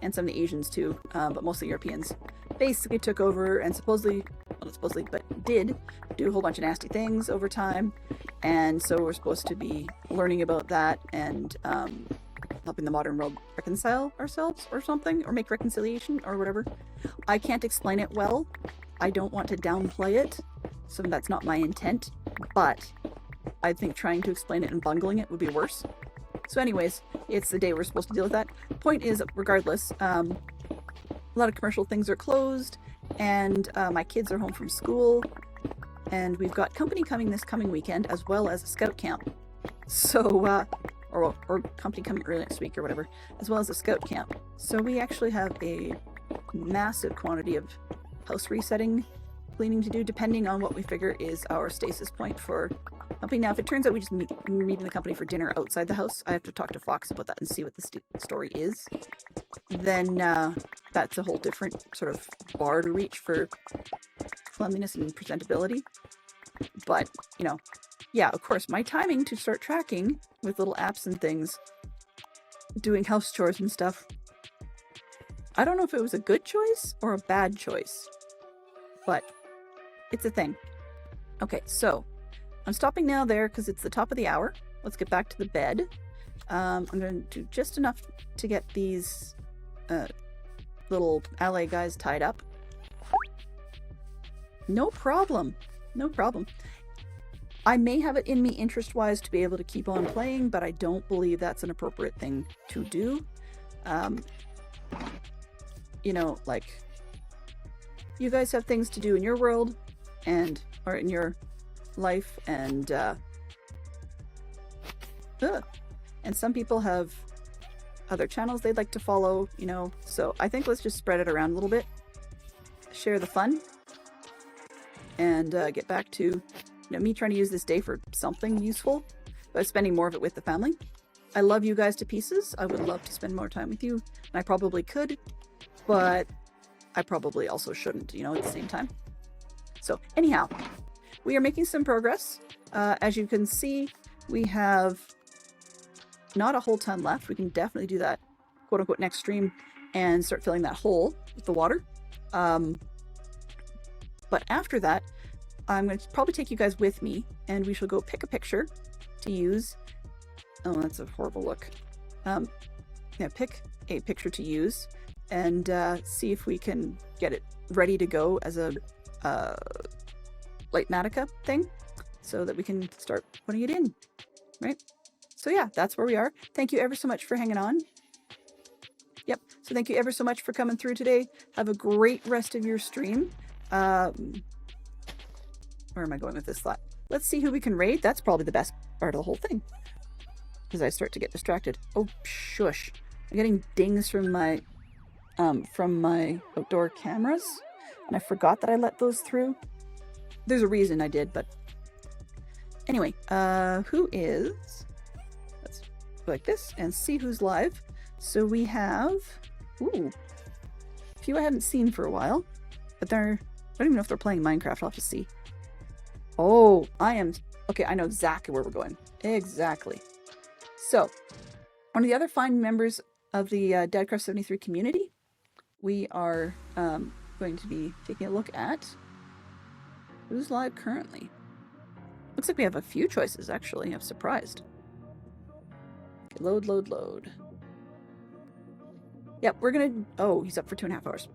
and some of the Asians too, but mostly Europeans, basically took over and supposedly, well, not supposedly, but did do a whole bunch of nasty things over time. And so we're supposed to be learning about that and helping the modern world reconcile ourselves or something, or make reconciliation or whatever. I can't explain it well. I don't want to downplay it, so that's not my intent, but I think trying to explain it and bungling it would be worse. So anyways, it's the day we're supposed to deal with that. Point is, regardless, a lot of commercial things are closed, and my kids are home from school, and we've got company coming this coming weekend, as well as a scout camp. So, or company coming early next week or whatever, as well as a scout camp. So we actually have a massive quantity of house resetting, cleaning to do, depending on what we figure is our stasis point for company. Now, if it turns out we just meet in the company for dinner outside the house, I have to talk to Fox about that and see what the story is. Then that's a whole different sort of bar to reach for cleanliness and presentability. But, you know, yeah, of course, my timing to start tracking with little apps and things, doing house chores and stuff, I don't know if it was a good choice or a bad choice, but it's a thing. Okay, so I'm stopping now there because it's the top of the hour. Let's get back to the bed. I'm going to do just enough to get these little ally guys tied up. No problem. No problem. I may have it in me interest-wise to be able to keep on playing, but I don't believe that's an appropriate thing to do. You know, like, you guys have things to do in your world, or in your life, and some people have other channels they'd like to follow, you know, so I think let's just spread it around a little bit, share the fun, and get back to, you know, me trying to use this day for something useful, but spending more of it with the family. I love you guys to pieces. I would love to spend more time with you, and I probably could, but I probably also shouldn't, you know, at the same time. So anyhow, we are making some progress. As you can see, we have not a whole ton left. We can definitely do that, quote unquote, next stream and start filling that hole with the water. But after that, I'm going to probably take you guys with me, and we shall go pick a picture to use. Oh, that's a horrible look. Yeah, pick a picture to use and see if we can get it ready to go as a light Matica thing so that we can start putting it in, right? So yeah, that's where we are. Thank you ever so much for hanging on. Yep, so thank you ever so much for coming through today. Have a great rest of your stream. Where am I going with this thought? Let's see who we can raid. That's probably the best part of the whole thing, because I start to get distracted. Oh, shush. I'm getting dings from my outdoor cameras, and I forgot that I let those through. There's a reason I did, but anyway, who is... Let's go like this and see who's live. So we have... Ooh. A few I haven't seen for a while, but they're... I don't even know if they're playing Minecraft. I'll have to see. Oh, I am... Okay, I know exactly where we're going. Exactly. So, one of the other fine members of the Dadcraft 73 community, we are going to be taking a look at who's live currently. Looks like we have a few choices, actually. I'm surprised. Okay, load, load, load. Yep, we're gonna... Oh, he's up for 2.5 hours.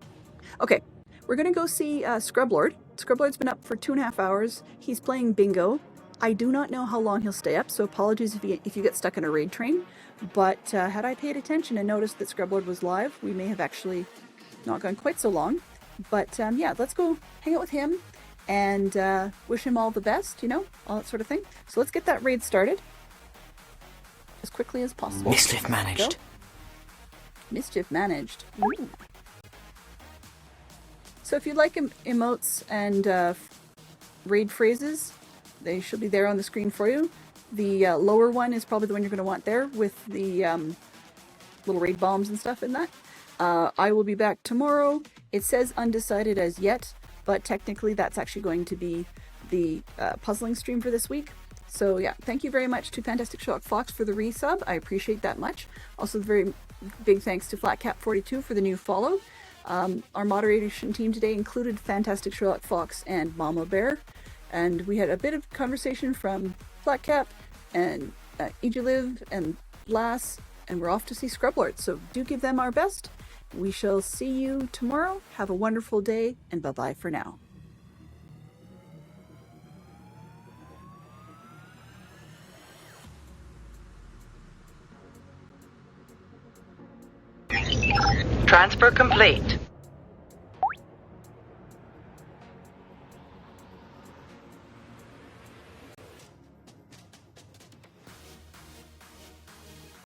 Okay, we're gonna go see Scrublord. Scrublord's been up for 2.5 hours. He's playing bingo. I do not know how long he'll stay up, so apologies if you get stuck in a raid train. But had I paid attention and noticed that Scrublord was live, we may have actually not gone quite so long. But yeah, let's go hang out with him and wish him all the best, you know, all that sort of thing. So let's get that raid started as quickly as possible. Mischief managed. Mischief managed. Ooh. So if you'd like emotes and raid phrases, they should be there on the screen for you. The lower one is probably the one you're going to want there with the little raid bombs and stuff in that. I will be back tomorrow. It says undecided as yet, but technically that's actually going to be the puzzling stream for this week. So yeah, thank you very much to Fantastic Sherlock Fox for the resub. I appreciate that much. Also, very big thanks to Flatcap42 for the new follow. Our moderation team today included Fantastic Sherlock Fox and Mama Bear. And we had a bit of conversation from Flatcap and Ejiliv and Lass, and we're off to see Scrublord. So do give them our best. We shall see you tomorrow. Have a wonderful day, and bye-bye for now. Transfer complete.